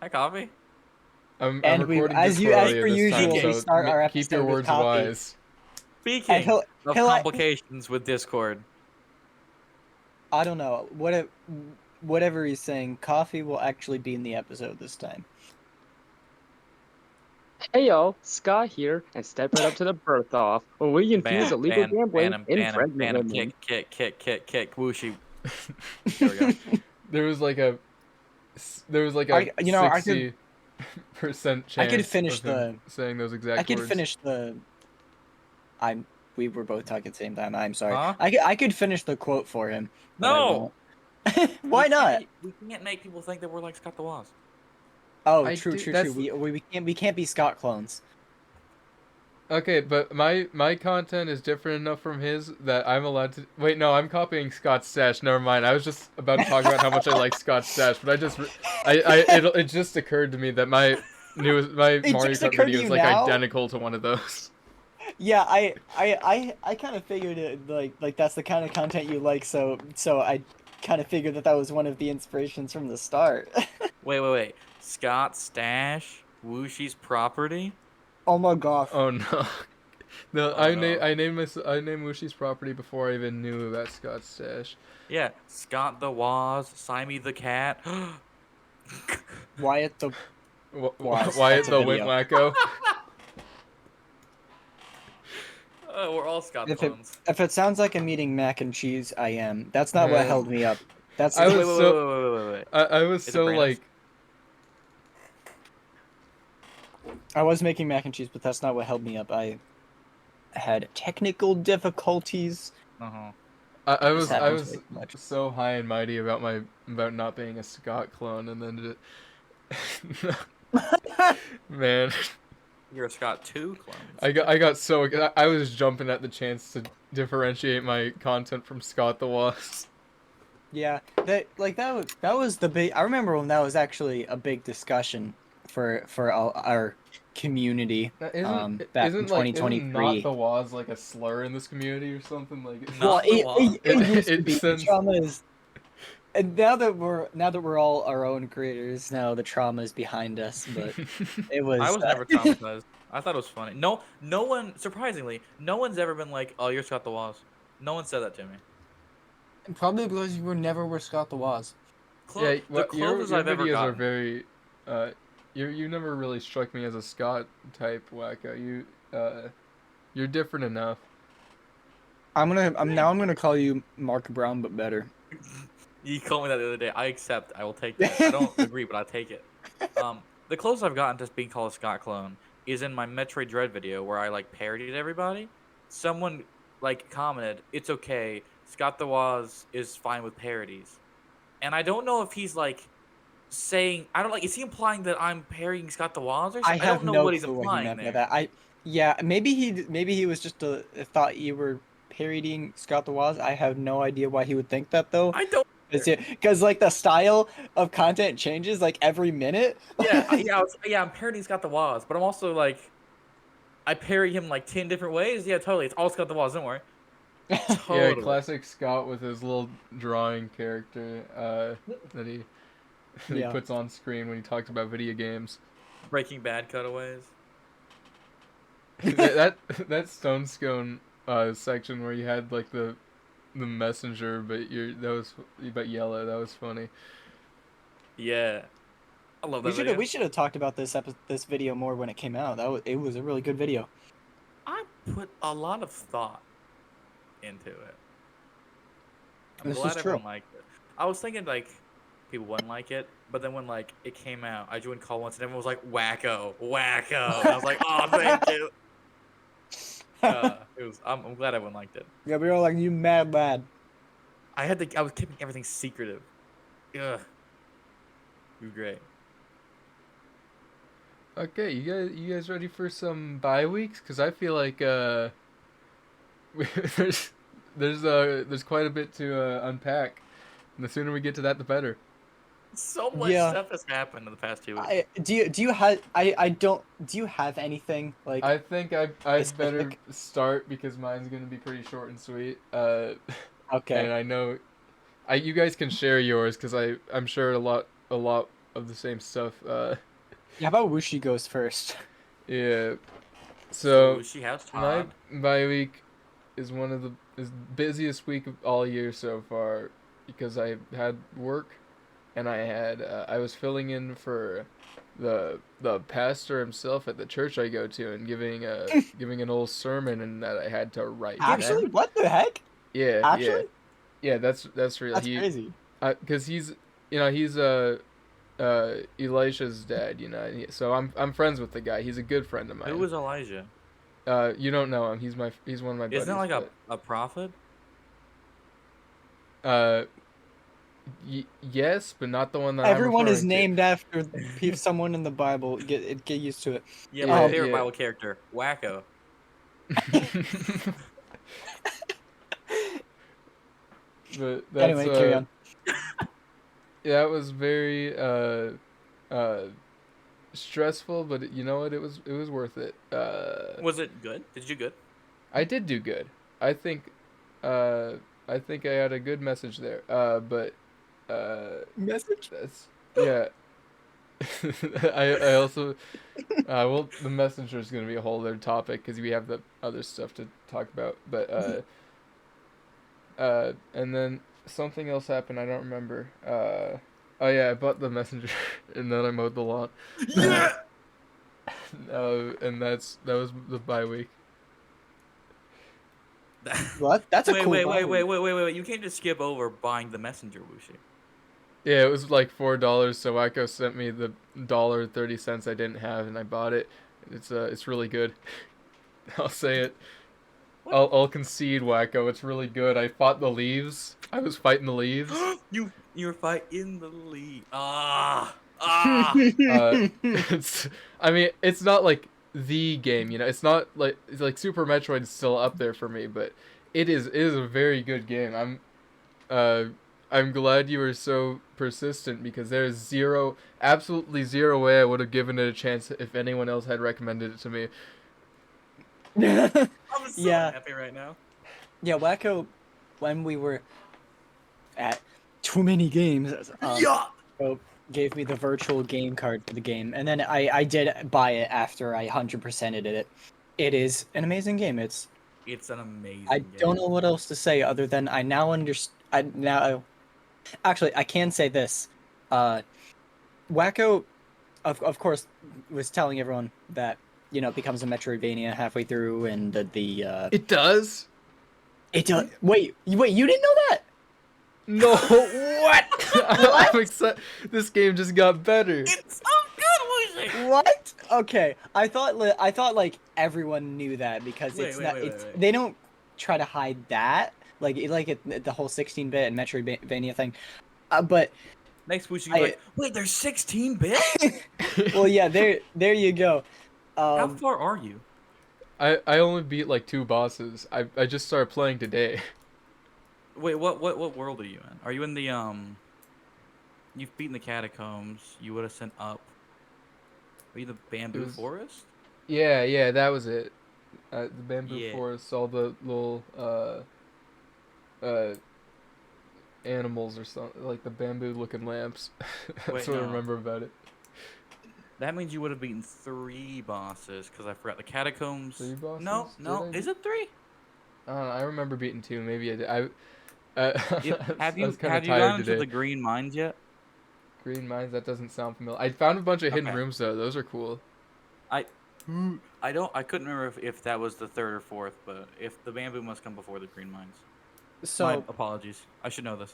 Hi, Coffee. I'm And we, recording Discord as audio per this time, usual, we Speaking, so start our keep your episode with words coffee. wise. And speaking he'll of he'll complications with Discord. I don't know whatever he's saying. Coffee will actually be in the episode this time. Hey y'all, Scott here, and step right up to the birth off when we infuse Ban, illegal ban, ban gambling him, in ban him, pregnant ban him. women. Kick. Whooshy. There we go. There was like a I you know I could 60% I could chance finish of him the saying those I exact could words. finish the I'm we were both talking at the same time. I'm sorry. Huh? I could finish the quote for him, but I No! won't. Why not? We can't make people think that we're like Scott the Woz. Oh, I true, do. true, true. That's We can't be Scott clones. okay, but my content is different enough from his that I'm allowed to. Wait, no, I'm copying Scott's stash. Never mind. I was just about to talk about how much I like Scott's stash, but it just occurred to me that my It Mario just Kart occurred to video is you like now? identical to one of those. Yeah, I kind of figured it like that's the kind of content you like, so I kind of figured that that was one of the inspirations from the start. Wait. Scott Stash, Wooshy's property? Oh my gosh. Oh no. No, Oh no. I named Mushi's property before I even knew about Scott's stash. Yeah, Scott the Woz, Simey the cat. Wyatt the was. Wyatt That's a the Wimp video. Wacko. We're all Scott If it clones. if it sounds like I'm eating mac and cheese, I am. That's not what Man, held me up. That's I Wait, was so wait. I was Is it so Brandon's? like I was making mac and cheese, but that's not what held me up. I had technical difficulties. Uh-huh. I This was I happens way was too much. so high and mighty about not being a Scott clone, and then man, You're a Scott 2 clone. I got so I was jumping at the chance to differentiate my content from Scott the Was. Yeah, that was the big. I remember when that was actually a big discussion for our community. Back in Isn't not 2023. the Was like a slur in this community or something like Well, Not the Woz? it used to it be. The sends trauma is, and now that we're all our own creators, now the trauma is behind us. But it I was was never traumatized. I thought it was funny. No one, surprisingly, no one's ever been like, "Oh, you're Scott the Woz." No one said that to me. probably because you were never where Scott the was. yeah. The What closest your I've ever videos are gotten. very you never really struck me as a Scott type wacko. You're different enough. I'm gonna call you Mark Brown, but better. You called me that the other day. I accept. I will take that. I don't agree, but I'll take it. The closest I've gotten to being called a Scott clone is in my Metroid Dread video where I like parodied everybody. Someone like commented, "It's okay. Scott the Woz is fine with parodies," and I don't know if he's like saying. I don't like. Is he implying that I'm parodying Scott the Woz or I something? I have don't know no what he's clue what he implying meant by there. that. Yeah, maybe he was just thought you were parodying Scott the Woz. I have no idea why he would think that though. I don't. Because like the style of content changes like every minute. I'm parodying Scott the Woz, but I'm also like, I parry him like 10 different ways. Yeah, totally. It's all Scott the Woz. Don't worry. Yeah, Totally. classic Scott with his little drawing character that he that he Yeah. puts on screen when he talks about video games. Breaking Bad cutaways. That Stone Scone section where you had like the messenger, but yellow. That was funny. Yeah, I love We that should have video. we should have talked about this video more when it came out. It was a really good video. I put a lot of thought into it. I'm This is glad true. everyone liked it. I was thinking like people wouldn't like it, but then when like it came out, I joined call once and everyone was like wacko, wacko. And I was like, oh, thank you. It was. I'm glad everyone liked it. Yeah, we were like, you mad lad. I was keeping everything secretive. Ugh. It was great. Okay, you guys ready for some bye weeks? Cause I feel like there's there's quite a bit to unpack, and the sooner we get to that, the better. So much Yeah. stuff has happened in the past 2 weeks. Do you have I don't do you have anything like I think I'd better specific? start because mine's gonna be pretty short and sweet. And Okay. I know, you guys can share yours because I'm sure a lot of the same stuff. Yeah, how about Wushi goes first? Yeah. So she has my Todd. bye week is is the busiest week of all year so far because I had work and I was filling in for the pastor himself at the church I go to and giving an old sermon and that I had to write. Actually, Amen. what the heck? Yeah, yeah, Actually, yeah. That's real. that's crazy. Because he's Elisha's dad. So I'm friends with the guy. He's a good friend of Who mine. was Elijah? You don't know him. He's one of my buddies. Isn't it like but, a prophet? uh, yes, but not the one that Everyone I'm is referring to. named after someone in the Bible. Get used to it. Yeah, Yeah, my favorite yeah. Bible character, Wacko. But that's Anyway, carry on. yeah, it was very stressful, but you know what? It was worth it. Was it good? Did you do good? I did do good. I think uh I think I had a good message there. But Message. that's yeah. I also well, the messenger is going to be a whole other topic because we have the other stuff to talk about. But and then something else happened. I don't remember. Oh yeah, I bought the messenger and then I mowed the lawn. Yeah. And that was the bye week. What? That's a wait, cool. wait, wait, Bible. wait! You can't just skip over buying the messenger, Wushi. Yeah, it was like $4. So Wacko sent me the $1.30 I didn't have, and I bought it. It's really good. I'll say it. What? I'll concede, Wacko. It's really good. I fought the leaves. I was fighting the leaves. You're fighting the lead. Ah. I mean, it's not like the game, It's not it's like Super Metroid is still up there for me, but it is a very good game. I'm glad you were so persistent because there's absolutely zero way I would have given it a chance if anyone else had recommended it to me. I'm so Yeah. happy right now. Yeah, Wacko, when we were at TooManyGames, Yeah. gave me the virtual game card for the game, and then I did buy it after I 100%ed it. It is an amazing game. It's an amazing I game. don't know what else to say other than I now understand. Actually, I can say this. Wacko, of course, was telling everyone that it becomes a Metroidvania halfway through, and It does? it does. Wait, you didn't know that? No, what? I'm excited. This game just got better. It's so good, Wushi. What? Okay, I thought like everyone knew that because Wait. they don't try to hide that the whole 16-bit and Metroidvania thing, but Next Wushi, you're like, wait, there's 16-bit? well, yeah, there you go. How far are you? I only beat like 2 bosses. I just started playing today. Wait, what world are you in? Are you in the You've beaten the catacombs. You would have sent up. Are you the bamboo forest? Yeah, that was it. The bamboo Yeah. forest, all the little animals or something, like the bamboo-looking lamps. That's Wait, what I no. remember about it. That means you would have beaten 3 bosses, because I forgot the catacombs. 3 bosses? No. Did I Is it 3? I don't know, I remember beating 2. Maybe I did. Have I you was kinda have you tired gone into today. the green mines yet? Green mines? That doesn't sound familiar. I found a bunch of hidden Okay. rooms though. Those are cool. I couldn't remember if that was the 3rd or 4th, but if the bamboo must come before the green mines. So My apologies. I should know this.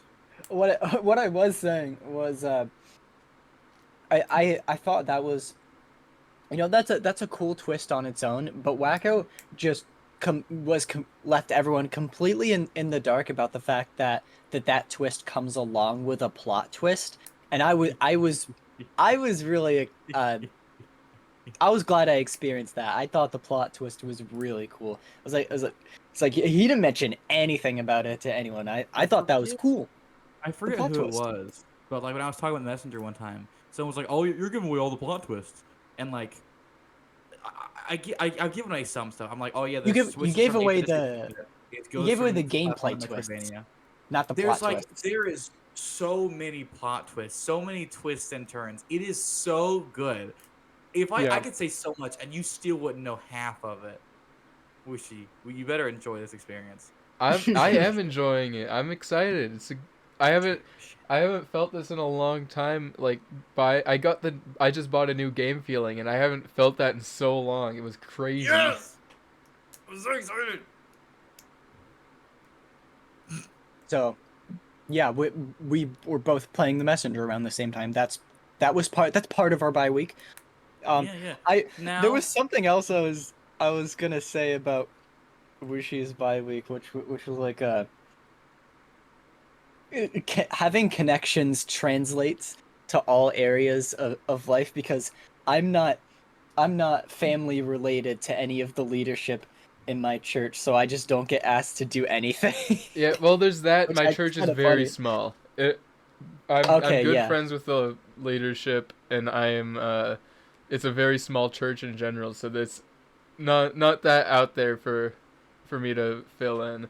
what I was saying was I thought that was that's a cool twist on its own, but Wacko just left everyone completely in the dark about the fact that twist comes along with a plot twist, and I was really I was glad I experienced that. I thought the plot twist was really cool. It's like he didn't mention anything about it to anyone. I thought that was cool. I forget plot who twist. it was, but like when I was talking with Messenger one time, someone was like, "Oh, you're giving away all the plot twists," and like, I've given away some stuff. I'm like, "Oh yeah, You there's gave from A away to this to the here. It you goes gave away from the stuff on gameplay twists, Metroidvania." not the There's plot like twists. there is so many plot twists, so many twists and turns. It is so good. If I Yeah. could say so much, and you still wouldn't know half of it. Wishy, well, you better enjoy this experience. I am enjoying it. I'm excited. I haven't I haven't felt this in a long time. Like I just bought a new game feeling, and I haven't felt that in so long. It was crazy. Yes, I'm so excited. So, yeah, we were both playing the Messenger around the same time. That's part of our bye week. Yeah, yeah. I there Now, was something else I was gonna say about Wishi's bye week, which was like having connections translates to all areas of life, because I'm not I'm not family related to any of the leadership in my church, so I just don't get asked to do anything. Yeah, well, there's that. Which My I church is kind of very funny. small. I'm Okay, good yeah. friends with the leadership, and I am it's a very small church in general, so that's not that out there for me to fill in.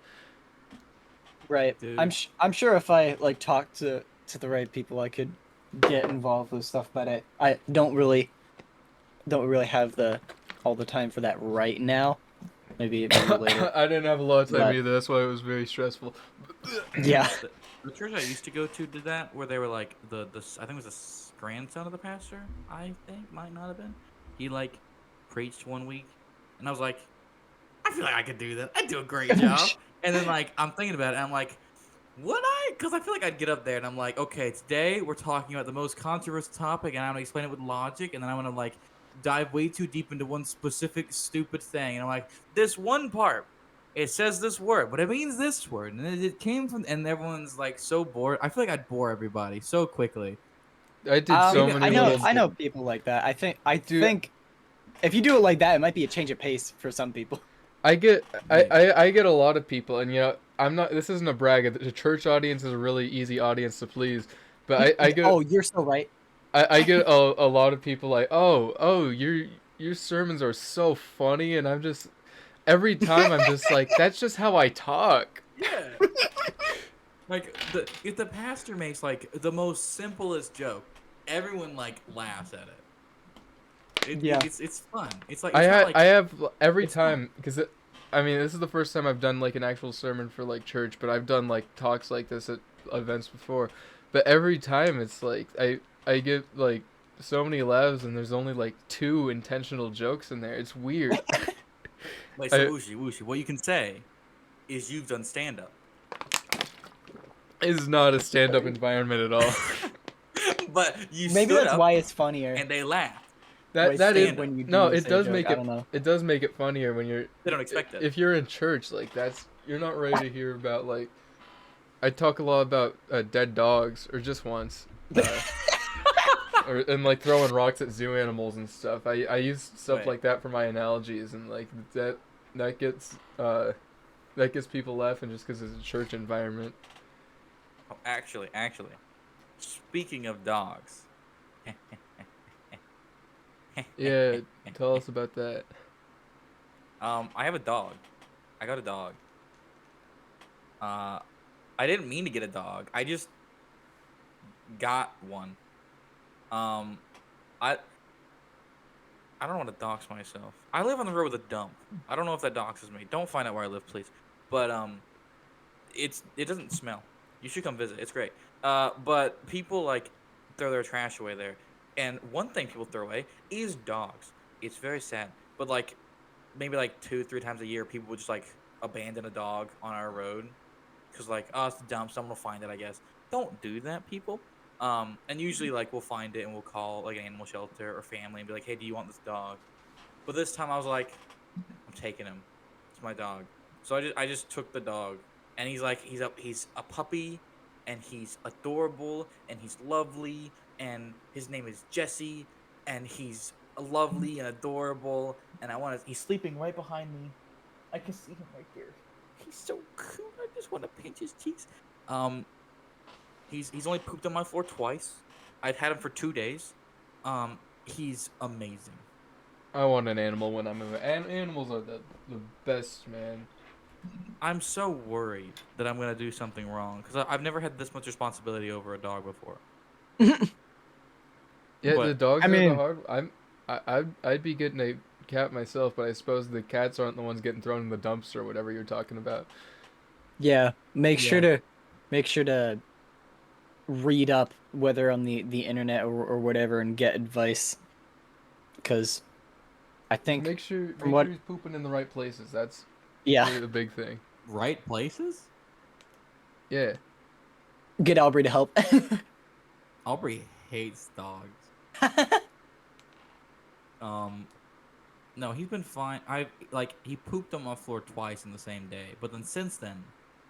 Right. dude, I'm sure if I like talk to the right people, I could get involved with stuff, but I don't really have the all the time for that right now. Maybe later. I didn't have a lot of time But either. That's why it was very stressful. yeah. the, the church I used to go to did that, where they were like I think it was the grandson of the pastor. I think might not have been. He like preached one week, and I was like, I feel like I could do that. I do a great job. And then like I'm thinking about it, and I'm like, would I? Because I feel like I'd get up there and I'm like, okay, today we're talking about the most controversial topic, and I'm gonna explain it with logic, and then I'm gonna like dive way too deep into one specific stupid thing, and I'm like, this one part, it says this word, but it means this word, and it came from, and everyone's like so bored. I feel like I'd bore everybody so quickly. I did so Maybe many little. I know people like that. I Dude, think if you do it like that, it might be a change of pace for some people. I get Maybe. I get a lot of people, and I'm not. This isn't a brag. The church audience is a really easy audience to please, but I get Oh, you're so right. I get a lot of people like, oh, your sermons are so funny, and I'm just every time I'm just like, that's just how I talk. Yeah. Like if the pastor makes like the most simplest joke, everyone like laughs at it. Yeah. It's fun. It's like it's not like I have every it's fun. time because I mean this is the first time I've done like an actual sermon for like church, but I've done like talks like this at events before. But every time it's like I get like so many laughs, and there's only like 2 intentional jokes in there. It's weird. Wait, so I, Wooshi, what you can say is you've done stand up. it's not a stand-up environment at all. But you Maybe stood that's up why it's funnier. and they laughed. That is stand up. When you no, do it say a does joke. make I don't know. it does make it funnier when They don't expect it. if you're in church, like that's you're not ready to hear about like I talk a lot about dead dogs, or just once, and like throwing rocks at zoo animals and stuff. I use stuff Right. like that for my analogies, and like that gets people laughing just because it's a church environment. Oh, actually, speaking of dogs, Yeah, tell us about that. I have a dog. I got a dog. I didn't mean to get a dog. I just got one. Um, I I don't want to dox myself. I live on the road with a dump. I don't know if that doxes me. Don't find out where I live, please. But it doesn't smell. You should come visit. It's great. But people like throw their trash away there, and one thing people throw away is dogs. It's very sad. But like maybe like 2, 3 times a year, people would just like abandon a dog on our road because like, oh, it's a dump. Someone will find it, I guess. Don't do that, people. And usually like we'll find it and we'll call like an animal shelter or family and be like, hey, do you want this dog? But this time I was like, I'm taking him. It's my dog. So I just took the dog, and he's like he's a puppy, and he's adorable, and he's lovely, and his name is Jesse, and he's lovely and adorable, and he's sleeping right behind me. I can see him right here. He's so cute. I just want to pinch his cheeks. Um, he's only pooped on my floor twice. I've had him for 2 days. He's amazing. I want an animal when I'm animals are the best, man. I'm so worried that I'm gonna do something wrong because I've never had this much responsibility over a dog before. Yeah, the But dogs I are the mean, hard. I'd be getting a cat myself, but I suppose the cats aren't the ones getting thrown in the dumpster or whatever you're talking about. yeah, yeah, make sure to read up whether on the internet or whatever and get advice because I Just think from make sure what he's pooping in the right places. That's yeah, really the big thing. right places. Yeah. get Aubrey to help. Aubrey hates dogs. Um, no, he's been fine. He pooped on my floor twice in the same day, but then since then,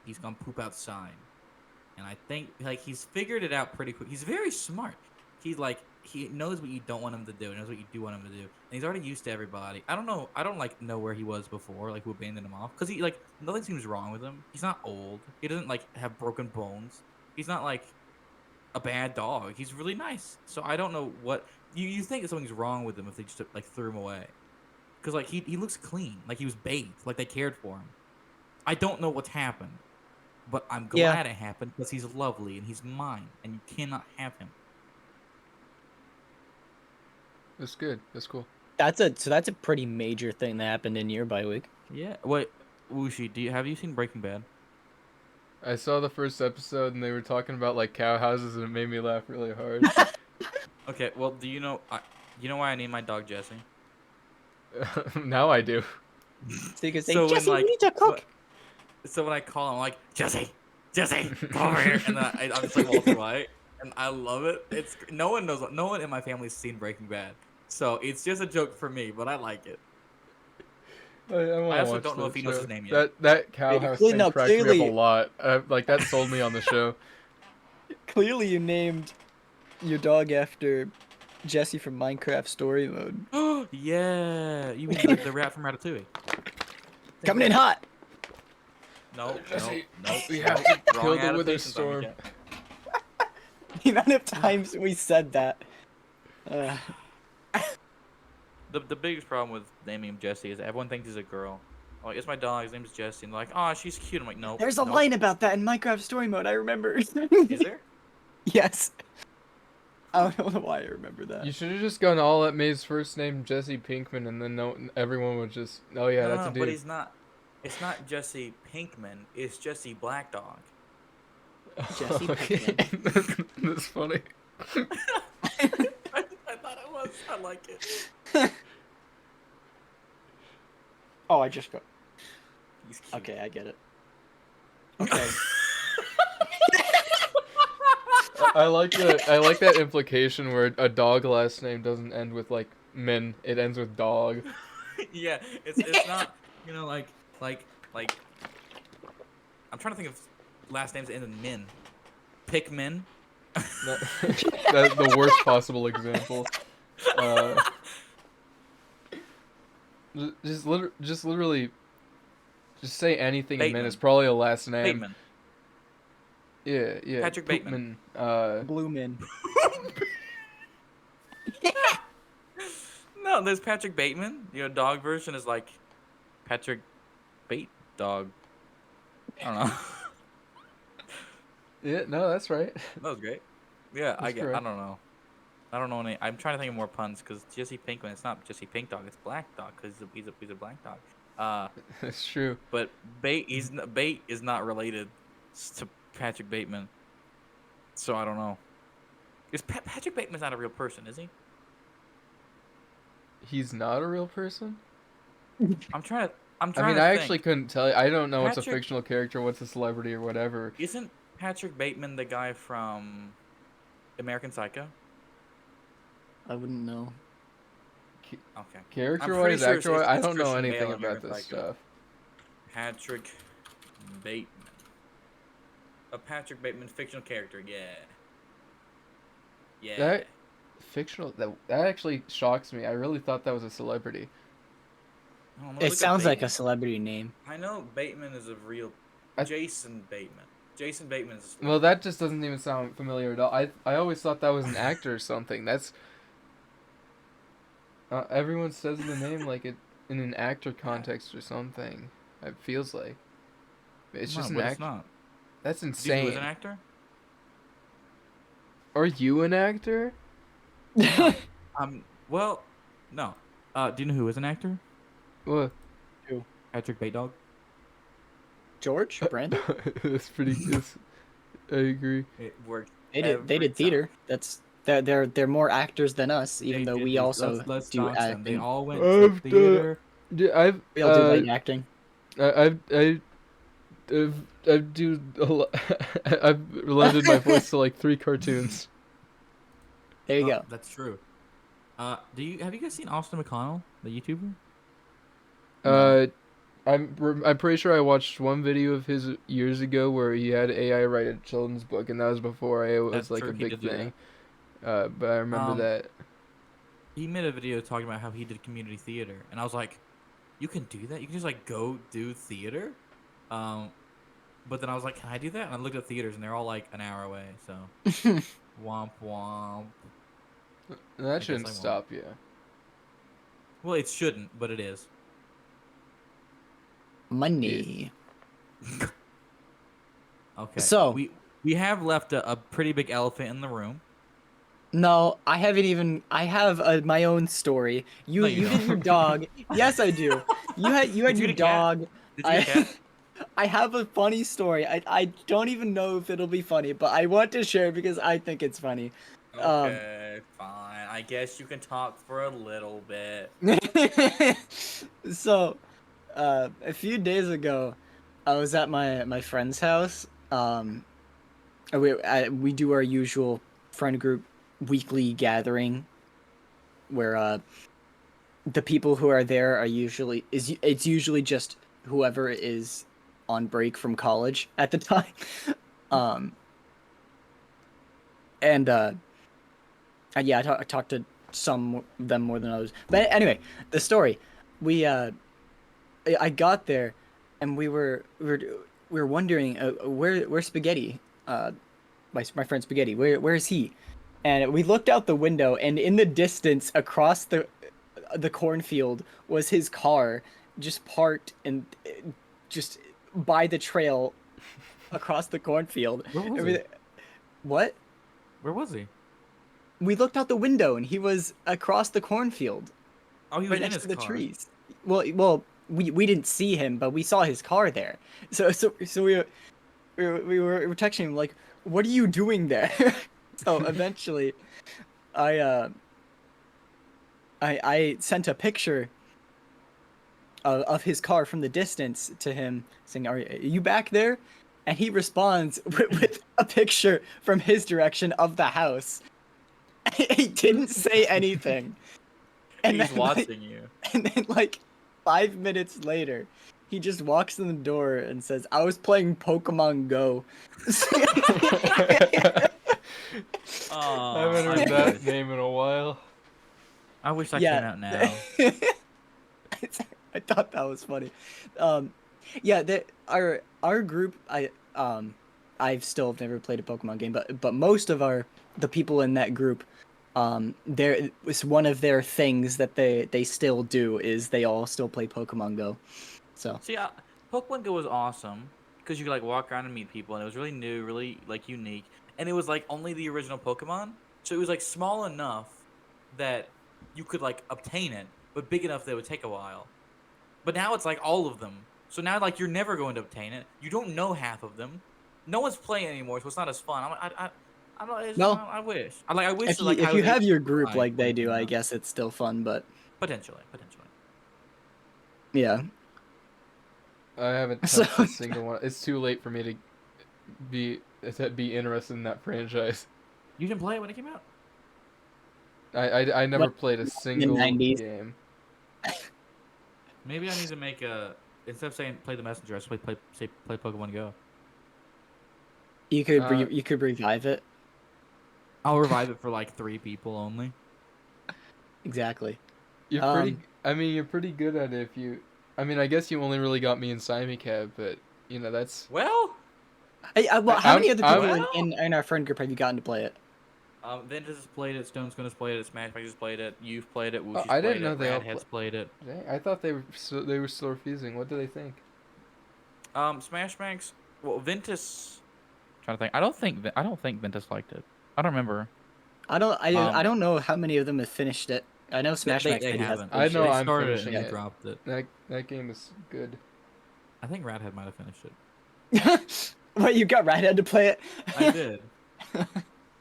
he's gone poop outside. And I think he's figured it out pretty quick. He's very smart. He knows what you don't want him to do, and knows what you do want him to do, and he's already used to everybody. I don't know. I don't know where he was before, like who abandoned him off, because nothing seems wrong with him. He's not old. He doesn't have broken bones. He's not like a bad dog. He's really nice. So I don't know what you think something's wrong with him if they just threw him away, because he looks clean, like he was bathed, like they cared for him. I don't know what's happened. But I'm Yeah, glad it happened because he's lovely and he's mine, and you cannot have him. That's good. That's cool. that's a pretty major thing that happened in your bye week. Yeah. Wait, Wushi, have you seen Breaking Bad? I saw the first episode and they were talking about like cow houses and it made me laugh really hard. Okay. Well, do you know? You know why I named my dog Jesse? Now I do. So you can say, So when Jesse, we need to cook. so when I call him, I'm like Jesse, come over here, and then I'm just like Walter White, and I love it. It's no one knows. No one in my family's seen Breaking Bad, so it's just a joke for me, but I like it. I I want to also watch don't know that if he knows his show. name yet. That cow house thing No, cracked me up a clearly, lot. Like that sold me on the show. clearly you named your dog after Jesse from Minecraft Story Mode. Yeah, you mean the rat from Ratatouille? Coming in hot. No, Jesse, no, we no. have to kill Wrong the adaptation, Witherstorm. Thundercat. The amount of times we said that. The biggest problem with naming him Jesse is everyone thinks he's a girl. I'm like, it's my dog. His name's Jesse. And they're like, oh, she's cute. I'm like, nope. There's a nope. line about that in Minecraft Story Mode. I remember. Is there? Yes. I don't know why I remember that. You should have just gone all at May's first name, Jesse Pinkman, and then everyone would just, oh yeah, No, that's a no, dude. but he's not. It's not Jesse Pinkman. It's Jesse Black Dog. Jesse Okay. Pinkman. That's funny. I thought it was. I like it. Oh, I just got. He's cute. Okay, I get it. Okay. I like that implication where a dog last name doesn't end with like min, it ends with dog. Yeah, it's not like I'm trying to think of last names that end in min. Pikmin. That's the worst possible example. Just literally, just say anything in min. Bateman. It's probably a last name. Bateman. Yeah. Patrick Bateman. Bloomin'. No, there's Patrick Bateman. Dog version is like Patrick Bait Dog. I don't know. Yeah, no, that's right. That was great. Yeah, I correct. don't know. I don't know any. I'm trying to think of more puns because Jesse Pinkman. It's not Jesse Pink Dog. It's Black Dog because he's a black dog. That's true. But Bait is not related to Patrick Bateman. So I don't know. Patrick Bateman's not a real person, is he? He's not a real person? I'm trying to. I'm I trying mean, to I think. actually couldn't tell you. I don't know what's a Patrick- fictional character, what's a celebrity, or whatever. Isn't Patrick Bateman the guy from American Psycho? I wouldn't know. Okay. Character-wise, sure it's actor-wise, I don't know Christian anything Bale, about American this Psycho. stuff. Patrick Bateman. A Patrick Bateman fictional character, yeah. Yeah. That fictional that actually shocks me. I really thought that was a celebrity. Oh, I'm gonna It look up sounds like a Bateman. celebrity name. I know Bateman is a real. I- Jason Bateman. Jason Bateman is. Well, that just doesn't even sound familiar at all. I always thought that was an actor or something. That's everyone says the name like it in an actor context or something. It feels like. It's No, just an but it's act. not. That's Do you know who is insane. an actor? Are you an actor? No. Well, no. Do you know who is an actor? What? Who? Patrick Bateman. George? Brandon? That's pretty. I agree. It works They every did time. theater. They're more actors than us, even They though did we these. also Let's do dox them. They acting. all went to theater. We all do like acting. I do a lot. I've lended my voice to like 3 cartoons. There you go. That's true. Have you guys seen Austin McConnell, the YouTuber? No. I'm pretty sure I watched one video of his years ago where he had AI write a children's book, and that was before AI was That's like true. a He big did do thing. But I remember that. He made a video talking about how he did community theater, and I was like, "You can do that? You can just like go do theater?" But then I was like, "Can I do that?" And I looked at theaters, and they're all like an hour away. So, womp womp. That guess shouldn't I won't. stop you. Well, it shouldn't, but it is. Money. Okay. So- we have left a pretty big elephant in the room. No, I haven't even. I have my own story. You No, you did your don't. had Yes, I do. You had Did you your get a cat? dog. Did you get a cat? I have a funny story. I don't even know if it'll be funny, but I want to share it because I think it's funny. Okay, fine. I guess you can talk for a little bit. So, a few days ago, I was at my friend's house. We do our usual friend group weekly gathering, where the people who are there are it's usually just whoever is on break from college at the time. And yeah, I talked to some of them more than others. But anyway, the story. I got there, and we were wondering where's Spaghetti? My friend Spaghetti. Where is he? And we looked out the window, and in the distance, across the cornfield, was his car, just parked and just by the trail, across the cornfield. Where was he? Everything- What? Where was he? We looked out the window, and he was across the cornfield, Oh, he was right in next his to the car. trees. Well, we didn't see him, but we saw his car there. So we were texting him like, "What are you doing there?" So eventually, I I sent a picture of his car from the distance to him, saying, "Are you back there?" And he responds with a picture from his direction of the house. He didn't say anything. And He's then, watching you. And then, like, 5 minutes later, he just walks in the door and says, "I was playing Pokemon Go." Oh, I haven't heard that wish. name in a while. I wish that Yeah. came out now. I thought that was funny. Yeah, our group, I've still never played a Pokemon game, but most of the people in that group, there was one of their things that they still do is they all still play Pokemon Go. So See, Pokemon Go was awesome because you could like walk around and meet people, and it was really new, really like unique, and it was like only the original Pokemon, so it was like small enough that you could like obtain it, but big enough that it would take a while. But now it's like all of them, so now like you're never going to obtain it. You don't know half of them. No one's playing anymore, so it's not as fun. I don't. no, I wish. I wish if that, you like I if was you able have to your group grind like when they it do, came I out. guess it's still fun. But Potentially. yeah, I haven't So- touched a single one. It's too late for me to be interested in that franchise. You didn't play it when it came out. I never What- played a single 90s? game. Maybe I need to make a instead of saying play the messenger, I just play Pokemon Go. you could Uh, you could revive it. I'll revive it for like 3 people only. Exactly. You're pretty. I mean, you're pretty good at it. If you, I mean, I guess you only really got me in Simicab, but you know that's. Well, Well, how many other people Well- in our friend group have you gotten to play it? Ventus has played it, Stone's Gonna play it, Smash Mike has played it, you've played it, Wushi's I played didn't know it, they all Radhead's played it. Dang, I thought they were still refusing. What do they think? Smash Max. Well, Ventus. Trying to think. I don't think Ventus liked it. I don't remember. I don't know how many of them have finished it. I know Smash Max They said he has haven't. I finished know They it. I'm started it finishing and they it. dropped it. That game is good. I think Radhead might have finished it. What, you got Redhead to play it? I did.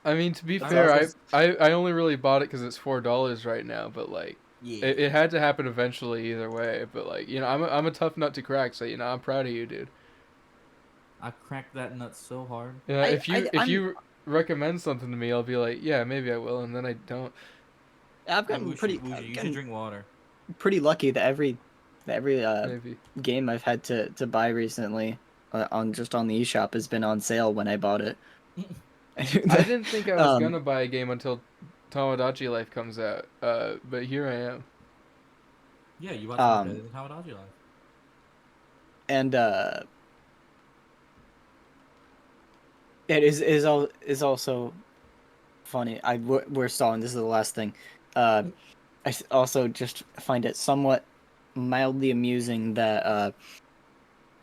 I mean, to be That's fair, awesome. I only really bought it because it's $4 right now. But like, Yeah. it had to happen eventually either way. But like, I'm a tough nut to crack. So I'm proud of you, dude. I cracked that nut so hard. Yeah, if I'm you recommend something to me, I'll be like, yeah, maybe I will, and then I don't. I've Hey, gotten You should drink water. pretty lucky that every Maybe. game I've had to buy recently on the eShop has been on sale when I bought it. I didn't think I was Um, gonna buy a game until Tamagotchi Life comes out. But here I am. Yeah, you bought something better um, than Tamagotchi Life. and it is also funny. We're stalling. This is the last thing. Also just find it somewhat mildly amusing that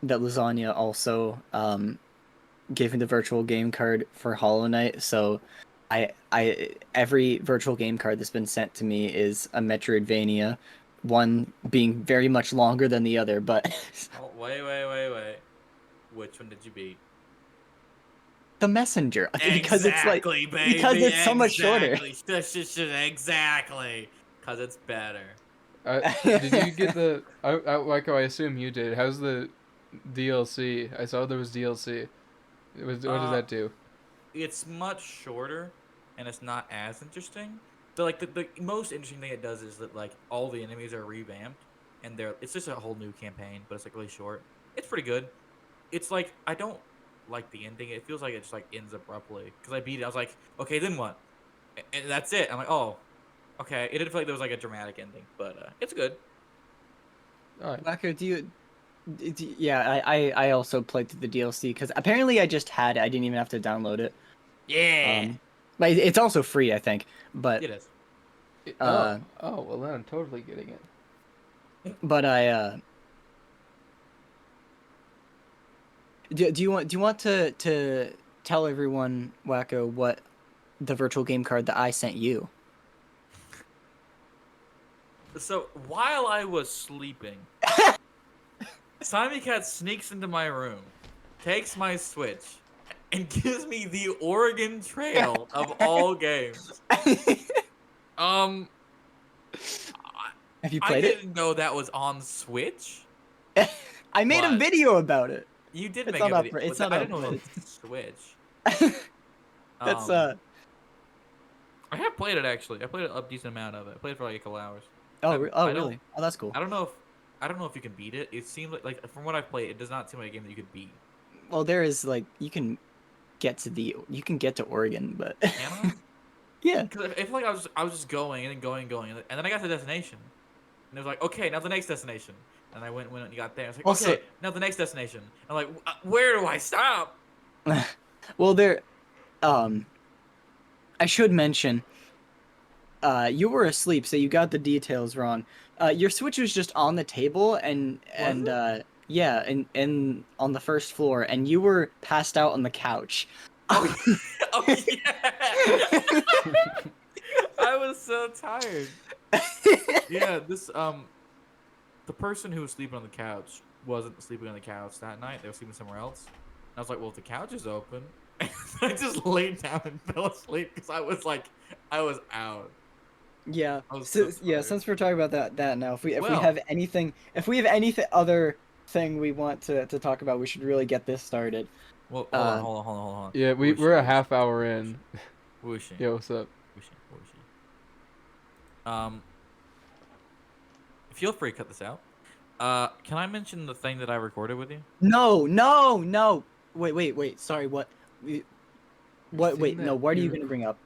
that Lasagna also gave me the virtual game card for Hollow Knight. So I every virtual game card that's been sent to me is a Metroidvania, one being very much longer than the other, but Oh, wait. Which one did you beat? the Messenger because it's like Exactly, baby. because it's so much shorter. Exactly. Because it's better. Did you get the? I assume you did. How's the DLC? I saw there was DLC. What does that do? It's much shorter, and it's not as interesting. So like the most interesting thing it does is that like all the enemies are revamped, and it's just a whole new campaign, but it's like really short. It's pretty good. It's like I don't like the ending. It feels like it just like ends abruptly because I beat it. I was like, okay, then what? And that's it. I'm like, oh, okay. It didn't feel like there was like a dramatic ending, but it's good. All right. Wacko, yeah, I also played through the DLC because apparently I just had it. I didn't even have to download it. Yeah, But it's also free, I think. But it is. Well then I'm totally getting it. but do you want to tell everyone, Wacko, what the virtual game card that I sent you? So while I was sleeping, Simon Cat sneaks into my room, takes my Switch, and gives me the Oregon Trail of all games. Have you I played it? didn't know that was on Switch. I made a What? video about it. You did It's make not a up video. for- it's but not I didn't up, know but it was on Switch. That's I have played it actually. I played a decent amount of it. I played it for like a couple hours. I don't- really? Oh, that's cool. I don't know if you can beat it. It seems like from what I've played, it does not seem like a game that you could beat. Well, there is like you can get to Oregon, but Can I? yeah. Because I feel like I was just going and then going, and then I got to the destination, and it was like, okay, now the next destination. And I went and got there. I was like, Also- okay, now the next destination. I'm like, where do I stop? Well, there. I should mention. You were asleep, so you got the details wrong. Your Switch was just on the table, yeah, and on the first floor, and you were passed out on the couch. Oh, oh yeah. I was so tired. Yeah, the person who was sleeping on the couch wasn't sleeping on the couch that night. They were sleeping somewhere else. And I was like, well, if the couch is open, I just laid down and fell asleep because I was out. Yeah. I was so tired. Since we're talking about that now, if we Well- have anything other thing we want to talk about, we should really get this started. Well, hold on. Yeah, we're a half hour in. Whooshy. Yo, what's up? Whooshy. Feel free to cut this out. Can I mention the thing that I recorded with you? No. Wait. Sorry, what? What? Wait, that no. What are you you- gonna bring up?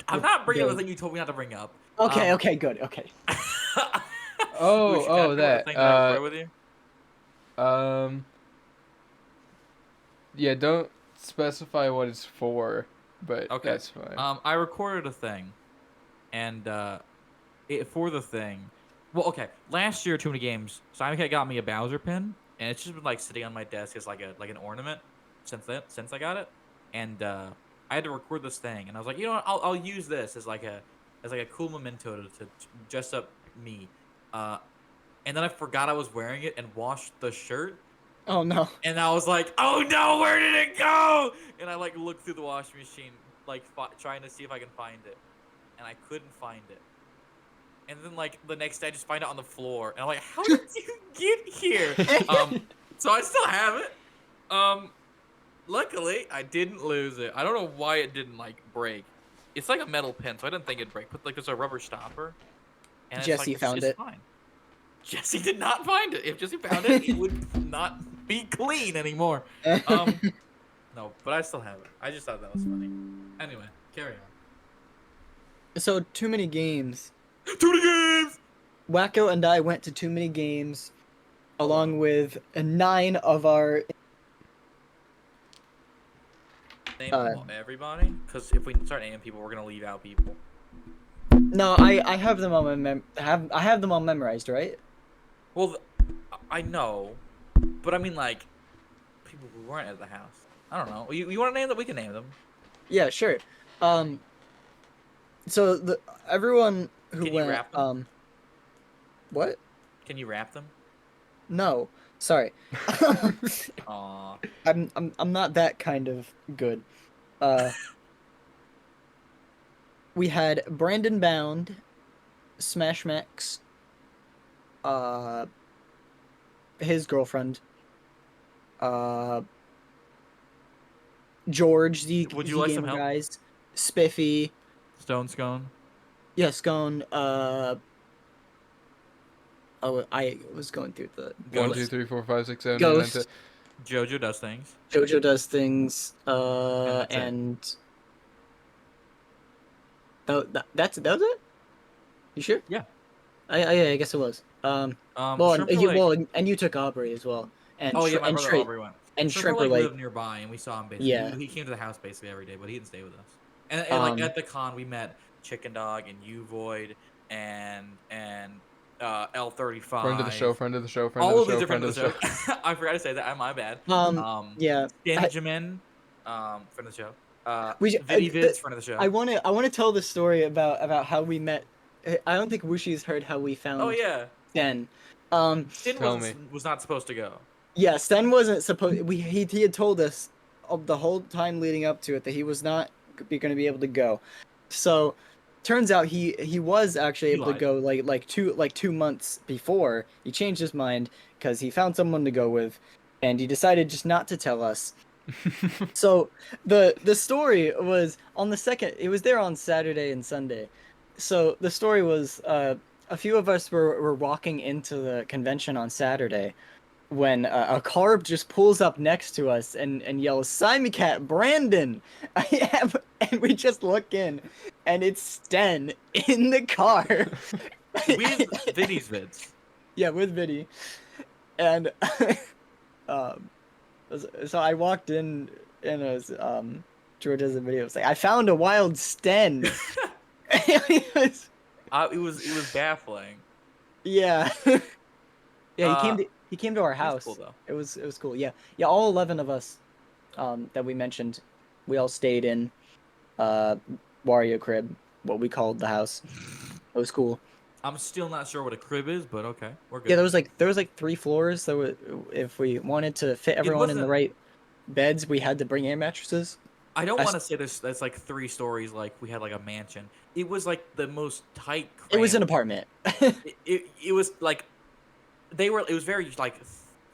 I'm not bringing up the- the thing you told me not to bring up. Okay, good. Okay. Whooshy, can I bring up That. the thing that I recorded with you? Yeah, don't specify what it's for, but Okay. that's fine. I recorded a thing, and for the thing. Well, okay. Last year, TooManyGames, Simon Cat got me a Bowser pin, and it's just been like sitting on my desk as like an ornament since I got it, and I had to record this thing, and I was like, you know what, I'll use this as like a cool memento to dress up me, and then I forgot I was wearing it and washed the shirt. Oh no. And I was like, "Oh no, where did it go?" And I like looked through the washing machine, like trying to see if I can find it, and I couldn't find it. And then like the next day, I just find it on the floor, and I'm like, "How did you get here?" So I still have it. Luckily, I didn't lose it. I don't know why it didn't like break. It's like a metal pin, so I didn't think it'd break. But like, there's a rubber stopper, and it's like Jesse found it's it. fine. Jesse did not find it. If Jesse found it, he would not be clean anymore. No, but I still have it. I just thought that was funny. Anyway, carry on. So Too Many Games. Too many games. Wacko and I went to Too Many Games, along with 9 of our. Name everybody, because if we start naming people, we're gonna leave out people. No, I have them on my I have them all memorized, right? Well, I know, but I mean like people who weren't at the house. I don't know. You want to name them? We can name them. Yeah, sure. So everyone who Can you went rap them? What? Can you rap them? No, sorry. Aw. I'm not that kind of good. We had Brandon Bound, Smash Max, his girlfriend, George, the Would you like some gamer help? guys, Spiffy, Stone Scone. yeah, Scone, oh, I was going through the 1, Ghost. 2, 3, 4, 5, 6, 7, 8, 9, 10. Ghost. Jojo does things. Jojo does things, that's it. and that was it. You sure? Yeah. I guess it was. Well, Shrimper and you, Lake- well, and you took Aubrey as well, and Oh yeah, my and brother Aubrey went. and Shrimper Shrimper Lake Lake. lived nearby, and we saw him basically. Yeah. He came to the house basically every day, but he didn't stay with us. And like at the con, we met Chicken Dog and U Void and L35. Friend of the show, friend of the show, friend All of of the these show, are friends friend of of the the show. show. I forgot to say that. My bad. Yeah. Benjamin, friend of the show. Viddy Vids, friend of the show. I wanna tell the story about how we met. I don't think Wushi's heard how we found. Oh yeah. Sten. Sten Tell was not supposed to go. Yeah, Sten wasn't supposed. He had told us the whole time leading up to it that he was not going to be able to go. So, turns out he was actually He able to lied. go like 2 months before. He changed his mind because he found someone to go with, and he decided just not to tell us. So the story was on the second. It was there on Saturday and Sunday. So the story was a few of us were walking into the convention on Saturday when a car just pulls up next to us and yells, "Simon Brandon!" And we just look in, and it's Sten in the car. With Viddy's vids. Yeah, with Viddy. And so I walked in and it was George has a video. It was like, "I found a wild Sten." It was baffling. Yeah. Yeah, he came to our It was house. cool, though. It was cool. Yeah. Yeah, all 11 of us that we mentioned, we all stayed in Wario crib, what we called the house. It was cool. I'm still not sure what a crib is, but okay, we're good. Yeah, there was like 3 floors, so if we wanted to fit everyone in the wasn't- right beds, we had to bring air mattresses. I don't want to say this. That's like 3 stories, like we had like a mansion. It was like the most tight. It was an cramped- apartment. It was like It was very like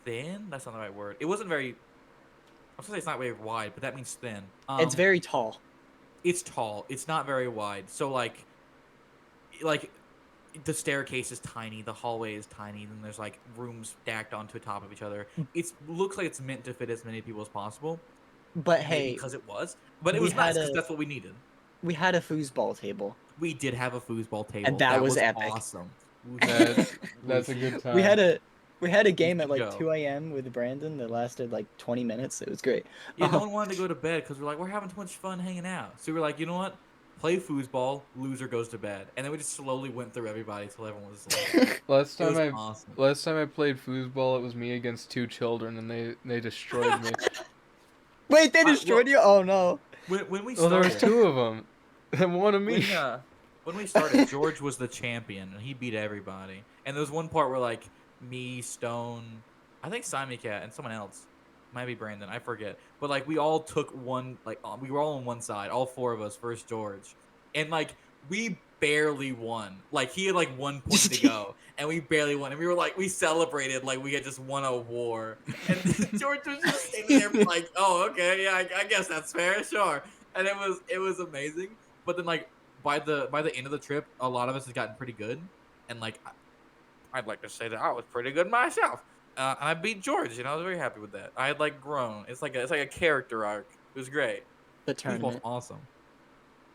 thin. That's not the right word. It wasn't very. I was gonna say it's not very wide, but that means thin. It's very tall. It's tall. It's not very wide. So like the staircase is tiny. The hallway is tiny. Then there's like rooms stacked onto top of each other. It looks like it's meant to fit as many people as possible. But Maybe hey, because it was, but it we was nice had because that's what we needed. we had a foosball table. We did have a foosball table, And that was epic. Awesome. That's a good time. We had a game at should like go. 2 a.m. with Brandon that lasted like 20 minutes. It was great. Yeah, no one wanted to go to bed because we're like, we're having too much fun hanging out. So we're like, you know what? play foosball, loser goes to bed, and then we just slowly went through everybody till everyone was asleep. Last It was time awesome. I played foosball, it was me against 2 children, and they destroyed me. Wait, they Well, destroyed you? Oh no. when we Well, there was started, 2 of them, and one of me. when we started, George was the champion, and he beat everybody. And there was one part where like me, Stone, I think Simon Cat, and someone else, might be Brandon, I forget. But like we all took one, like we were all on one side, all 4 of us versus George, and like we barely won. Like he had like 1 point to go, and we barely won. And we were like, we celebrated like we had just won a war. And George was just sitting there like, oh okay, yeah, I guess that's fair, sure. And it was amazing. But then like by the end of the trip, a lot of us had gotten pretty good, and like I'd like to say that I was pretty good myself. And I beat George, and I was very happy with that. I had like grown. It's like a character arc. It was great. The Football's tournament.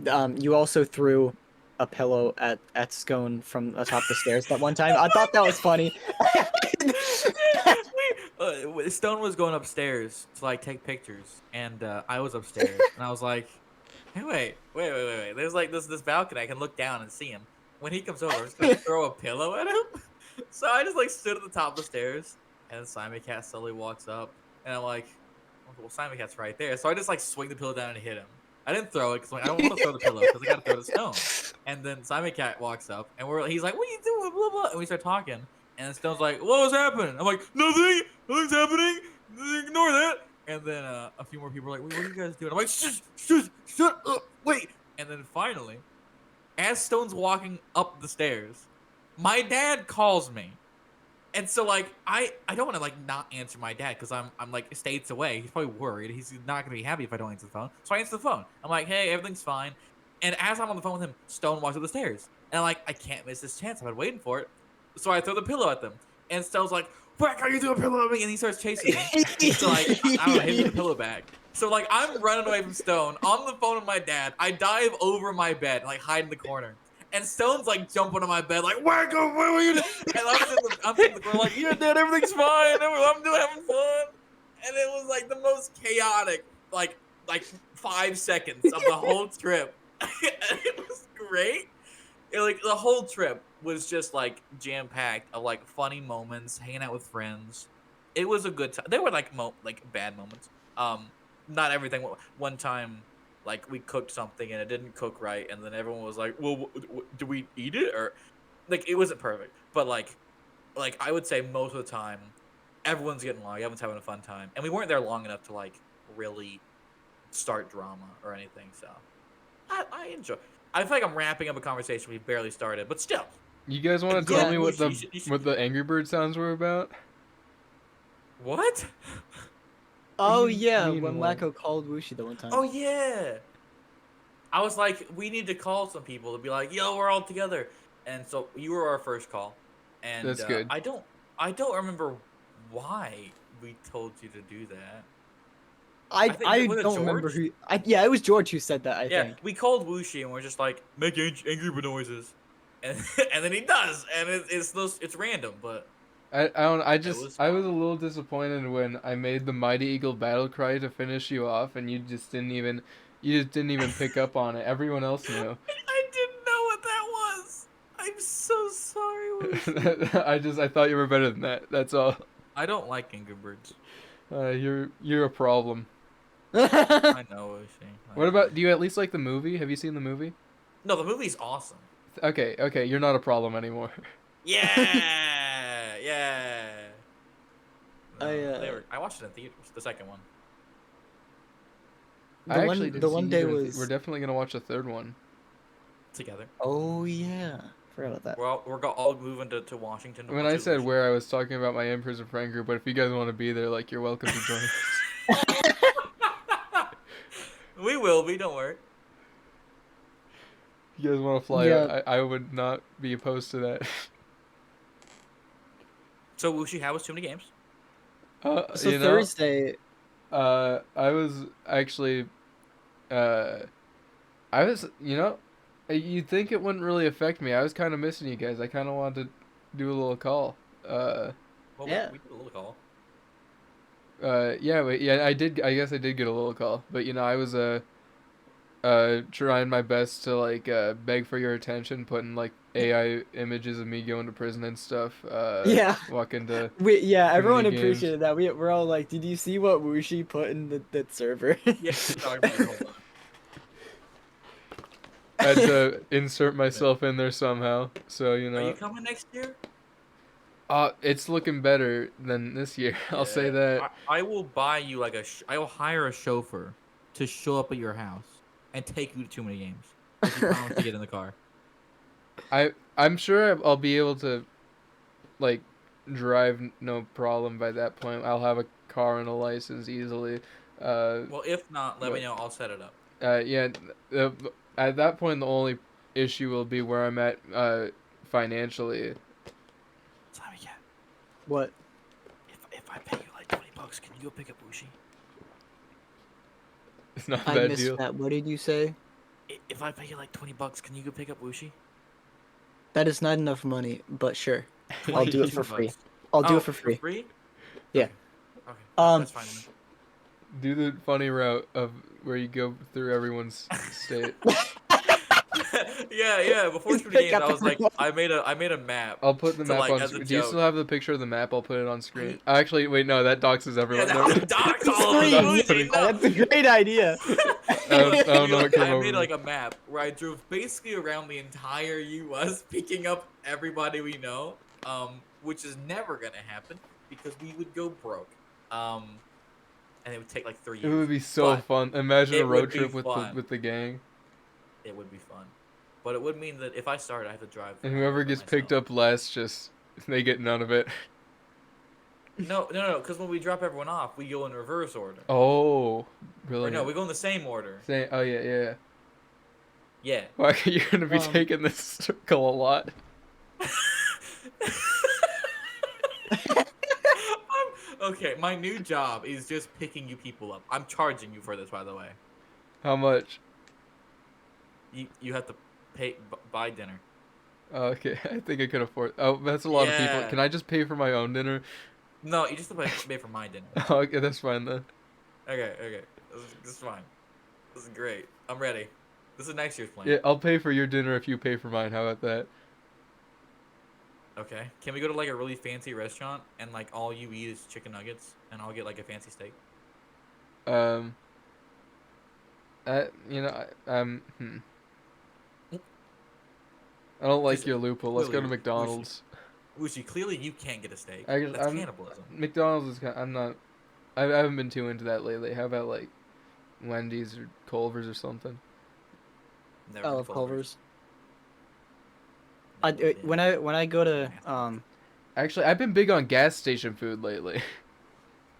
awesome. You also threw a pillow at Scone from atop the stairs that one time. I thought that was funny. Stone was going upstairs to like take pictures, and I was upstairs, and I was like, "Hey, wait! There's like this balcony. I can look down and see him. When he comes over, I'm just gonna throw a pillow at him." So I just like stood at the top of the stairs, and then Simon Cat slowly walks up, and I'm like, "Well, Simon Cat's right there." So I just like swing the pillow down and hit him. I didn't throw it because like, I don't want to throw the pillow because I gotta throw the Stone. And then Simon Cat walks up, and he's like, "What are you doing?" Blah blah. And we start talking, and then Stone's like, "What was happening?" I'm like, "Nothing. Nothing's happening. Ignore that." And then a few more people are like, "Wait, what are you guys doing?" I'm like, shut up, wait." And then finally, as Stone's walking up the stairs, my dad calls me. And so like I don't want to like not answer my dad because I'm like states away. He's probably worried. He's not gonna be happy if I don't answer the phone. So I answer the phone. I'm like, "Hey, everything's fine." And as I'm on the phone with him, Stone walks up the stairs, and I'm like, I can't miss this chance. I've been waiting for it. So I throw the pillow at them, and Stone's like, "Whack, how you throw a pillow at me?" And he starts chasing me. So like I don't know, hit me with the pillow back. So like I'm running away from Stone on the phone with my dad. I dive over my bed and like hide in the corner. And Stone's like jumping on my bed, like, "Wacko, what were you doing?" And I'm sitting in the corner, like, "Yeah, Dad, everything's fine. I'm doing having fun." And it was like the most chaotic, like 5 seconds of the whole trip. It was great. Like the whole trip was just like jam packed of like funny moments, hanging out with friends. It was a good time. There were like like bad moments. Not everything. One time, like we cooked something and it didn't cook right, and then everyone was like, "Well, do we eat it?" Or like it wasn't perfect, but like I would say most of the time, everyone's getting along. Everyone's having a fun time, and we weren't there long enough to like really start drama or anything. So I enjoy. I feel like I'm wrapping up a conversation we barely started, but still. You guys want to Yeah. tell me what You should- the Angry Bird sounds were about? What? Oh you yeah, mean when what? Wacko called Wushi the one time. Oh yeah. I was like, we need to call some people to be like, "Yo, we're all together." And so you were our first call, and That's good. I don't remember why we told you to do that. I think was it don't remember George? who. Yeah, it was George who said that. I Yeah, think. we called Wushi and we're just like, "Make angry bird noises," and and then he does, and it's random, but I don't. it was I was fun. a little disappointed when I made the Mighty Eagle battle cry to finish you off, and you just didn't even pick up on it. Everyone else knew. I didn't know what that was. I'm so sorry, Wushi. I thought you were better than that. That's all. I don't like angry birds. You're a problem. I know, Wushi. What about? Do you at least like the movie? Have you seen the movie? No, the movie's awesome. Okay, you're not a problem anymore. Yeah, yeah. I I watched it in theaters. The second one. I actually the didn't one see day either. was. We're definitely gonna watch a third one. Together. Oh yeah, forgot about that. We're all moving to Washington. To When watch I it, said Wushi. where, I was talking about my in-person friend group. But if you guys want to be there, like, you're welcome to join us. We will be. Don't worry. If you guys want to fly Yeah. out, I would not be opposed to that. So Wushi, how was TooManyGames? So you know, Thursday. I was actually, I was, you'd think it wouldn't really affect me. I was kind of missing you guys. I kind of wanted to do a little call. Well, Yeah. we did a little call. Yeah, I did. I guess I did get a little call, but I was trying my best to like beg for your attention, putting like AI images of me going to prison and stuff. Yeah. Walking to Everyone TooManyGames. appreciated that. We're all like, did you see what Wushi put in the server? Yeah, sorry, buddy, hold on. I had to insert myself in there somehow, so you Are you know. coming next year? It's looking better than this year. I'll say Yeah. that. I will buy you like I will hire a chauffeur to show up at your house and take you to too many games if you promise to get in the car. I'm sure I'll be able to like drive no problem by that point. I'll have a car and a license easily. Well, if not, let me But know. I'll set it up. yeah, at that point the only issue will be where I'm at financially. Time again. What? If I pay you like $20, can you go pick up Wushi? It's not a I bad missed deal. that. What did you say? If I pay you like $20, can you go pick up Wushi? That is not enough money, but sure. I'll do it for free. $20. I'll do Oh, it for free. Yeah. Okay, Um, that's fine. Do the funny route of where you go through everyone's state. yeah. Before Just too pick many games, up I was like, everyone. I made a map. I'll put the To, map like, on as a screen. Do you joke. still have the picture of the map? I'll put it on screen. Actually, wait, no, that doxes Yeah, everyone. that was docs all I'm of not us. putting- No. That's a great idea. I don't know what came I over made me. like a map where I drove basically around the entire U.S. picking up everybody we know, which is never gonna happen because we would go broke, and it would take like 3 It years. would be so But fun. Imagine a it would road be trip with fun. the gang. It would be fun, but it would mean that if I start, I have to drive. And whoever by gets picked myself. up less, just they get none of it. No, because when we drop everyone off, we go in reverse order. Oh, Or brilliant. no, we go in the same order. Oh yeah. Yeah. Well, you're gonna be Um, taking this circle a lot. Okay, my new job is just picking you people up. I'm charging you for this, by the way. How much? You have to buy dinner. Oh, okay, I think I could afford. Oh, that's a lot of people. Yeah. Can I just pay for my own dinner? No, you just have to pay for my dinner. Oh, okay, that's fine then. Okay. This is fine. This is great. I'm ready. This is next year's plan. Yeah, I'll pay for your dinner if you pay for mine. How about that? Okay. Can we go to like a really fancy restaurant and like all you eat is chicken nuggets and I'll get like a fancy steak? You know, I don't like Just your loophole. Let's go to clearly, McDonald's. Wushi, clearly you can't get a steak. I guess That's I'm- cannibalism. McDonald's is kind. I'm not. I haven't been too into that lately. How about like Wendy's or Culver's or something? Never I been love Culver's. Culver's. Never been. When I go to Actually, I've been big on gas station food lately.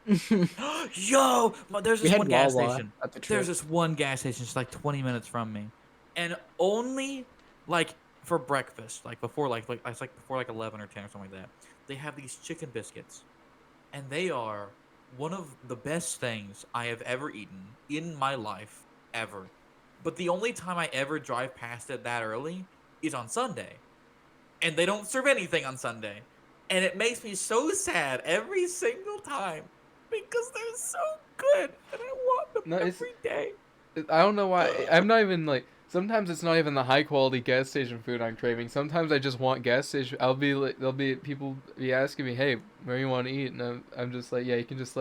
Yo, there's we this had one gas Wawa station. at the trip. There's this one gas station just like 20 minutes from me, and only like for breakfast, like before like it's like before like 11 or 10 or something like that. They have these chicken biscuits, and they are one of the best things I have ever eaten in my life ever. But the only time I ever drive past it that early is on Sunday, and they don't serve anything on Sunday, and it makes me so sad every single time. Because they're so good, and I want them No, it's- every day. I don't know why. I'm not even like. Sometimes it's not even the high quality gas station food I'm craving. Sometimes I just want gas station. I'll be like, there'll be people be asking me, "Hey, where you want to eat?" And I'm just like, "Yeah, you can just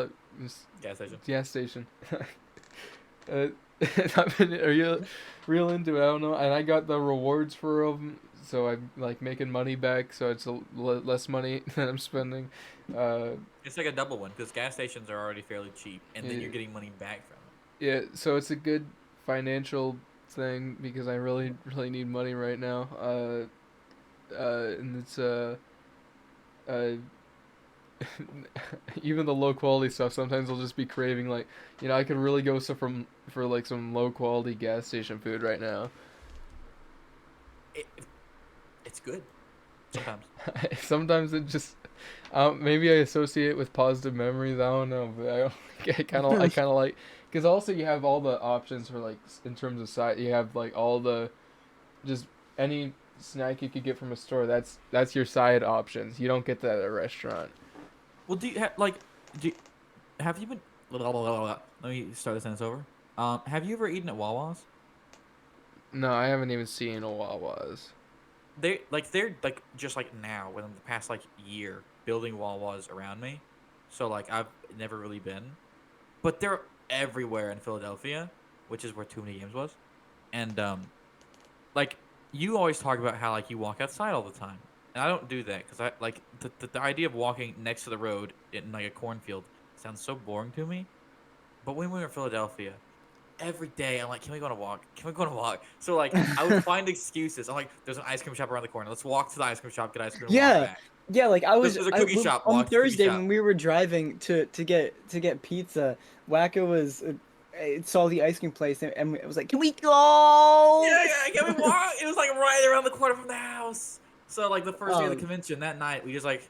Gas station. gas station." Are you real into it? I don't know. And I got the rewards for them, so I'm like making money back. So it's less money that I'm spending. It's like a double one because gas stations are already fairly cheap, and then Yeah. you're getting money back from it. Yeah, so it's a good financial thing because I really need money right now. And it's even the low quality stuff. Sometimes I'll just be craving like, I could really go for like some low quality gas station food right now. It's good. Sometimes. Sometimes it just maybe I associate it with positive memories. I don't know, but I kind of like because also you have all the options for like in terms of size. You have like all the just any snack you could get from a store. That's your side options. You don't get that at a restaurant. Well, have you been? Let me start the sentence over. Have you ever eaten at Wawa's? No, I haven't even seen a Wawa's. They're like just like now within the past like year building Wawas around me. So like I've never really been, but they're everywhere in Philadelphia, which is where Too Many Games was. And like you always talk about how like you walk outside all the time, and I don't do that because I like the idea of walking next to the road in like a cornfield sounds so boring to me. But when we were in Philadelphia, every day I'm like, can we go on a walk? Can we go on a walk? So like I would find excuses. I'm like, there's an ice cream shop around the corner. Let's walk to the ice cream shop, get ice cream, and walk Yeah, back. yeah. Like There's a cookie shop. on Walk to the cookie Thursday shop. when we were driving to get pizza. Wacko was saw the ice cream place and it was like, "Can we go?" Yeah, yeah. Can we walk? It was like right around the corner from the house. So like the first day of the Um, convention that night, we just like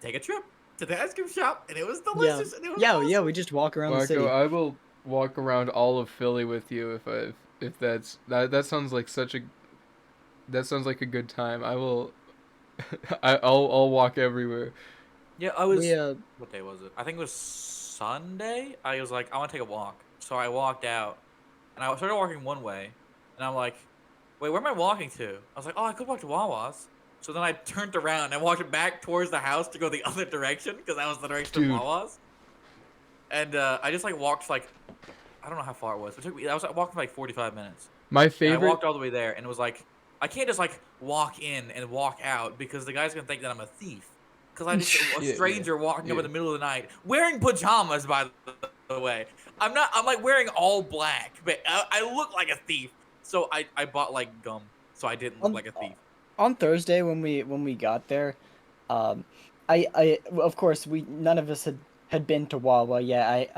take a trip to the ice cream shop, and it was yeah, delicious, and it was yeah, yeah. awesome. We just walk around the Wacko, city. I will walk around all of Philly with you if that sounds like that sounds like a good time. I will I'll walk everywhere. Yeah, I We was. What day was it? I think it was Sunday. I was like, I want to take a walk, so I walked out, and I started walking one way, and I'm like, wait, where am I walking to? I was like, oh, I could walk to Wawa's. So then I turned around and walked back towards the house to go the other direction because that was the direction of Dude. Wawa's. And I just like walked like I don't know how far it was. It took me. I was walking for like 45 minutes. My And I favorite walked all the way there, and it was like I can't just like walk in and walk out because the guy's gonna think that I'm a thief. Because I just a Yeah, stranger walking up yeah. in the middle of the night wearing pajamas. By the way, I'm not. I'm like wearing all black, but I look like a thief. So I bought like gum, so I didn't look like a thief. on Thursday when we got there, um, I of course we none of us had been to Wawa yet.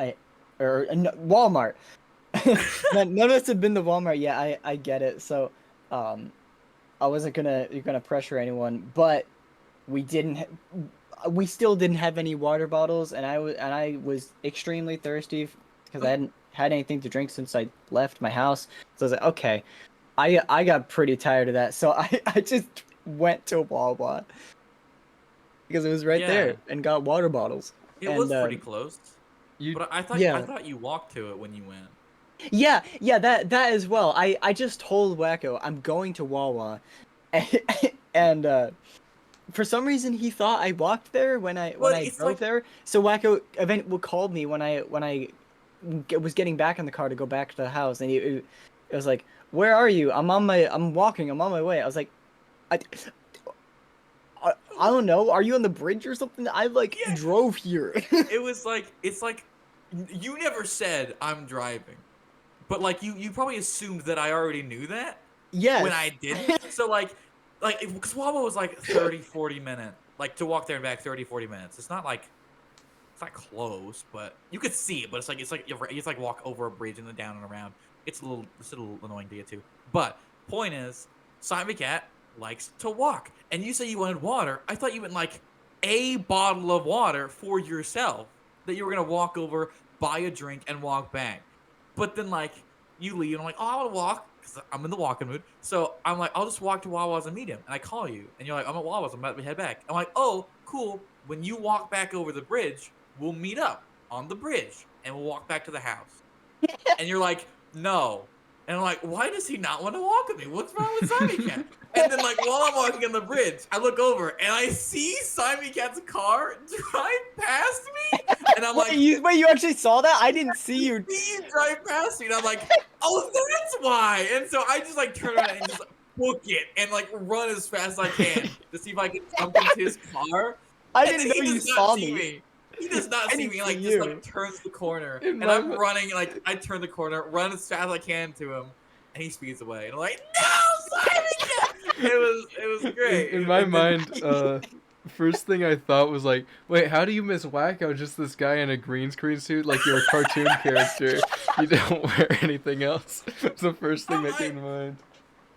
Walmart. None of us had been to Walmart yet. I get it. So, I wasn't gonna pressure anyone, but we didn't. We still didn't have any water bottles, and I was extremely thirsty because I hadn't had anything to drink since I left my house. So I was like, okay, I got pretty tired of that, so I just went to Wawa because it was right Yeah, there and got water bottles. it And was pretty close. You But I yeah, thought you walked to it when you went. yeah, that as well. I just told Wacko I'm going to Wawa, and for some reason he thought I walked there when But I it's drove like there. So Wacko called me when I was getting back in the car to go back to the house, and it was like, "Where are you? I'm walking. I'm on my way." I was like, I, I don't know. Are you on the bridge or something? I like yeah, drove here. it was like it's like you never said I'm driving. But like you probably assumed that I already knew that when I Yes. didn't. So like because Wawa was like 30, 40 minutes. Like to walk there and back 30, 40 minutes. It's not close, but you could see it. But it's like you just like walk over a bridge and then down and around. It's a little annoying to get to. But point is, Simon Cat likes to walk. And you say you wanted water. I thought you meant like a bottle of water for yourself that you were gonna walk over, buy a drink, and walk back. But then like you leave, and I'm like, oh, I want to walk because I'm in the walking mood. So I'm like, I'll just walk to Wawa's and meet him. And I call you, and you're like, I'm at Wawa's. I'm about to head back. I'm like, oh, cool. When you walk back over the bridge, we'll meet up on the bridge, and we'll walk back to the house. And you're like, no. And I'm like, why does he not want to walk with me? What's wrong with Simon Cat? And then, like, while I'm walking on the bridge, I look over and I see Simon Cat's car drive past me. And I'm like, Wait, you actually saw that? I didn't see you. see you drive past me. And I'm like, oh, that's why. And so I just, like, turn around and just book it and, like, run as fast as I can to see if I can jump into his car. I And didn't then know he you does not saw see me. He does not I see didn't me. see Like, just, you. like, turns the corner. In And my I'm mi- running, like, I turn the corner, run as fast as I can to him. And he speeds away. And I'm like, no, Simon Cat! It was great. in my And then- mind, first thing I thought was like, wait, how do you miss Wacko? Just this guy in a green screen suit, like you're a cartoon character. You don't wear anything else. It's the first thing that came to mind.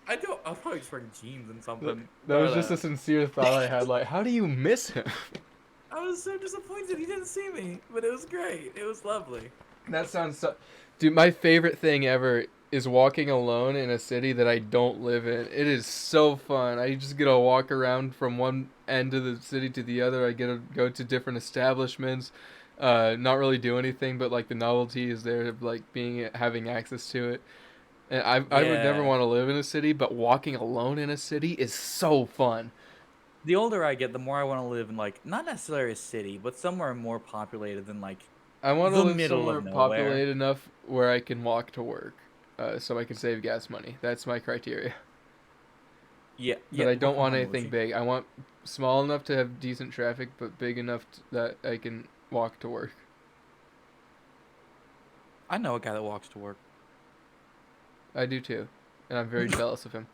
I was probably just wearing jeans and something. That was but, just a sincere thought I had. Like, how do you miss him? I was so disappointed he didn't see me. But it was great. It was lovely. That sounds so. Dude, my favorite thing ever is walking alone in a city that I don't live in. It is so fun. I just get to walk around from one end of the city to the other. I get to go to different establishments, not really do anything, but like the novelty is there of like having access to it. And I would never Yeah. want to live in a city, but walking alone in a city is so fun. The older I get, the more I want to live in like not necessarily a city, but somewhere more populated than like I want to the live middle somewhere of nowhere. populated enough where I can walk to work, so I can save gas money. That's my criteria. Yeah, But yeah. I Work don't from want home, anything Lucy. big. I want small enough to have decent traffic, but big enough that I can walk to work. I know a guy that walks to work. I do too, and I'm very jealous of him.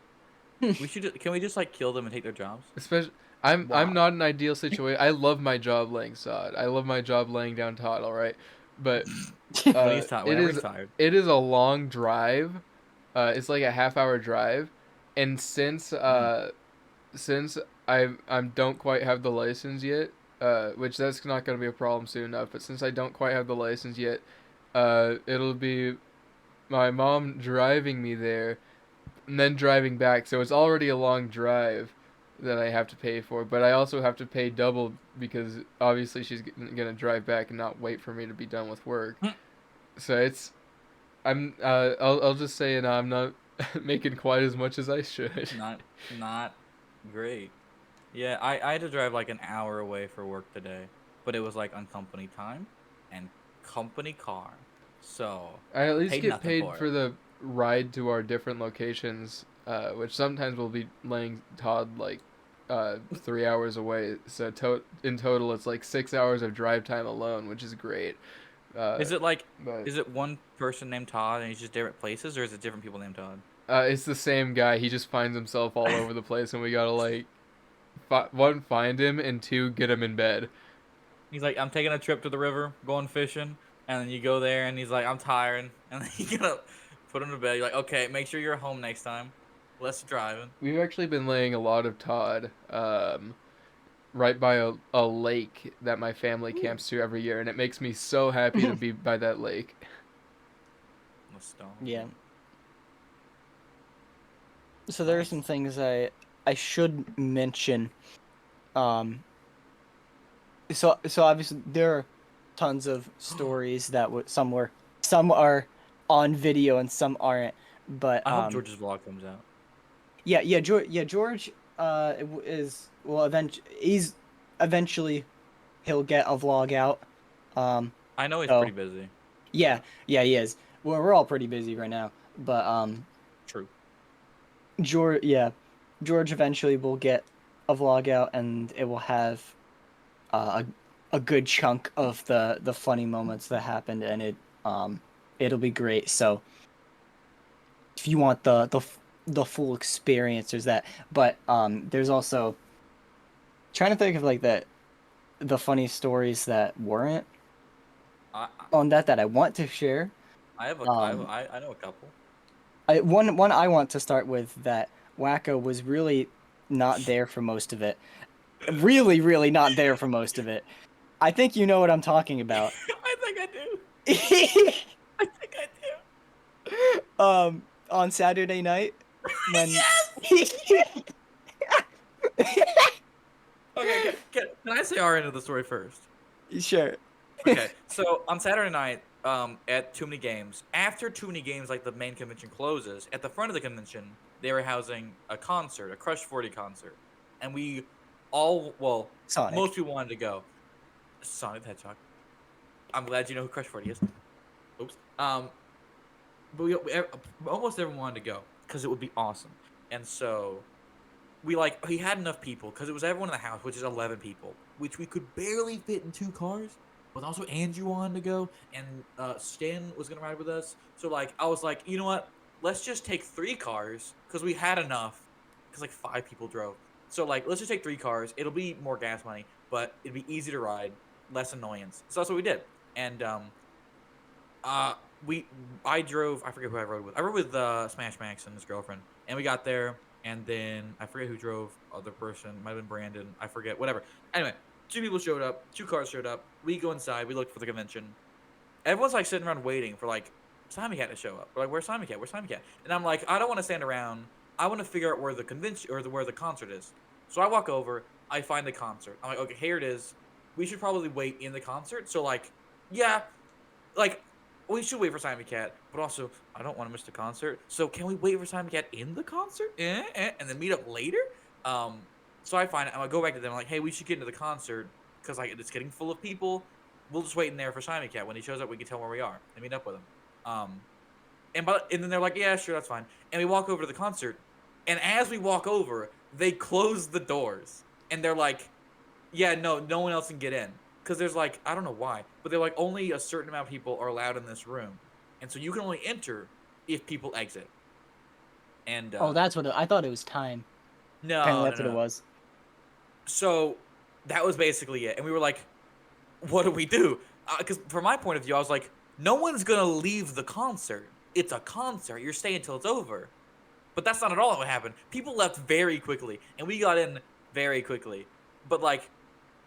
We should. Can we just like kill them and take their jobs? Especially, I'm Wow. not an ideal situation. I love my job laying sod. I love my job laying down Todd. All right, but When he's tired, it whenever he's is tired. it is a long drive. It's like a half-hour drive, and Mm. since I don't quite have the license yet, which that's not gonna be a problem soon enough. But since I don't quite have the license yet, it'll be my mom driving me there and then driving back. So it's already a long drive that I have to pay for, but I also have to pay double because obviously she's gonna drive back and not wait for me to be done with work. Mm. So it's I'll just say I'm not making quite as much as I should. Not great. Yeah, I had to drive like an hour away for work today, but it was like on company time and company car, so I at least paid get nothing paid for it. for the ride to our different locations, which sometimes will be laying Todd like 3 hours away. So in total, it's like 6 hours of drive time alone, which is great. Uh, Is it like, but is it one person named Todd and he's just different places, or is it different people named Todd? it's the same guy. He just finds himself all over the place, and we gotta like one, find him, and two, get him in bed. He's like, I'm taking a trip to the river, going fishing, and then you go there, and he's like, I'm tired, and then you gotta put him to bed. You're like, okay, make sure you're home next time. Less driving. We've actually been laying a lot of Todd. Right by a lake that my family Ooh. camps to every year, and it makes me so happy to be by that lake. Yeah. Nostalgia. So there are Nice. some things I should mention. Um. So obviously there are tons of stories that some are on video and some aren't. But I hope George's vlog comes out. George is well eventually he'll get a vlog out. Um. I know he's So pretty busy. yeah, he is. Well, we're all pretty busy right now, but True. George eventually will get a vlog out, and it will have a good chunk of the funny moments that happened, and it'll be great. So if you want the full experience, there's that. But there's also trying to think of like the funny stories that weren't I on that I want to share. I have a Um, I know a couple. one I want to start with that Wacko was really not there for most of it. Really, really not there for most of it. I think you know what I'm talking about. I think I do. I think I On Saturday night do. when Yes. Okay, can I say our end of the story first? sure. Okay, so on Saturday night, at TooManyGames, after TooManyGames, like the main convention closes, at the front of the convention, they were housing a concert, a Crush 40 concert, and we all, well, Sonic. most people wanted to go. Sonic the Hedgehog. I'm glad you know who Crush 40 is. Oops. But almost everyone wanted to go because it would be awesome, and so we had enough people because it was everyone in the house, which is 11 people, which we could barely fit in 2 cars. But also Andrew wanted to go, and Stan was gonna ride with us. So like I was like, you know what? Let's just take 3 cars because we had enough. Because like 5 people drove. So like let's just take 3 cars. It'll be more gas money, but it'd be easy to ride, less annoyance. So that's what we did. And uh, we I drove. I forget who I rode with. I rode with Smash Max and his girlfriend, and we got there. And then I forget who drove. Other person might have been Brandon. I forget. Whatever. Anyway, 2 people showed up. 2 cars showed up. We go inside. We looked for the convention. Everyone's like sitting around waiting for like Simon Cat to show up. We're like, where's Simon Cat? Where's Simon Cat? And I'm like, I don't want to stand around. I want to figure out where the convention or where the concert is. So I walk over. I find the concert. I'm like, okay, here it is. We should probably wait in the concert. So like, yeah, like we should wait for Simon Cat, but also I don't want to miss the concert. So can we wait for Simon Cat in the concert, and then meet up later? So I go back to them like, hey, we should get into the concert because like it's getting full of people. We'll just wait in there for Simon Cat. When he shows up, we can tell him where we are and meet up with him. And then they're like, yeah, sure, that's fine. And we walk over to the concert, and as we walk over, they close the doors, and they're like, yeah, no one else can get in. Because there's like, I don't know why, but they're like, only a certain amount of people are allowed in this room. And so you can only enter if people exit. And, Oh, that's what I thought it was time. Apparently, no, that's what it was. So that was basically it. And we were like, what do we do? Because from my point of view, I was like, no one's going to leave the concert. It's a concert. You're staying until it's over. But that's not at all what happened. People left very quickly, and we got in very quickly. But, like,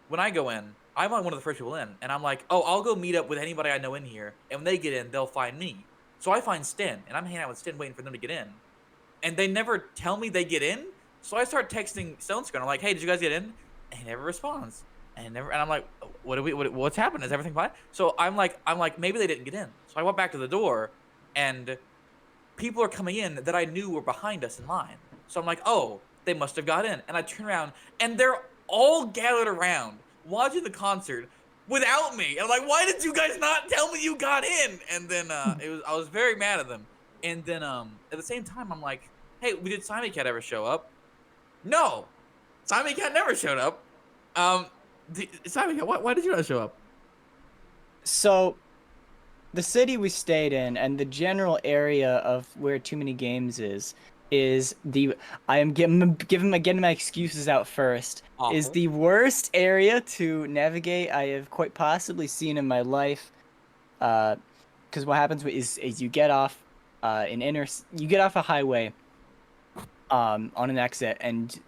when I go in, I'm like one of the first people in, and I'm like, oh, I'll go meet up with anybody I know in here, and when they get in, they'll find me. So I find Sten, and I'm hanging out with Sten waiting for them to get in. And they never tell me they get in, so I start texting Stone Square. I'm like, hey, did you guys get in? And he never responds. And I'm like, what's happened? Is everything fine? So I'm like, maybe they didn't get in. So I went back to the door, and people are coming in that I knew were behind us in line. So I'm like, oh, they must have got in. And I turn around, and they're all gathered around watching the concert without me. And I'm like, why did you guys not tell me you got in? And then I was very mad at them. And then at the same time, I'm like, hey, did Simon Cat ever show up? No, Simon Cat never showed up. Simon Cat, why did you not show up? So, the city we stayed in and the general area of where TooManyGames is the I am getting my excuses out first. Awful. Is the worst area to navigate I have quite possibly seen in my life. Because what happens is you get off you get off a highway on an exit, and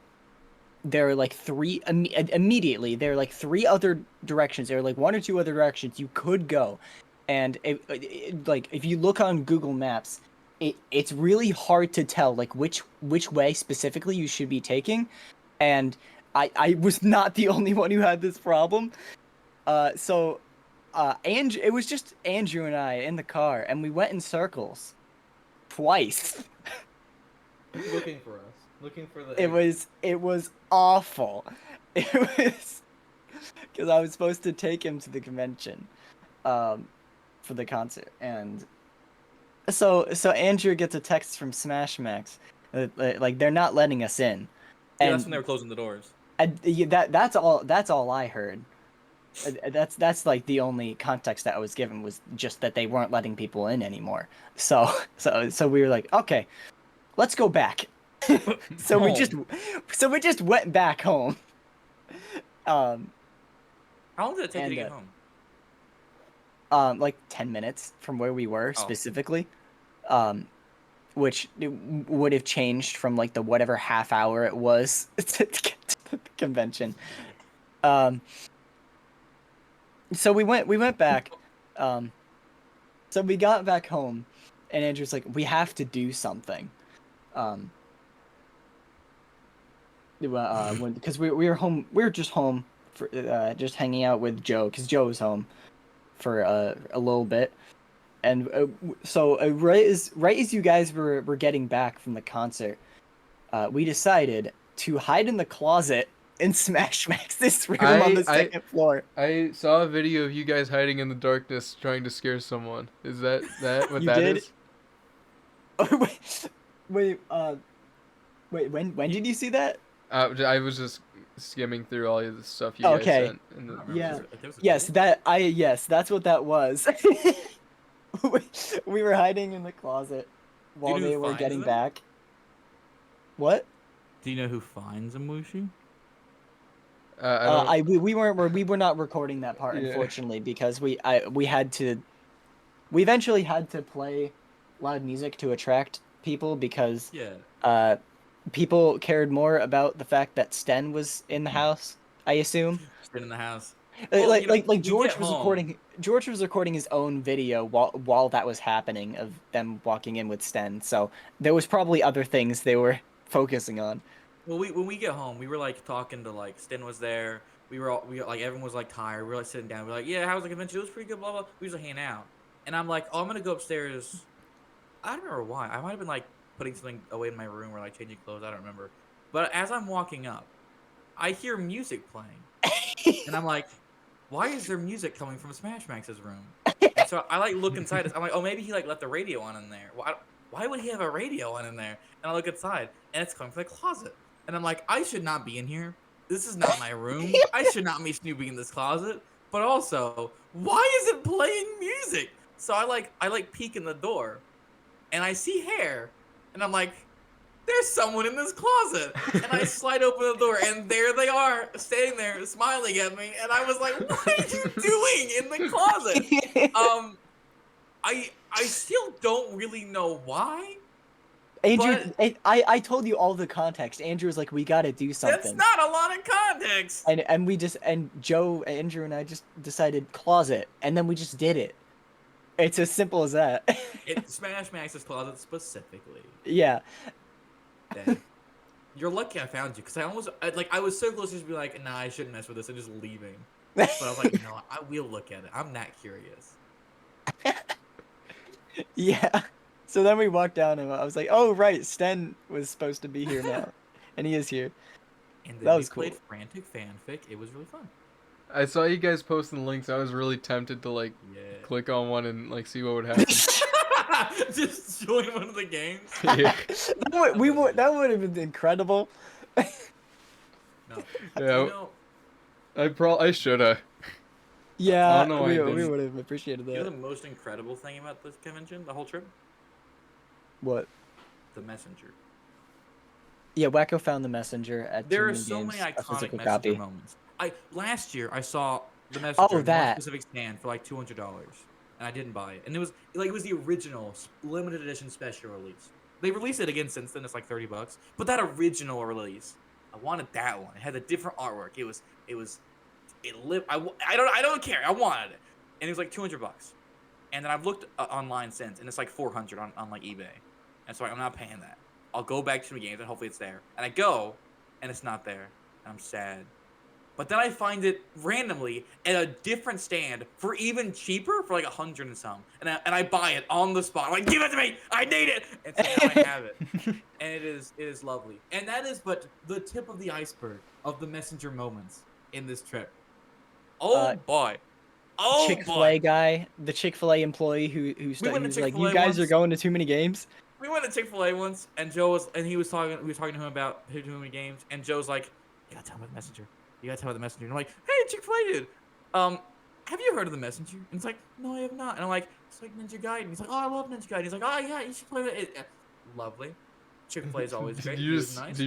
there are like immediately there are like three other directions. There are like one or two other directions you could go, and like if you look on Google Maps, it's really hard to tell like which way specifically you should be taking, and I was not the only one who had this problem. And it was just Andrew and I in the car, and we went in circles twice. Looking for us. Looking for the. It was awful. It was because I was supposed to take him to the convention, for the concert, and so Andrew gets a text from Smash Max, like they're not letting us in. Yeah, And that's when they were closing the doors. that's all I heard. That's like the only context that I was given, was just that they weren't letting people in anymore. So we were like, okay, let's go back. so we just went back home. How long did it take you to get home? Like 10 minutes from where we were specifically. Which would have changed from like the whatever half hour it was to get to the convention. So we went back. So we got back home, and Andrew's like, we have to do something. Because we were home, we were just home for just hanging out with Joe, because Joe was home for a little bit, and so right as you guys were getting back from the concert, we decided to hide in the closet in Smash Max, this room on the second floor. I saw a video of you guys hiding in the darkness trying to scare someone. Is that what You that did? is? Oh, wait, when did you see that? I was just skimming through all of the stuff you guys sent. In the... Yeah. Yes, that's what that was. We were hiding in the closet while they were getting back. What? Do you know who finds a Mushi? We were not recording that part, unfortunately, because we eventually had to play loud music to attract people, because people cared more about the fact that Sten was in the house, I assume. Sten in the house. Well, George was recording. George was recording his own video while that was happening, of them walking in with Sten. So there was probably other things they were focusing on. Well, when we get home, we were like talking to like Sten was there. We like everyone was like tired. We were like sitting down. We were like, yeah, how was the convention? It was pretty good. Blah blah. We was like hanging out, And I'm like, oh, I'm gonna go upstairs. I don't remember why. I might have been like putting something away in my room or like changing clothes. I don't remember. But as I'm walking up, I hear music playing, and I'm like, why is there music coming from Smash Max's room? And so I like look inside. I'm like, oh, maybe he like left the radio on in there. Why would he have a radio on in there? And I look inside, and it's coming from the closet. And I'm like, I should not be in here. This is not my room. I should not be snooping in this closet. But also, why is it playing music? So I like peek in the door, and I see hair, and I'm like, there's someone in this closet. And I slide open the door, and there they are, standing there, smiling at me. And I was like, what are you doing in the closet? I still don't really know why. Andrew, But I told you all the context. Andrew was like, we gotta do that's something. not a lot of context. And we just, and Joe, Andrew, and I just decided closet, and then we just did it. It's as simple as that. It's Smash Max's closet specifically. Yeah. Dang. You're lucky I found you, because I was so close to just be like, nah, I shouldn't mess with this, and just leaving. But I was like, no, I will look at it. I'm that curious. Yeah. So then we walked down, and I was like, oh, right, Sten was supposed to be here now. And he is here. And then That we was cool. played Frantic Fanfic. It was really fun. I saw you guys posting the links. I was really tempted to like Yeah. click on one and like see what would happen. Just join one of the games. Yeah. That would have been incredible. No. Yeah. You know, I shoulda. Yeah, I don't know why I we didn't. would have appreciated you know that. the most incredible thing about this convention, the whole trip? What? The messenger. Yeah, Wacko found the messenger at There are TooManyGames, so many a iconic physical messenger copy. moments. Last year I saw the messenger in one that. specific stand for like $200, and I didn't buy it. And it was the original limited edition special release. They released it again since then. It's like $30, but that original release, I wanted that one. It had a different artwork. I don't care. I wanted it, and it was like $200. And then I've looked online since, and it's like $400 on like eBay. And so I'm not paying that. I'll go back to the games and hopefully it's there. And I go, and it's not there. And I'm sad. But then I find it randomly at a different stand for even cheaper, for like 100 and some. And I buy it on the spot. I'm like, give it to me! I need it! And so now I have it. And it is lovely. And that is but the tip of the iceberg of the messenger moments in this trip. Oh boy. Oh Chick-fil-A boy. guy, the Chick-fil-A employee who's went to who's like, Chick-fil-A you guys are once. going to too many games. We went to Chick-fil-A once, and we was talking to him about TooManyGames, and Joe's like, you gotta tell him about the messenger. You gotta tell him about the messenger. And I'm like, hey, Chick-fil-A dude, have you heard of the messenger? And he's like, no, I have not. And I'm like, it's like Ninja Gaiden. He's like, oh, I love Ninja Gaiden. He's like, oh yeah, you should play that. Lovely. Chick-fil-A is always great. Did you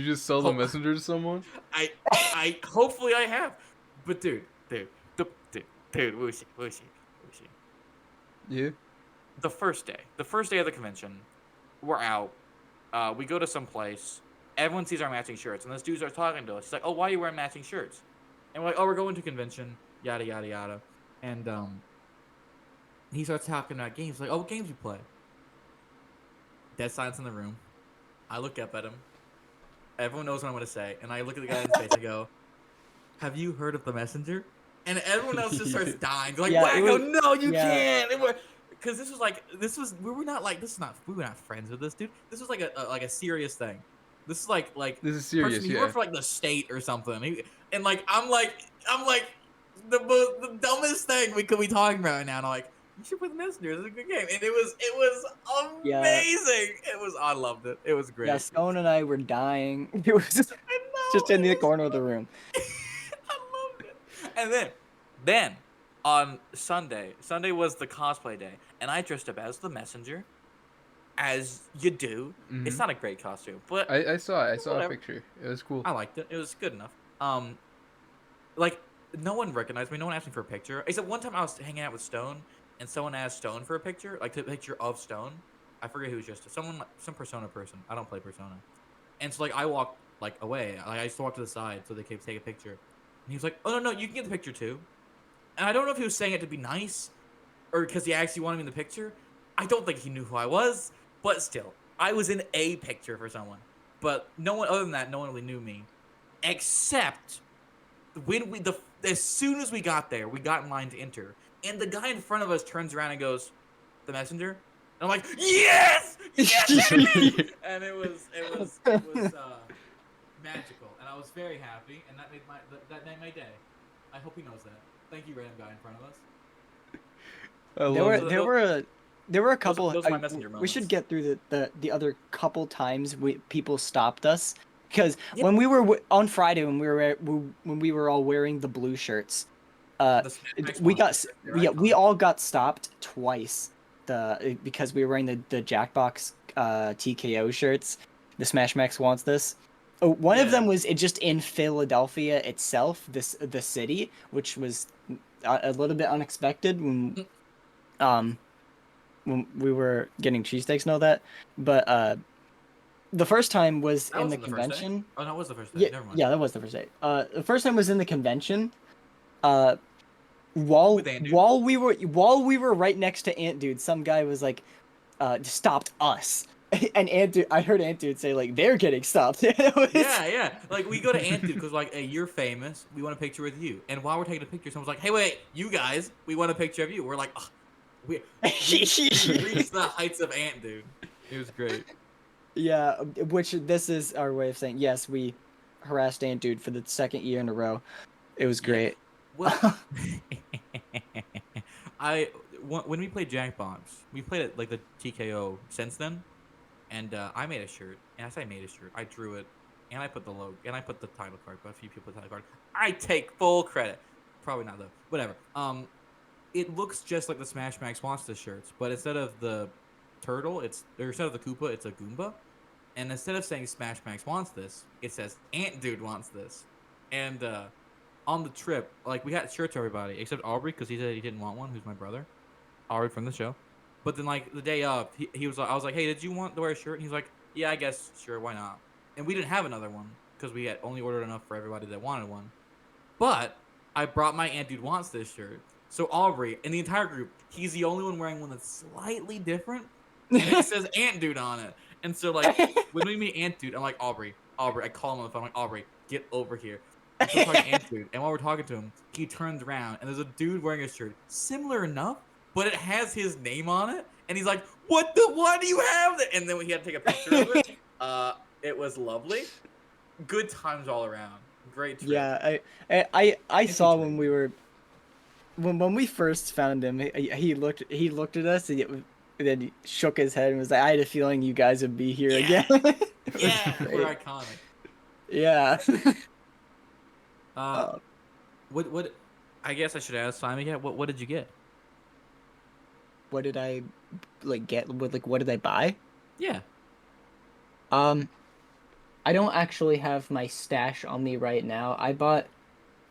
just sell the messenger to someone? I hopefully I have. But dude, whooshy. Yeah. The first day of the convention, we're out. We go to some place. Everyone sees our matching shirts, and this dude starts talking to us. He's like, "Oh, why are you wearing matching shirts?" And we're like, "Oh, we're going to convention." Yada yada yada. And he starts talking about games. Like, "Oh, what games you play?" Dead silence in the room. I look up at him. Everyone knows what I'm gonna say, and I look at the guy in his face and go, "Have you heard of the messenger?" And everyone else just starts dying. They're like, Yeah, "Wacko, no, you yeah. can't!" Because we were not friends with this dude. This was like a serious thing. This is like This is serious, he yeah. worked for like the state or something. And like I'm like the dumbest thing we could be talking about right now. And I'm like, you should play the messenger. It's a good game. And it was amazing. Yeah. I loved it. It was great. Yeah, Stone and I were dying. It was just in the corner of the room. I loved it. And then on Sunday was the cosplay day, and I dressed up as the messenger, as you do. Mhm. It's not a great costume, but I saw a whatever. picture. It was cool. I liked it. It was good enough. Like no one recognized me. No one asked me for a picture. Except one time I was hanging out with Stone, and someone asked Stone for a picture, like a picture of Stone. I forget who was just some Persona person. I don't play Persona. And so like I walked like away. Like I used to walk to the side so they could take a picture. And he was like, "Oh no, you can get the picture too." And I don't know if he was saying it to be nice, or because he actually wanted me in the picture. I don't think he knew who I was, but still, I was in a picture for someone. But no one other than that, no one really knew me, except when as soon as we got there, we got in line to enter, and the guy in front of us turns around and goes, the messenger, and I'm like, yes, yes, and it was magical, and I was very happy, and that made my day. I hope he knows that. Thank you, random guy in front of us. I There love were it. there were a couple. Those are my messenger We should moments. get through the other couple times people stopped us because Yeah. when we were on Friday when we were all wearing the blue shirts, The Smash we got monsters, they're we iconic. all got stopped twice. Because we were wearing the Jackbox TKO shirts. The Smash Max wants this. Oh, one of Yeah. them was just in Philadelphia itself, the city, which was a little bit unexpected um when we were getting cheesesteaks and all that. But the first time was That in the wasn't the first day. convention. Oh, no, it was the first day. Yeah, Never mind. yeah, that was the first day. The first time was in the convention. Uh, while With Ant Dude. while we were right next to Ant Dude, some guy was like, stopped us. And Ant Dude, I heard Ant Dude say like they're getting stopped. Yeah. Like we go to Ant Dude because like, hey, you're famous. We want a picture with you. And while we're taking a picture, someone's like, hey, wait, you guys, we want a picture of you. We're like, oh, we reached the heights of Ant Dude. It was great. Yeah, which this is our way of saying yes, we harassed Ant Dude for the second year in a row. It was great. Well, when we played Jackbox, we played it like the TKO since then, and I made a shirt. And as I made a shirt, I drew it, and I put the logo, and I put the title card. But a few people put the title card. I take full credit. Probably not though. Whatever. It looks just like the Smash Max Monster shirts, but instead of the turtle, instead of the Koopa, it's a Goomba. And instead of saying Smash Max wants this, it says Ant Dude wants this. And on the trip, like we got shirts for everybody except Aubrey because he said he didn't want one. Who's my brother, Aubrey from the show. But then like the day of, he was like, I was like, hey, did you want to wear a shirt? And he's like, yeah, I guess sure, why not? And we didn't have another one because we had only ordered enough for everybody that wanted one. But I brought my Ant Dude wants this shirt. So Aubrey, in the entire group, he's the only one wearing one that's slightly different, and it says Ant Dude on it. And so like when we meet Ant Dude, I'm like, Aubrey, I call him on the phone. I'm like, Aubrey, get over here. And so we're talking to Ant Dude, and while we're talking to him, he turns around and there's a dude wearing a shirt similar enough, but it has his name on it, and he's like, why do you have that? And then we had to take a picture of it. It was lovely. Good times all around. Great trip. Yeah, I saw trip. when we were when we first found him, he looked at us and then he shook his head and was like, I had a feeling you guys would be here Yeah. again. Yeah, we're iconic. Yeah. What? I guess I should ask Simon. Yeah, what did you get? What did I get? What did I buy? Yeah. I don't actually have my stash on me right now. I bought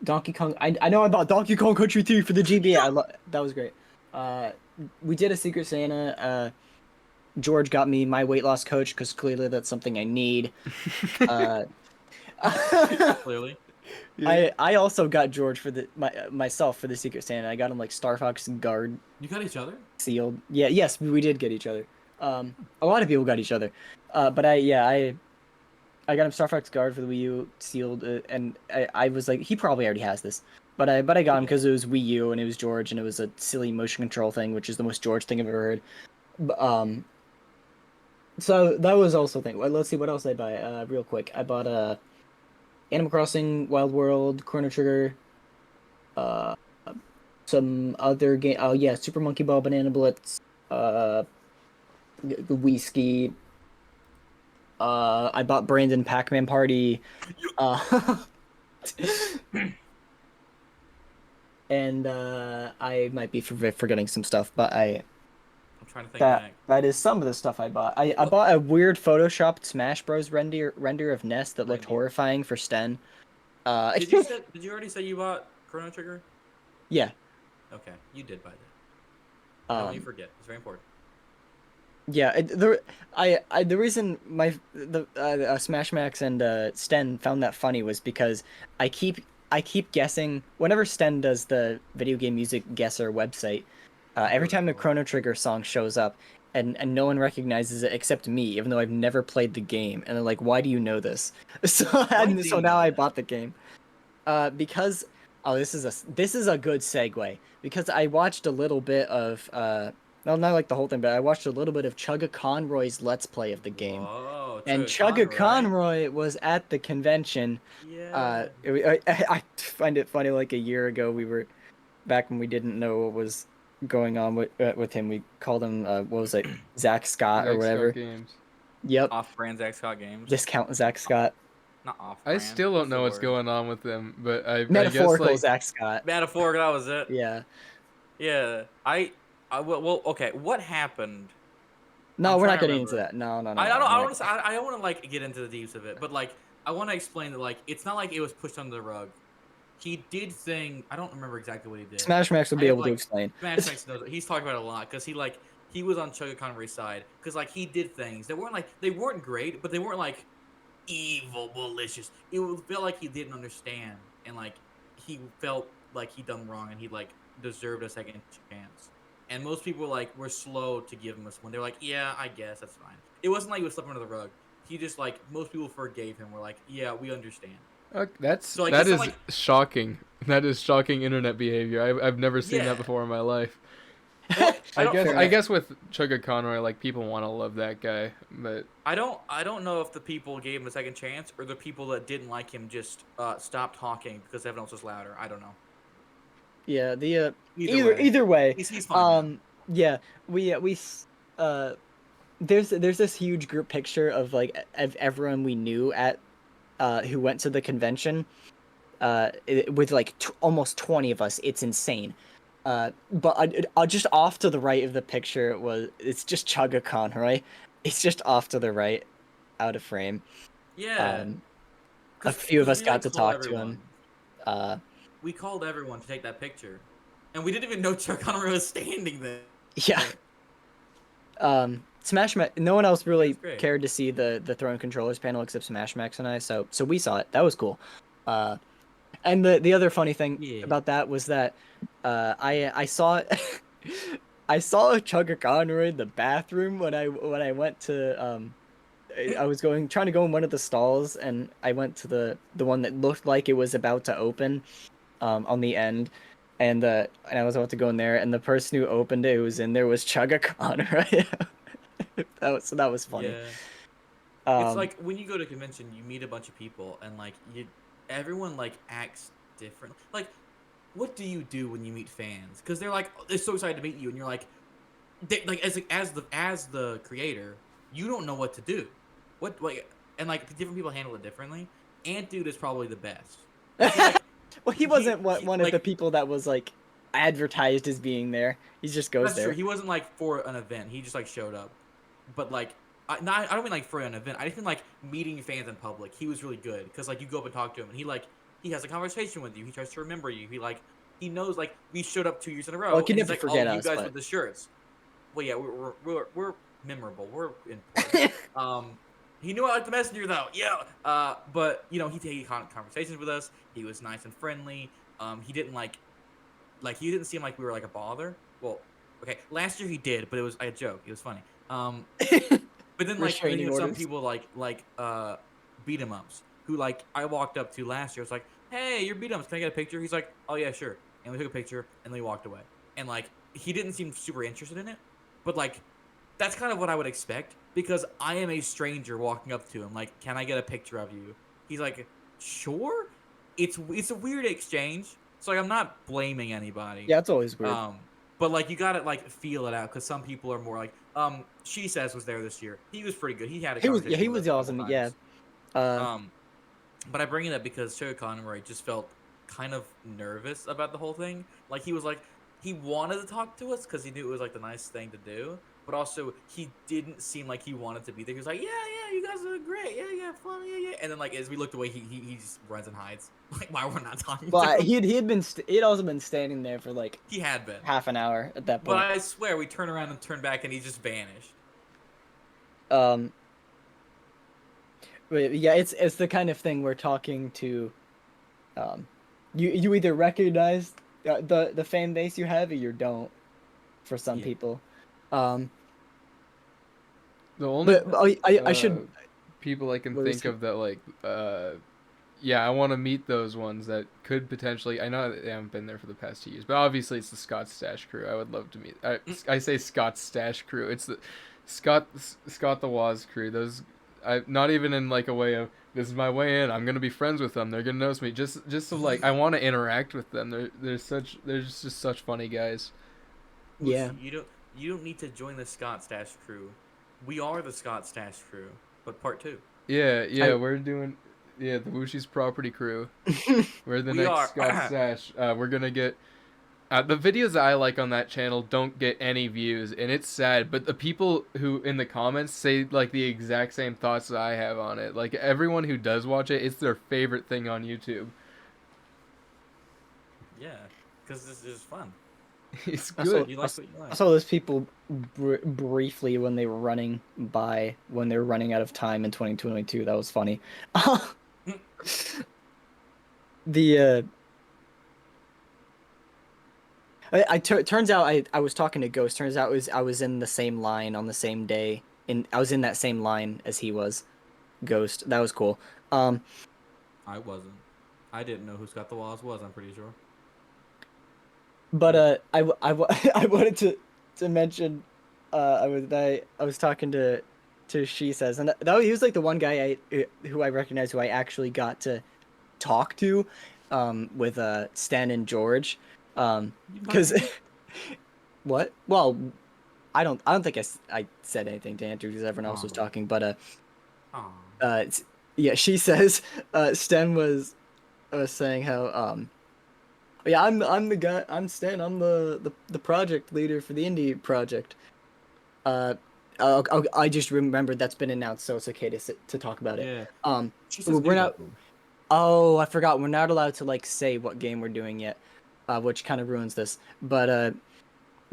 Donkey Kong. I know I bought Donkey Kong Country 3 for the GBA. That was great. We did a Secret Santa. George got me my weight loss coach because clearly that's something I need. Clearly. Yeah. I also got George for myself for the Secret Santa. I got him like Star Fox Guard You got each other? sealed. Yeah, yes, we did get each other. A lot of people got each other. But I got him Star Fox Guard for the Wii U sealed, and I was like, he probably already has this, but I got him because it was Wii U and it was George and it was a silly motion control thing, which is the most George thing I've ever heard. So that was also a thing. Well, let's see what else I buy. Real quick, I bought Animal Crossing, Wild World, Chrono Trigger, some other game. Oh yeah, Super Monkey Ball, Banana Blitz, Wii Ski. I bought Brandon Pac-Man Party. And I might be forgetting some stuff, but I'm trying to think back. that is some of the stuff I bought. I bought a weird photoshopped Smash Bros render of Ness that looked horrifying for Sten. Did you already say you bought Chrono Trigger? Yeah. Okay, you did buy that. Don't you forget. It's very important. Yeah, the reason Smash Max and Sten found that funny was because I keep guessing whenever Sten does the video game music guesser website. Every time a Chrono Trigger song shows up, and no one recognizes it except me, even though I've never played the game, and they're like, "Why do you know this?" So now I bought the game, because this is a good segue because I watched a little bit of well, not like the whole thing, but I watched a little bit of Chugga Conroy's Let's Play of the game. Whoa, And Chugga Chugga Conroy. Conroy was at the convention. Yeah. I find it funny. Like a year ago, we were back when we didn't know what was going on with him. We called him what was it, Zach Scott or Zach Scott whatever. Games. Yep, Off-brand Zach Scott Games. discount Zach Scott. Not I off-brand. still don't know what's word? going on with them, but I guess Metaphorical like Zach Scott. Metaphor, that was it. Yeah. Yeah. Well, okay. What happened? No, I'm we're trying not to getting into remember. that. No, no, no. I no. don't. I We're don't. not- I don't want to like get into the deeps of it, but like I want to explain that like it's not like it was pushed under the rug. He did thing. I don't remember exactly what he did. Smash Max will I be have, able to like, explain. Smash Max knows it. He's talked about it a lot because he was on Chugga Conroy's side because like he did things that weren't like they weren't great, but they weren't like evil, malicious. It felt like he didn't understand and like he felt like he done wrong and he like deserved a second chance. And most people like were slow to give him this one. They're like, yeah, I guess that's fine. It wasn't like he was slipping under the rug. He just like most people forgave him. Were like, yeah, we understand. that's So, like, that it's not is like- shocking. That is shocking internet behavior. I've never seen Yeah. that before in my life. Well, I guess fair I enough. guess with Chugga Conroy, like people want to love that guy, but I don't know if the people gave him a second chance or the people that didn't like him just stopped talking because everyone else was louder. I don't know. Yeah. The Either way. either way. He's fine now. Yeah. There's this huge group picture of like of everyone we knew at who went to the convention. With like almost 20 of us. It's insane. But just off to the right of the picture it's just Chugga Conroy. It's just off to the right, out of frame. Yeah. A few of us we, got like, to called talk to him. We called everyone to take that picture, and we didn't even know Chuck Conroy was standing there. Yeah. Smash Max. No one else really That's great. cared to see the Throne Controllers panel except Smash Max and I. So we saw it. That was cool. And the other funny thing about that was that I saw I saw Chugga Conroy in the bathroom when I went to I was trying to go in one of the stalls and I went to the one that looked like it was about to open on the end. And I was about to go in there, and the person who opened it, who was in there, was Chugga Conroy. that was funny. Yeah. It's like when you go to a convention, you meet a bunch of people, and like everyone like acts different. Like, what do you do when you meet fans? Because they're like they're so excited to meet you, and you're like, as the creator, you don't know what to do. What like and like different people handle it differently. Ant Dude is probably the best. Like, Well, he wasn't one of like- the people that was like advertised as being there. He just goes That's there. true. He wasn't like for an event. He just like showed up. But like, I don't mean like for an event. I just mean like meeting fans in public. He was really good because like you go up and talk to him, and he has a conversation with you. He tries to remember you. He knows like we showed up 2 years in a row. Well, he can and he's never like, forget oh, you us, guys but- with the shirts. Well, yeah, we're memorable. We're important. He knew I liked the messenger though. Yeah. But you know he had conversations with us. He was nice and friendly. He didn't he didn't seem like we were like a bother. Well, okay, last year he did, but it was a joke. It was funny. But then like Restraining some orders. people beat 'em ups who like I walked up to last year. It's like, hey, you're beat 'em ups. Can I get a picture? He's like, oh yeah, sure. And we took a picture and then we walked away. And like he didn't seem super interested in it, but like that's kind of what I would expect because I am a stranger walking up to him. Like, can I get a picture of you? He's like, sure. It's a weird exchange. So like, I'm not blaming anybody. Yeah, it's always weird. But like you gotta like feel it out because some people are more like She Says was there this year. He was pretty good. He had a he conversation was with us a couple awesome. times. Yeah. But I bring it up because Chugga Conroy just felt kind of nervous about the whole thing. Like he was like he wanted to talk to us because he knew it was like the nice thing to do. But also he didn't seem like he wanted to be there. He was like, yeah, you guys are great. Yeah, fun, yeah. And then like as we looked away, he just runs and hides. Like why we're not talking to But him. he'd also been standing there for like He had been. half an hour at that But point. I swear we turned around and turned back and he just vanished. But yeah, it's the kind of thing we're talking to. You either recognize the fan base you have or you don't. For some Yeah. people. the only But I should. people I can what was think he- of that like yeah, I want to meet those ones that could potentially. I know they haven't been there for the past 2 years, but obviously it's the Scott Stash crew. I would love to meet. I say Scott Stash crew. It's the Scott the Waz crew. Those, I not even in like a way of this is my way in. I'm gonna be friends with them. They're gonna notice me. Just so like I want to interact with them. They're just such funny guys. Yeah. You don't need to join the Scott Stash crew. We are the Scott Stash crew, but part 2. Yeah, we're doing. Yeah, the Wushi's property crew. We're the We next are. Scott Stash. We're gonna get. The videos that I like on that channel don't get any views, and it's sad. But the people who in the comments say like the exact same thoughts that I have on it. Like everyone who does watch it, it's their favorite thing on YouTube. Yeah, because this is fun. It's I good. You like what you like. I saw those people briefly when they were running out of time in 2022. That was funny. The turns out I was talking to Ghost. Turns out I was in the same line on the same day. I was in that same line as he was, Ghost. That was cool. I wasn't. I didn't know who Scott the Waz was. I'm pretty sure. But I wanted to mention I was talking to She Says, and he was like the one guy who I recognized who I actually got to talk to with Stan and George because what? Well, I don't think I said anything to Andrew because everyone else was talking, but yeah, She Says Stan was saying how yeah, I'm the guy. I'm Stan. I'm the project leader for the indie project. I just remembered that's been announced, so it's okay to talk about it. Yeah. We're not. Oh, I forgot. We're not allowed to like say what game we're doing yet, which kind of ruins this. But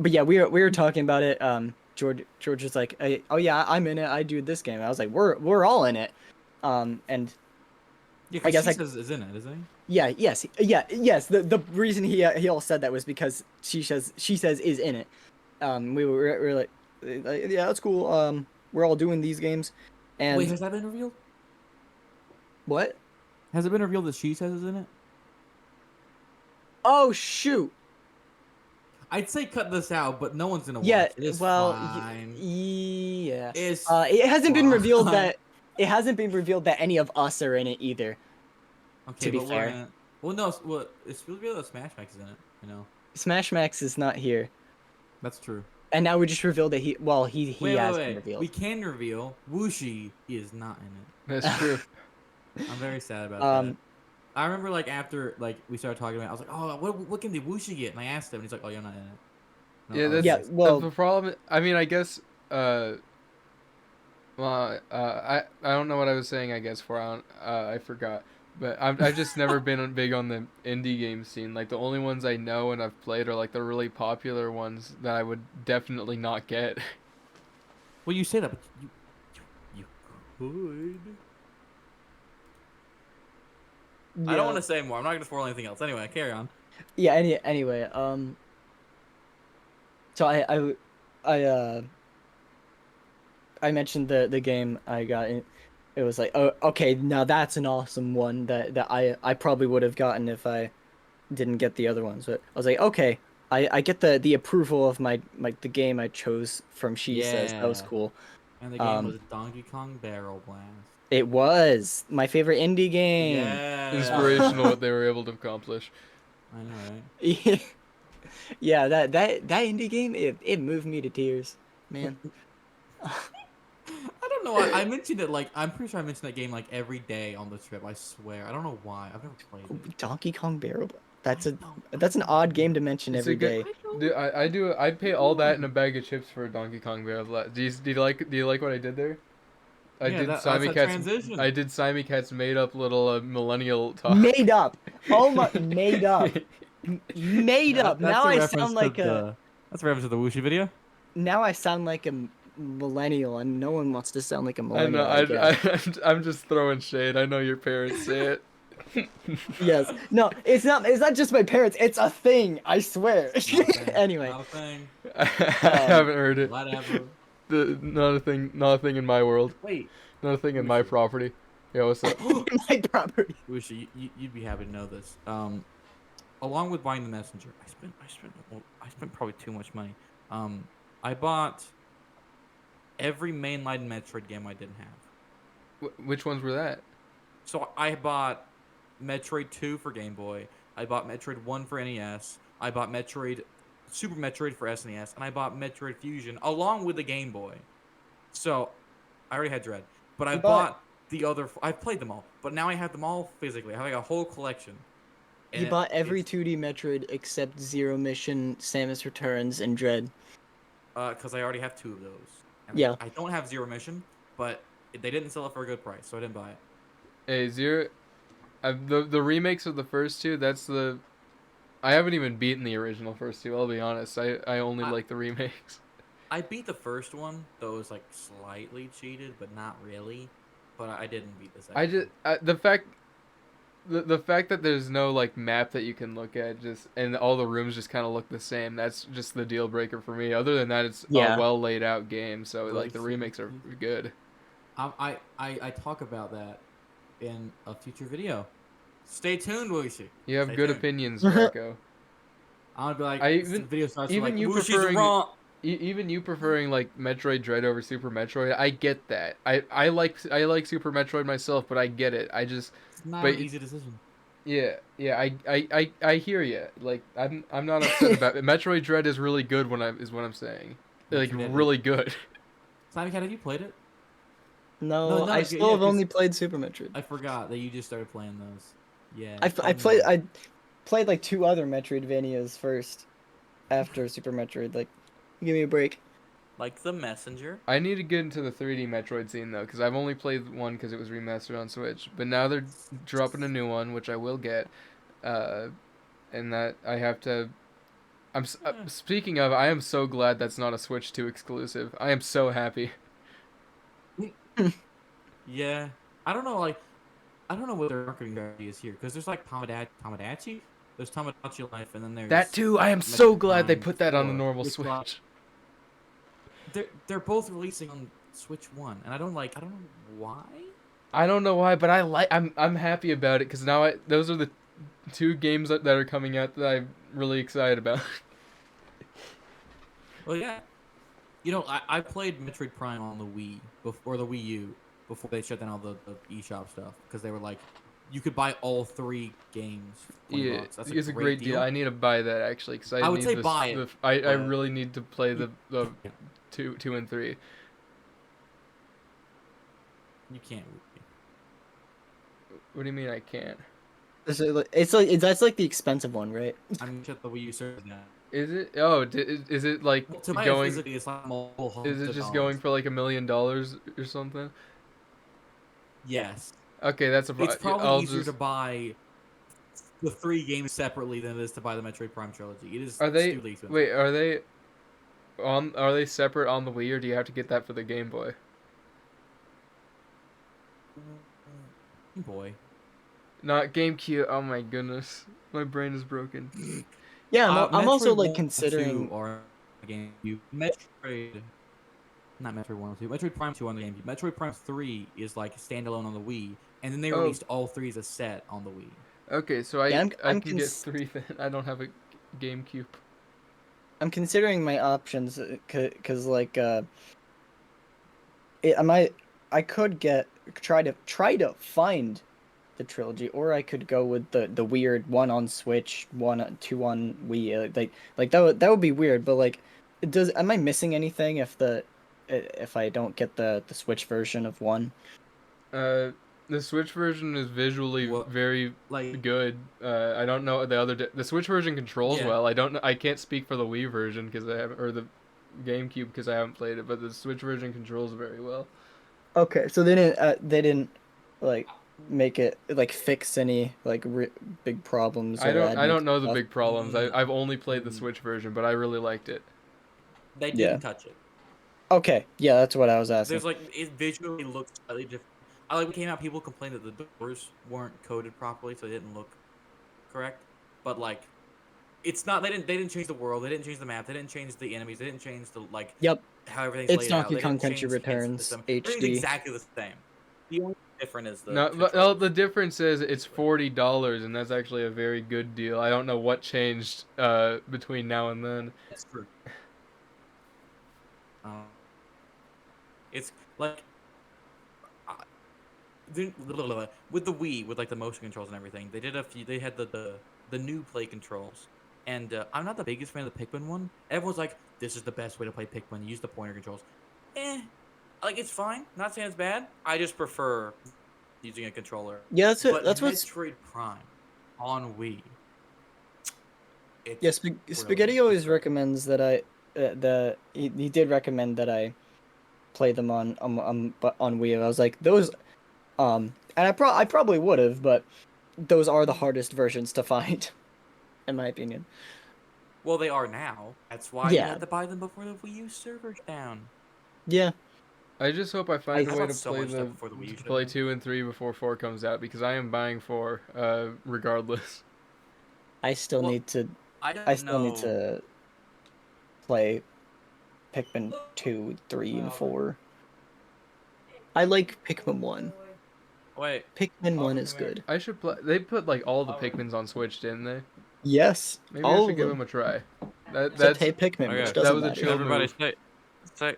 yeah, we were talking about it. George was like, oh yeah, I'm in it. I do this game. I was like, we're all in it. And Yeah, I guess She Says is in it, isn't he? yeah, yes. The reason he all said that was because She Says is in it. We were like, yeah, that's cool. We're all doing these games, and Wait, has that been revealed? what? Has it been revealed that She Says is in it? Oh shoot! I'd say cut this out, but no one's gonna watch Yeah, it. It's well, fine. yes. It's it hasn't been revealed fine. that any of us are in it either. Okay, to be but fair. we're in it. Well, no, well, it's revealed that Smash Max is in it. You know. Smash Max is not here, That's true. and now we just revealed that he has been revealed. We can reveal Wushi is not in it. That's true. I'm very sad about that. I remember like after like we started talking about it, I was like, oh, what can the Wushi get? And I asked him, and he's like, oh, you're not in it. No, Yeah, I was that's Yeah, well- the problem. I mean, I guess. Well, I don't know what I was saying. I guess I forgot. But I've just never been big on the indie game scene. Like the only ones I know and I've played are like the really popular ones that I would definitely not get. Well, you say that, but you could. I don't want to say more. I'm not gonna spoil anything else. Anyway, carry on. Yeah. Anyway. So I mentioned the game I got. It was like, oh, okay, now that's an awesome one that I probably would have gotten if I didn't get the other ones. But I was like, okay, I get the approval of the game I chose from She Says. That was Yeah. cool. And the game was Donkey Kong Barrel Blast. It was my favorite indie game. Yeah. Inspirational what they were able to accomplish. I know, right? Yeah, that indie game it moved me to tears, man. I don't know. I mentioned it like I'm pretty sure I mentioned that game like every day on the trip. I swear. I don't know why. I've never played it. Donkey Kong Barrel. That's an odd game to mention It's a every good- day. Dude, I'd pay all that in a bag of chips for a Donkey Kong Barrel Blast. Do you like what I did there? I Yeah, did that's Simon a Cat's. transition. I did Simon Cat's made up little millennial talk. Made up. Oh my, made up. Made up. Now I sound like a. That's a reference to the Wushi video. Now I sound like a millennial, and no one wants to sound like a I millennial. know. I'm just throwing shade. I know your parents say it. Yes. No, it's not. It's not just my parents. It's a thing. I swear. Anyway. Not a thing. I haven't heard it. Whatever. Not a thing. Not a thing in my world. Wait. Not a thing in my property. Yeah, what's up? My property. Lucy, you'd be happy to know this. Along with buying the messenger, I spent probably too much money. I bought every mainline Metroid game I didn't have. Which ones were that? So I bought Metroid 2 for Game Boy. I bought Metroid 1 for NES. I bought Super Metroid for SNES, and I bought Metroid Fusion along with the Game Boy. So I already had Dread, but I You bought- bought the other. I've played them all, but now I have them all physically. I have like a whole collection. He bought every 2D Metroid except Zero Mission, Samus Returns, and Dread. Because I already have 2 of those. And Yeah. I don't have Zero Mission, but they didn't sell it for a good price, so I didn't buy it. Hey, Zero. The remakes of the first two. That's the. I haven't even beaten the original first two. I'll be honest. I only like the remakes. I beat the first one, though it was like slightly cheated, but not really. But I didn't beat the second. The fact that there's no like map that you can look at, just and all the rooms just kind of look the same. That's just the deal breaker for me. Other than that, it's Yeah. a well laid out game. So Right. like the remakes are good. I talk about that in a future video. Stay tuned, Wuxi. You have Stay good tuned. opinions, Marco. I'm gonna be like, I the even- video starts even like, you Wushi's preferring- wrong. Even you preferring like Metroid Dread over Super Metroid, I get that. I like Super Metroid myself, but I get it. I just It's not but an easy decision. yeah. I hear you. Like I'm not upset about it. Metroid Dread is really good is what I'm saying. Like Metroid Dread really good. Simon Cat, have you played it? No, No, I yeah, still have 'cause- only played Super Metroid. I forgot that you just started playing those. Yeah. I tell me played more. I played like 2 other Metroidvanias first, after Super Metroid. Like, give me a break. Like the messenger. I need to get into the 3D Metroid scene though, because I've only played one because it was remastered on Switch. But now they're dropping a new one, which I will get, and that I have to. Speaking of, I am so glad that's not a Switch 2 exclusive. I am so happy. Yeah. I don't know. I don't know what their marketing strategy is here because there's like Tomodachi. There's Tomodachi Life, and then there's That too. I am so Metroid glad they Prime put that on the 4, normal which Switch. They're both releasing on Switch 1, and I don't know why. I don't know why, but I'm happy about it because now those are the 2 games that are coming out that I'm really excited about. Well, yeah. I played Metroid Prime on the Wii or the Wii U before they shut down all the eShop stuff because they were like, you could buy all 3 games. For $20. Yeah, That's it's a great deal. I need to buy that actually because I would need say this, buy it, I but- really need to play the two and 3. You can't. What do you mean I can't? That's like the expensive one, right? I'm shut the Wii U server down. Is it? Oh, is it like To buy it going? physically, it's like multiple Is it hundred just dollars. going for like $1 million or something? Yes. Okay, that's a. It's probably I'll easier just, to buy the 3 games separately than it is to buy the Metroid Prime trilogy. It is Are they? stupidly expensive. Wait, are they? Are they separate on the Wii, or do you have to get that for the Game Boy? Boy. Not GameCube. Oh my goodness, my brain is broken. Yeah, I'm also Metroid like 1 considering. 2 are GameCube. Not Metroid 1 and 2. Metroid Prime 2 on the GameCube. Metroid Prime 3 is like standalone on the Wii, and then they released all 3 as a set on the Wii. Okay, so Yeah, I I'm can get 3 then. I don't have a GameCube. I'm considering my options because like I could try to find the trilogy, or I could go with the weird one on Switch, 2 on Wii. Like that would be weird, but like, am I missing anything if I don't get the Switch version of 1? The Switch version is visually very Like good. I don't know the Switch version controls Yeah. well. I don't know. I can't speak for the Wii version because I haven't, or the GameCube because I haven't played it. But the Switch version controls very well. Okay, so they didn't like make it like fix any like big problems. I don't know the stuff. big problems. Mm. I've only played the Switch version, but I really liked it. they Yeah. didn't touch it. Okay, yeah, that's what I was asking. There's like it visually looks slightly different. When it came out, people complained that the doors weren't coded properly, so they didn't look correct. But like, it's not. They didn't change the world. They didn't change the map. They didn't change the enemies. They didn't change the like. Yep. How everything's It's laid Donkey out. They Kong didn't Country change the hint Returns system. HD. Everything's exactly the same. The only different is the No, but controls. the difference is it's $40, and that's actually a very good deal. I don't know what changed between now and then. It's true. It's like with the Wii, with like the motion controls and everything. They did a few. They had the new play controls, and I'm not the biggest fan of the Pikmin one. Everyone's like, "This is the best way to play Pikmin. Use the pointer controls." Like it's fine. Not saying it's bad. I just prefer using a controller. Yeah, But that's what's Metroid Prime on Wii, yeah. it's Spaghetti brilliant. always recommends that he did recommend that I play them on Wii. I was like those and I probably would have, but those are the hardest versions to find, in my opinion. Well, they are now. That's why you Yeah, had to buy them before the Wii U server's down. yeah. I just hope I I find a way bought to so play much stuff before the Wii U shut down. 2 and 3 before 4 comes out because I am buying 4 regardless. I still Well, need to. I I don't still need know. to play Pikmin 2, 3, and 4. I like Pikmin 1. Wait, Pikmin 1 is good. I should play. They put like all the Pikmins on Switch, didn't they? Yes, Maybe I all should of give them. them a try. Except Hey Pikmin, which okay. That doesn't was a matter. chill Everybody move. say.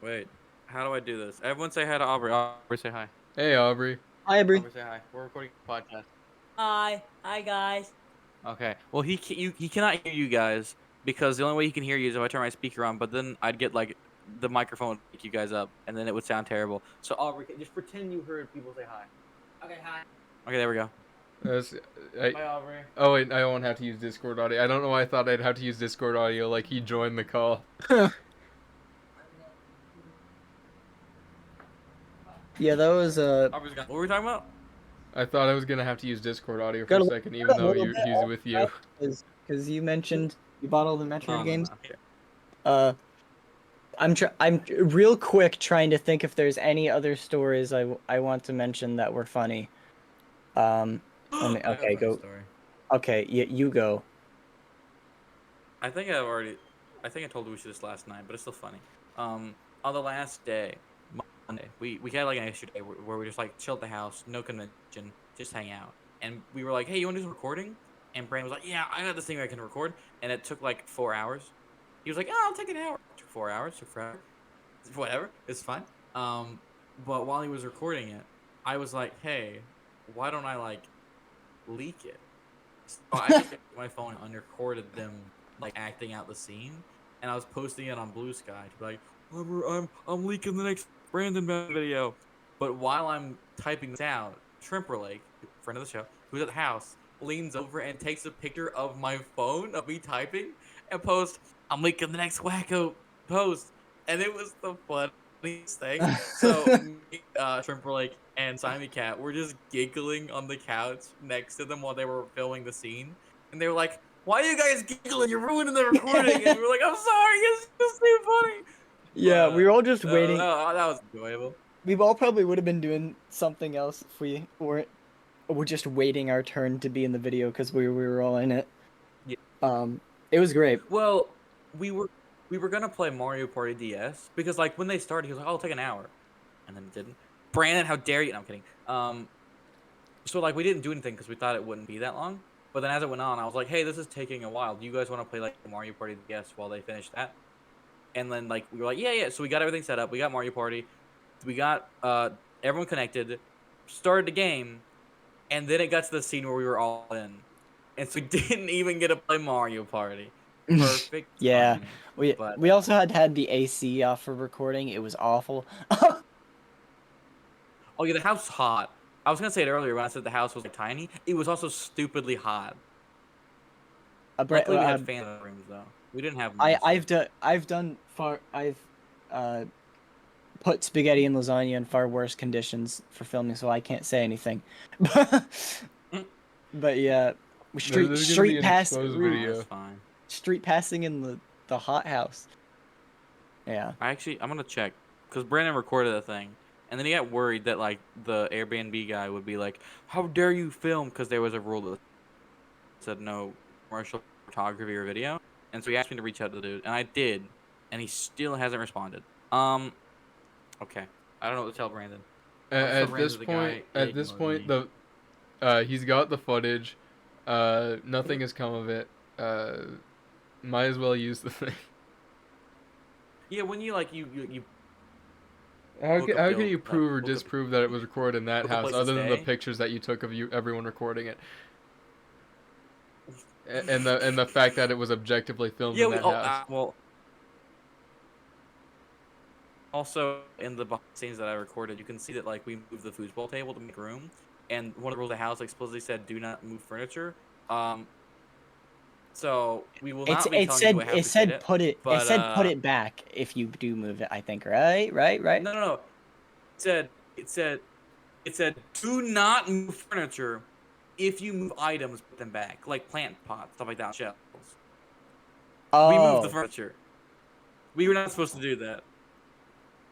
Wait, how do I do this? Everyone say hi to Aubrey. Aubrey, say hi. Hey Aubrey. Hi, Aubrey. Aubrey, say hi. We're recording a podcast. Hi guys. Okay. Well, he cannot hear you guys because the only way he can hear you is if I turn my speaker on. But then I'd get like the microphone would pick you guys up, and then it would sound terrible. So Aubrey, just pretend you heard people say hi. Okay, hi. Okay, there we go. Bye, Aubrey. Oh wait, I won't have to use Discord audio. I don't know why I thought I'd have to use Discord audio like he joined the call. Yeah, that was Aubrey's gone. What were we talking about? I thought I was gonna have to use Discord audio for got a a, second, got even a though little bit he's with you. because you mentioned you bought all the Metroid No, games. Okay. I'm real quick trying to think if there's any other stories I want to mention that were funny. Let me I have a okay funny go. story. Okay, you go. I think I told Lucia this last night, but it's still funny. On the last day, Monday, we had like an extra day where we just like chilled at the house, no convention, just hang out. And we were like, hey, you want to do some recording? And Brandon was like, yeah, I got this thing where I can record. And it took like 4 hours. He was like, oh, I'll take an hour. It took 4 hours, took forever. Whatever, it's fine. But while he was recording it, I was like, hey, why don't I like leak it? So I just took my phone and recorded them like acting out the scene, and I was posting it on Blue Sky to be like, I'm leaking the next Brandon video. But while I'm typing this out, Shrimper Lake, friend of the show, who's at the house, leans over and takes a picture of my phone of me typing and posts, I'm leaking the next wacko post, and it was the funniest thing. So me, Shrimper Lake and Simon Cat were just giggling on the couch next to them while they were filming the scene, and they were like, "Why are you guys giggling? You're ruining the recording." And we were like, "I'm sorry, it's just too funny." Yeah, we were all just waiting. That was enjoyable. We all probably would have been doing something else if we weren't. We're just waiting our turn to be in the video because we were all in it. Yeah. It was great. Well, we were gonna play Mario Party DS because like when they started, he was like, "Oh, it'll take an hour," and then it didn't. Brandon, how dare you? No, I'm kidding. So like we didn't do anything because we thought it wouldn't be that long. But then as it went on, I was like, "Hey, this is taking a while. Do you guys want to play like Mario Party DS while they finish that?" And then like we were like, "Yeah." So we got everything set up. We got Mario Party. We got everyone connected. Started the game, and then it got to the scene where we were all in, and so we didn't even get to play Mario Party. Perfect. Yeah, timing. But we also had the AC off for recording. It was awful. oh yeah, the house was hot. I was gonna say it earlier when I said the house was like tiny. It was also stupidly hot. Luckily, we had fan rooms though. We didn't have. I've put spaghetti and lasagna in far worse conditions for filming, so I can't say anything. But yeah, street video. Fine. Street passing in the hot house. Yeah. I'm gonna check because Brandon recorded the thing, and then he got worried that like the Airbnb guy would be like, "How dare you film?" Because there was a rule that said no commercial photography or video, and so he asked me to reach out to the dude, and I did, and he still hasn't responded. Okay, I don't know what to tell Brandon. Also At ran this into the point, guy. He ignored me. he's got the footage. Nothing has come of it. Might as well use the thing. Yeah, when you you book a How can build you prove or disprove that it was recorded in that book a house, place to other than the stay. pictures that you took of everyone recording it, and the fact that it was objectively filmed Yeah, in we that house? well. Also, in the behind the scenes that I recorded, you can see that like we moved the foosball table to make room, and one of the rules of the house explicitly said, "Do not move furniture." So we will not be telling you what it happens if we did said it, it but said put it back if you do move it. I think right. no, no, no. Said it said it said, "Do not move furniture. If you move items, put them back, like plant pots, stuff like that, shelves." We moved the Oh, furniture. We were not supposed to do that,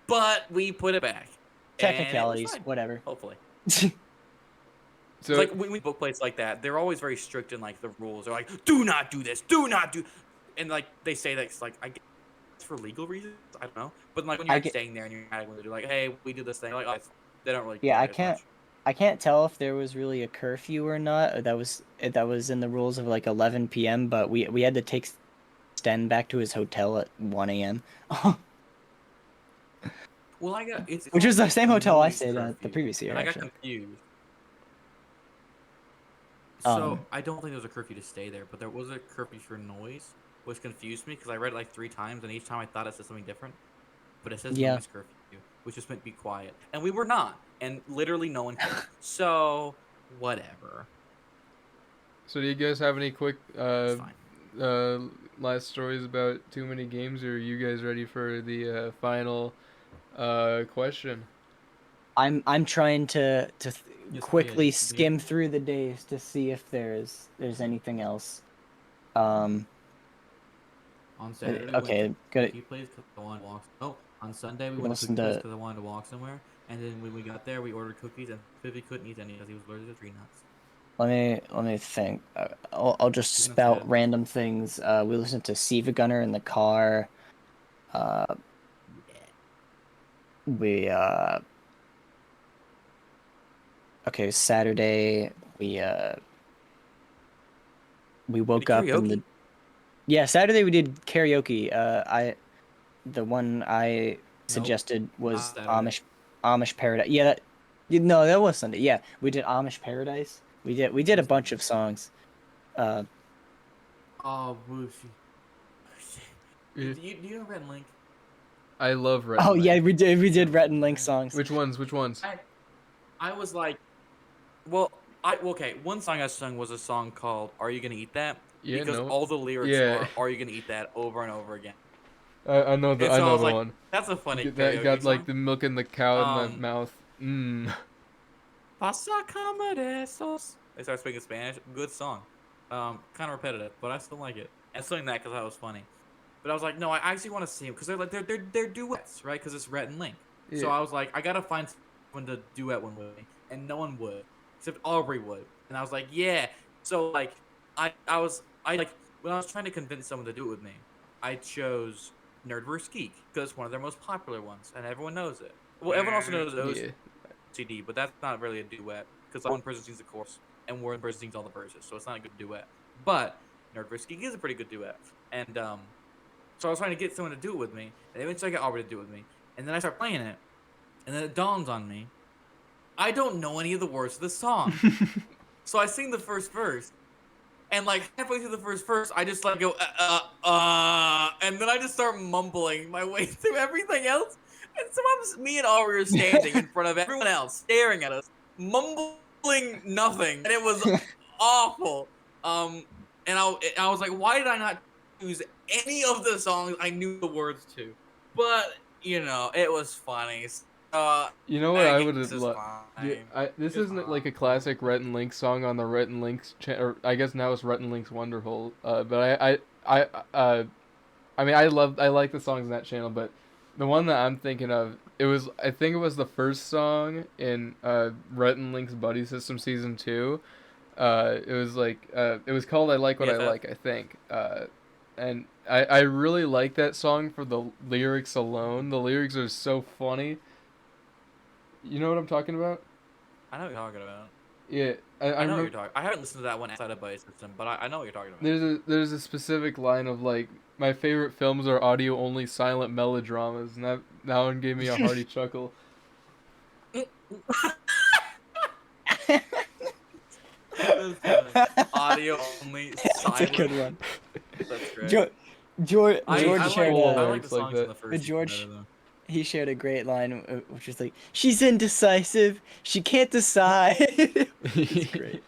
but we put it back, and it was technicalities, fine. whatever. Hopefully. So Like when we book places like that, they're always very strict in like the rules. They're like, "Do not do this. Do not do," and like they say that it's like I guess for legal reasons. I don't know, but like when I you're get staying there and you're when they're like, "Hey, we did this thing," like, oh, it's fine. They don't really yeah, bug it as much. I can't tell if there was really a curfew or not. Or that was in the rules of like 11 p.m. But we had to take Sten back to his hotel at 1 a.m. Well, I got it's Which was called the same hotel I noise stayed at the curfew, previous year, and I got actually. confused. So Um, I don't think there was a curfew to stay there, but there was a curfew for noise, which confused me because I read it like 3 times, and each time I thought it said something different. But it says yeah. noise curfew, which just meant be quiet, and we were not, and literally no one cared. So whatever, do you guys have any quick it's fine. uh last stories about Too Many Games, or are you guys ready for the final question? I'm trying to Yes, go ahead. quickly Go ahead. skim through the days to see if there's anything else. On Saturday, we went to Okay, good. cookie place because I wanted to walk. Oh, on Sunday we went to Listen cookie place to because I wanted to walk somewhere. And then when we got there, we ordered cookies, and Vivi couldn't eat any because he was allergic to tree nuts. let me think. I'll just Tree nuts spout bad. random things. We listened to Siva Gunner in the car. Uh, Yeah. we okay, Saturday we We did woke up in karaoke. the Saturday we did karaoke. The one I Nope, suggested was not Saturday. Amish Paradise. Yeah, no, that was Sunday. Yeah, we did Amish Paradise. We did a That's bunch Sunday. of songs. Uh, Oh, Woofy. Eh, Do you know Red Link? I love Rhett oh and yeah, Link. we did Never Rhett and mind. Link songs. Which ones? Which ones? I was like, well, okay. One song I sung was a song called "Are You Gonna Eat That?" Yeah, because no. all the lyrics Yeah, are "Are you gonna eat that?" over and over again. And I so I know was the like, one. that's a funny That karaoke got like song. the milk in the cow in my Um, mouth. Mmm. Pasa como de esos. They start speaking Spanish. Good song. Kind of repetitive, but I still like it. And I sang that because that was funny. But I was like, no, I actually want to see them because they're duets, right? Because it's Rhett and Link. Yeah. So I was like, I gotta find someone to duet one with me, and no one would except Aubrey would. And I was like, yeah. So like, I like when I was trying to convince someone to do it with me, I chose Nerd vs Geek because it's one of their most popular ones, and everyone knows it. Well, everyone also knows Yeah. OCD, but that's not really a duet because one person sings the chorus and one person sings all the verses, so it's not a good duet. But Nerd vs Geek is a pretty good duet, and so I was trying to get someone to do it with me, and eventually I got Aubrey to do it with me. And then I start playing it, and then it dawns on me, I don't know any of the words of the song. So I sing the first verse, and like halfway through the first verse, I just like go, and then I just start mumbling my way through everything else. And sometimes me and Aubrey are standing in front of everyone else, staring at us, mumbling nothing, and it was awful. Um, and I was like, why did I not choose any of the songs I knew the words to? But you know, it was funny. You know what I I guess would it's love? fine. This It's isn't like a fine. classic Rhett and Link song on the Rhett and Link's or I guess now it's Rhett and Link's Wonderhole. But I mean I like the songs in that channel, but the one that I'm thinking of, I think it was the first song in Rhett and Link's Buddy System season 2. It was like it was called I Like What I BFF. Like, I think. And I really like that song for the lyrics alone. The lyrics are so funny. You know what I'm talking about? I know what you're talking about. Yeah, I I know what you're remember. talking. I haven't listened to that one outside of Buddy System, but I know what you're talking about. There's a specific line of like my favorite films are audio only silent melodramas, and that one gave me a hearty chuckle. That's funny. Audio only, That's a good silent. one. That's great. George, George, There's George I shared like full I a like the lyrics like songs in that. the first season better George. though. He shared a great line, which is like, "She's indecisive. She can't decide." It's great.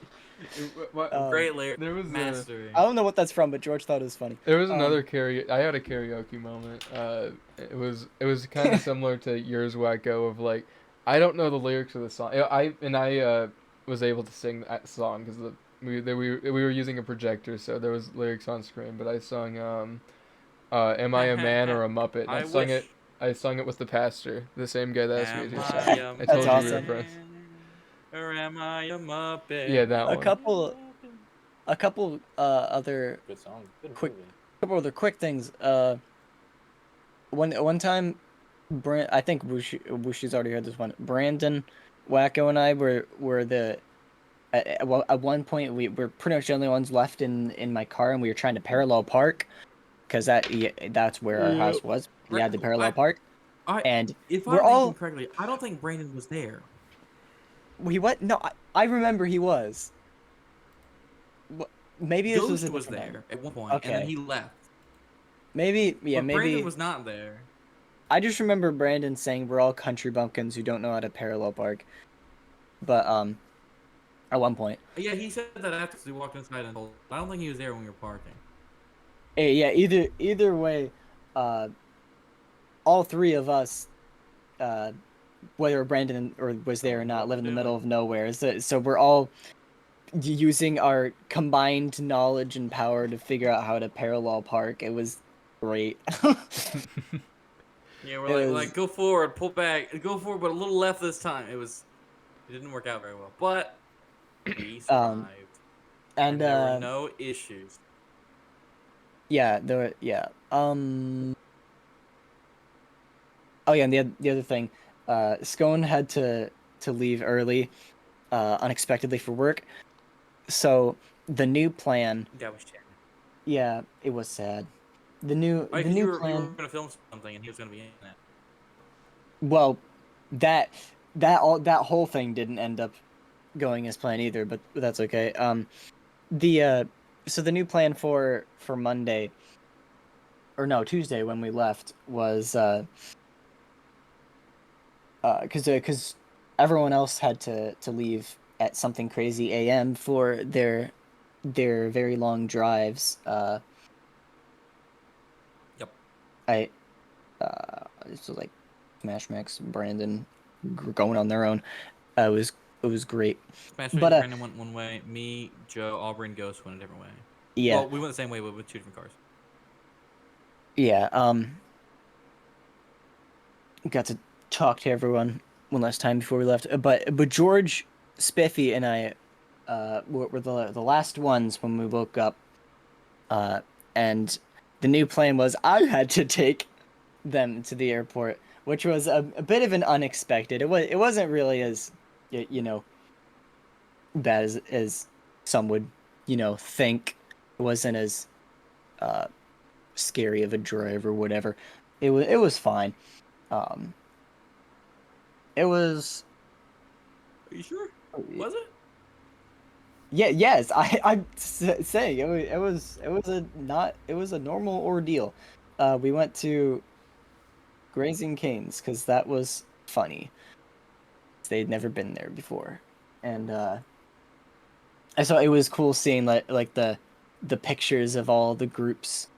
Um, Great lyric There was a mastery. I don't know what that's from, but George thought it was funny. there was Um, another karaoke. I had a karaoke moment. It was kind of similar to yours, Wacko. Of like, I don't know the lyrics of the song. I was able to sing that song because we were using a projector, so there was lyrics on screen. But I sung "Am I a Man or a Muppet?" And I wish. I sung it with the pastor, the same guy that asked me Am to I sing. a I That's told you the awesome. reference. man, or am I a Muppet? Yeah, that a one. couple, a couple other Good song. Good quick, movie. couple other quick things. One time, I think Wushi's already heard this one. Brandon, Wacko, and I were the well, at one point we were pretty much the only ones left in my car, and we were trying to parallel park because that's where our house was. We had the parallel park, I, and if we're I'm thinking all correctly, I don't think Brandon was there. we what? No, I remember he was. Maybe this was a Ghost was different time. there at one point, and then Okay, he left. maybe But Brandon maybe. was not there. I just remember Brandon saying we're all country bumpkins who don't know how to parallel park. But at one point, Yeah, he said that after we walked inside and told. I don't think he was there when we were parking. yeah, either way, uh, all three of us, uh, whether Brandon or was there or Told you not, what live to in the do. middle of nowhere. So we're all using our combined knowledge and power to figure out how to parallel park. It was great. Yeah, we're It like, was go forward, pull back, go forward, but a little left this time. It didn't work out very well, but we um survived, and and there were no issues. yeah, oh yeah, and the other thing, Scone had to leave early, unexpectedly for work. So the new plan, That was Chad. yeah, it was sad. Right, The because new you were plan, gonna film something, and he was gonna be in it. well, that that whole thing didn't end up going as planned either, but that's okay. The so the new plan for Monday, or no, Tuesday when we left was because everyone else had to leave at something crazy a.m. for their very long drives. Yep. I this was like Smash Max, Brandon going on their own. It was great. Smash Mix But and Brandon went one way. Me, Joe, Aubrey, and Ghost went a different way. yeah, Well, we went the same way, but with two different cars. yeah. Got to talk to everyone one last time before we left. But George, Spiffy, and I were the last ones when we woke up. And the new plan was I had to take them to the airport, which was a bit of an unexpected. It wasn't really as you know bad as some would think. It wasn't as uh scary of a drive or whatever. It was fine. Um, it was Are you sure? Was it? yeah, yes. I'm saying it was a normal ordeal. We went to Grazing Canes because that was funny. They'd never been there before, and I saw it was cool seeing like the pictures of all the groups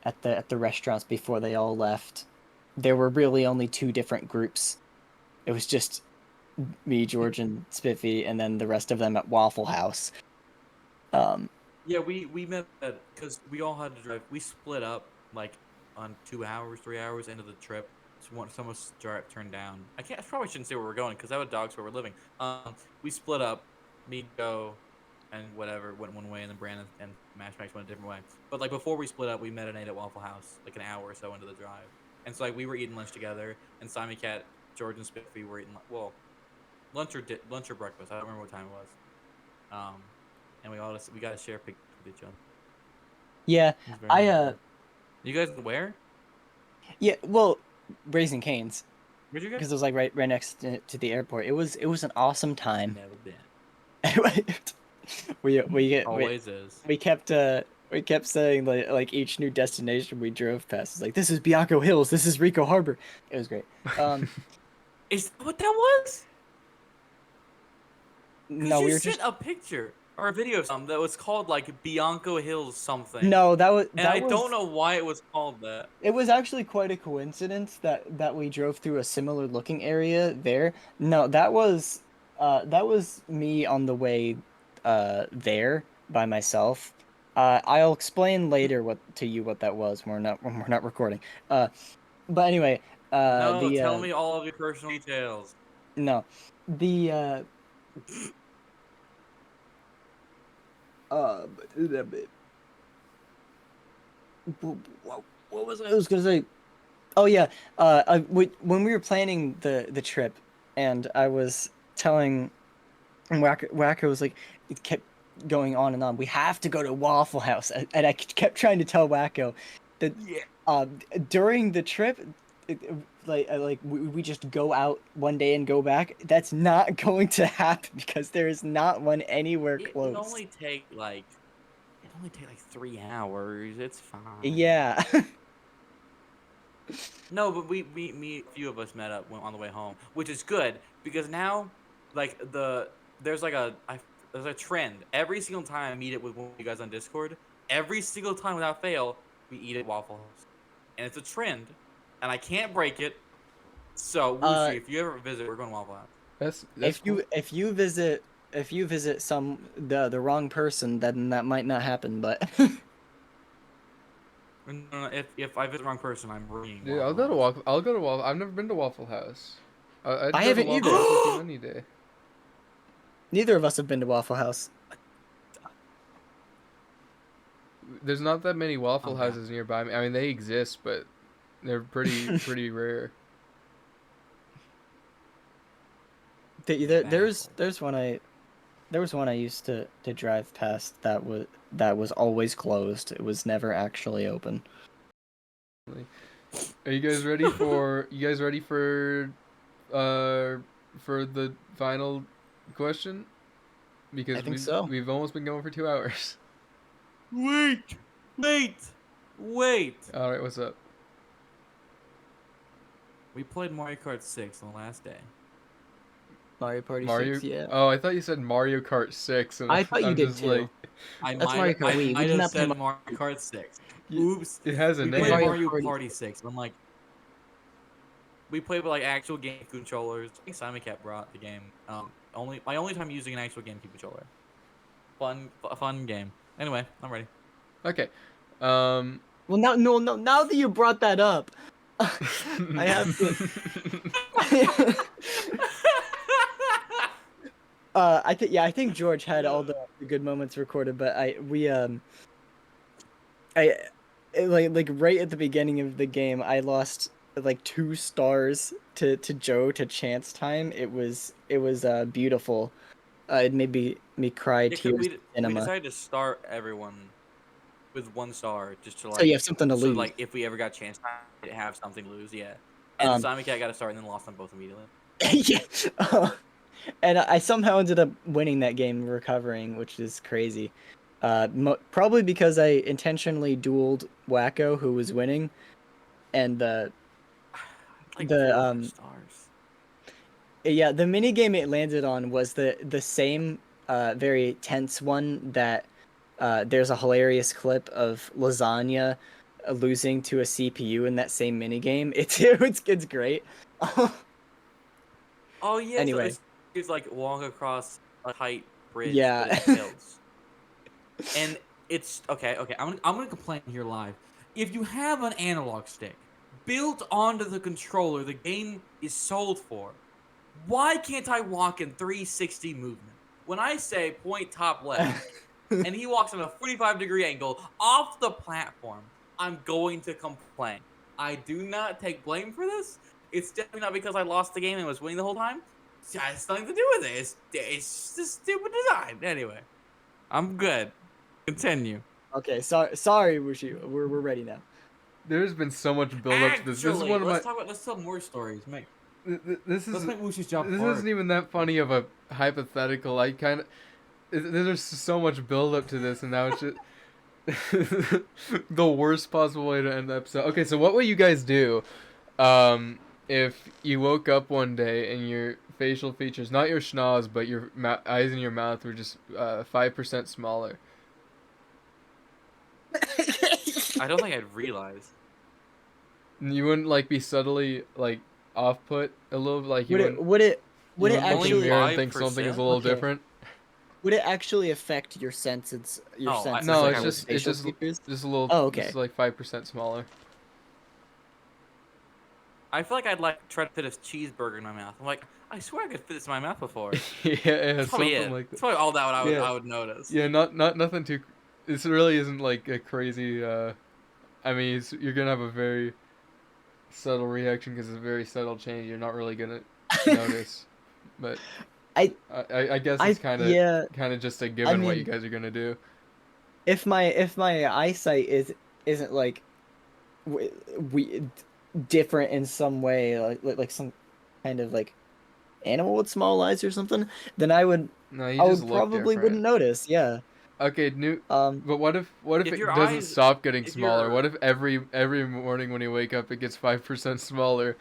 at the restaurants before they all left. There were really only two different groups. It was just me, George, and Spiffy, and then the rest of them at Waffle House. Um, Yeah, we met because we all had to drive. We split up like on 2 hours, 3 hours into the trip. So some of us turned down. I probably shouldn't say where we're going because that would dogs where we're living. We split up. Me, Joe, and whatever went one way, and then Brandon and Mash Max went a different way. But like before we split up, we met and ate at Waffle House like an hour or so into the drive. And so like we were eating lunch together, and Simon Cat, George, and Spiffy were eating. Well, lunch or breakfast. I don't remember what time it was. And we got to share pictures with each other. Yeah, It was very I memorable. You guys where? yeah, well, Raising Cane's Where'd you because guys? it was like right next to the airport. It was an awesome time. Never been. we Always is. we kept saying like each new destination we drove past is like, this is Bianco Hills, this is Rico Harbor. It was great. Is that what that was? Cause No, you we were sent just a picture or a video of something that was called like Bianco Hills something. no And I that was don't know why it was called that. it was actually quite a coincidence that we drove through a similar looking area there. No, that was me on the way there by myself. I'll explain later what that was when we're not recording. But anyway, No, the tell me all of your personal details. no, the uh what was I was gonna say? Oh yeah, when we were planning the trip, and I was telling Wacko was like, it kept going on and on. We have to go to Waffle House, and I kept trying to tell Wacko that Yeah. during the trip, we just go out one day and go back. That's not going to happen because there is not one anywhere It close. would only take like 3 hours. It's fine. Yeah. No, but a few of us met up on the way home, which is good because now, like there's like there's a trend. Every single time I meet it with one of you guys on Discord, every single time without fail, we eat at Waffle House, and it's a trend, and I can't break it. So Uh, Wushi, if you ever visit, we're going to Waffle House. That's cool. if you visit the wrong person, then that might not happen. But No, if I visit the wrong person, I'm bringing Dude, Waffle House. I'll go to Waffle. I've never been to Waffle House. I'd I go to haven't Waffle either. House with you any day. neither of us have been to Waffle House. There's not that many Waffle Okay. Houses nearby me. I mean, they exist, but they're pretty rare. There's one I used to drive past that was always closed. It was never actually open. Are you guys ready for the final question? Because I think so. we've almost been going for 2 hours. Wait. All right, what's up? We played Mario Kart 6 on the last day. Mario Party Mario. 6, yeah. Oh, I thought you said Mario Kart 6, and I thought you I'm did just too. like, That's Mario Kart Wii. We might did have not play said Mario Kart 6. y- Oops. it has a We name. played Mario Mario Party Party 6. I'm like, we played with like actual game controllers. I think Simon Cat brought the game. My only time using an actual GameCube controller. Fun game. Anyway, I'm ready. Okay. Well, now that you brought that up, I have to. I think George had all the good moments recorded, but like right at the beginning of the game, I lost like 2 stars to Joe to chance time. It was beautiful. It made me cry Yeah, 'cause tears we of cinema. decided to start everyone with 1 star just to So you have something to lose. like if we ever got a chance to have something to lose, yeah. And Simon Cat got a start and then lost them both immediately. Yeah. And I somehow ended up winning that game, recovering, which is crazy. Probably because I intentionally dueled Wacko, who was winning, and Like the 4 or 5 stars. yeah, the mini game it landed on was the same very tense one that there's a hilarious clip of Lasagna losing to a CPU in that same mini game. It's great. Oh yeah, Anyway. so it's like walk across a height bridge, Yeah. but it's hills. And it's okay. I'm gonna complain here live. If you have an analog stick built onto the controller the game is sold for, why can't I walk in 360 movement? When I say point top left, and he walks on a 45-degree angle off the platform, I'm going to complain. I do not take blame for this. It's definitely not because I lost the game and was winning the whole time. has nothing to do with it. It's just stupid design. Anyway, I'm good. Continue. Okay, sorry, Wushi. We're ready now. There's been so much build up to this. This is Actually, one of my. let's tell more stories. This Let's is. make Wushi's job This hard. isn't even that funny of a hypothetical. I kind of. There's so much build up to this, and now it's just the worst possible way to end the episode. Okay, so what will you guys do, if you woke up one day and your facial features, not your schnoz, but your eyes and your mouth were just 5% smaller? I don't think I'd realize. You wouldn't like be subtly like off put a little, like you Would wouldn't. it would it You would it wouldn't look in the actually mirror and think something is a little Okay. different. would it actually affect your senses? Your No, senses? No, like it's how just facial features? a little. Oh, okay. Just like 5% smaller. I feel like I'd like try to fit a cheeseburger in my mouth. I'm like, I swear I could fit this in my mouth before. Yeah, That's probably something it. like that. That's probably all that Yeah. I would notice. Yeah, not nothing too. This really isn't like a crazy. I mean, you're gonna have a very subtle reaction because it's a very subtle change. You're not really gonna notice, but I guess I it's kind of yeah. just a given what you mean- guys are gonna do. If my eyesight isn't like we different in some way, like some kind of like animal with small eyes or something, then I would No, you I just would look probably different. wouldn't notice. Yeah. Okay, but what if If it your doesn't eyes- stop getting if smaller? you're- What if every morning when you wake up it gets 5% smaller?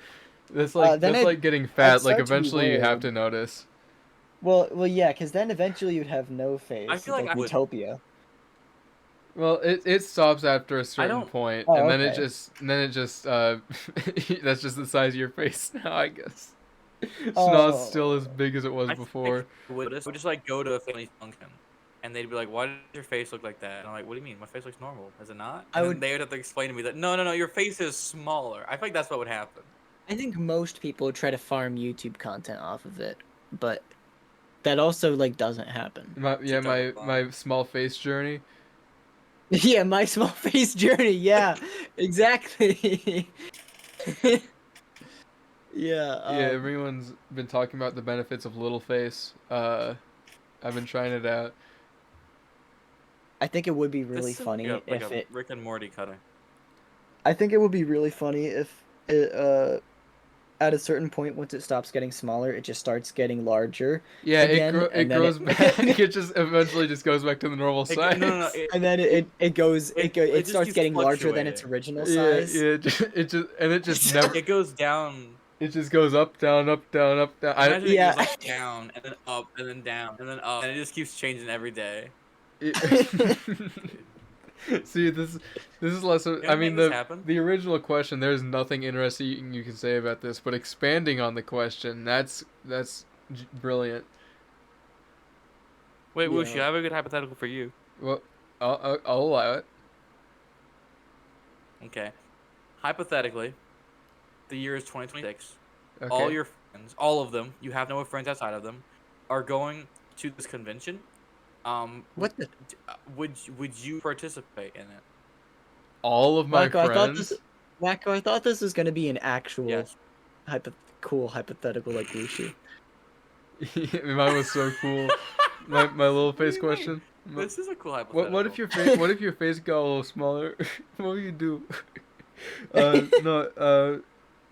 That's like then like getting fat. Like start to be eventually you have worried. to notice. Well, yeah, because then eventually you'd have no face. I feel like I would- Utopia. Well, it stops after a certain don't- point, Oh, and then okay. it just that's just the size of your face now, I guess. It's Oh. not still as big as it was I before. would just like go to a family function, and they'd be like, "Why does your face look like that?" And I'm like, "What do you mean? My face looks normal. Is it not?" I And then would- they would have to explain to me that no, your face is smaller. I think that's what would happen. I think most people try to farm YouTube content off of it, but that also like doesn't happen. My TikTok is my small face journey. Yeah, my small face journey. Yeah, exactly. Yeah. Yeah, everyone's been talking about the benefits of little face. I've been trying it out. I think it would be really This is funny like if a it. Rick and Morty cutter. I think it would be really funny if it at a certain point once it stops getting smaller, it just starts getting larger. Yeah, Again, it and then grows it- back. It just eventually just goes back to the normal size. No, And then it goes It it just starts keeps getting larger than its fluctuating. original Yeah, size. yeah, it just never. it goes down. It just goes up, down, up, down, up, down. Imagine Yeah. it goes up, down, and then up, and then down, and then up, and it just keeps changing every day. See, this is less. Of, You I wanna mean, make this happen? the original question. There's nothing interesting you can say about this, but expanding on the question, that's brilliant. Wait, Yeah. Wushi, I have a good hypothetical for you. Well, I'll allow it. Okay. Hypothetically, the year is 2026. Okay. All your friends, all of them, you have no friends outside of them, are going to this convention. What the? Would you participate in it? all of my Wacko, friends. I thought this was gonna be an actual Yes. cool hypothetical like Wushi. Mine was so cool. My little face do you mean? question. This is a cool hypothetical. What if your face? What if your face got a little smaller? What would you do? No.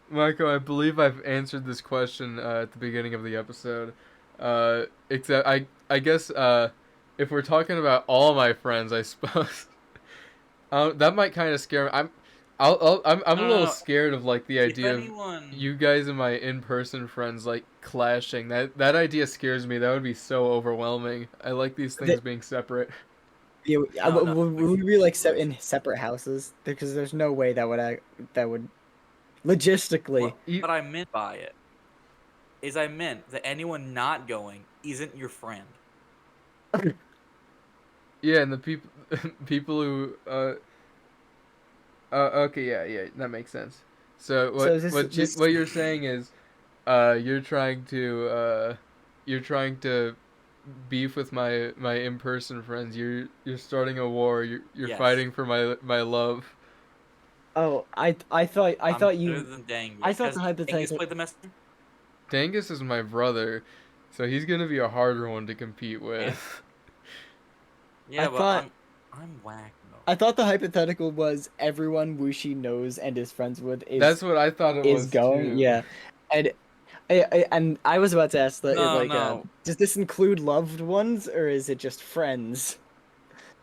Marco, I believe I've answered this question at the beginning of the episode. Except I guess if we're talking about all my friends, I suppose that might kind of scare me. I'm a No, little no. scared of like the If idea of anyone, you guys and my in-person friends like clashing. That idea scares me. That would be so overwhelming. I like these things being separate. Yeah, No, no, would we be like in separate houses? Because there's no way that would logistically. what I meant by it is I meant that anyone not going isn't your friend. Yeah, and the people who okay, yeah, that makes sense. So So is this what you're saying is you're trying to beef with my in-person friends. You're starting a war. You're Yes. fighting for my love. Oh, I thought I'm better you. than Dang, I thought because the Dang hypothetical- played the messenger. Dangus is my brother, so he's gonna be a harder one to compete with. Yeah, I but thought- I'm whack though. I thought the hypothetical was everyone Wuxi knows and is friends with That's what I thought it is was going. too. Yeah, and I was about to ask No. does this include loved ones or is it just friends?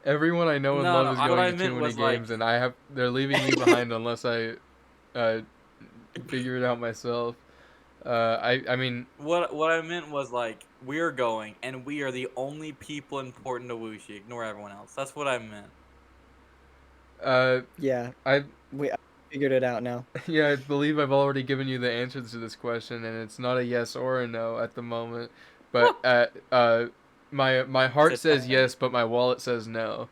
Everyone I know and No, love no, is what going I to too meant many was, like- games, and they're leaving me behind unless I figure it out myself. I mean, What I meant was like we're going, and we are the only people important to Wuxi. Ignore everyone else. That's what I meant. Yeah, I I figured it out now. yeah, I believe I've already given you the answers to this question, and it's not a yes or a no at the moment. But my heart It's a says tie. yes, but my wallet says no.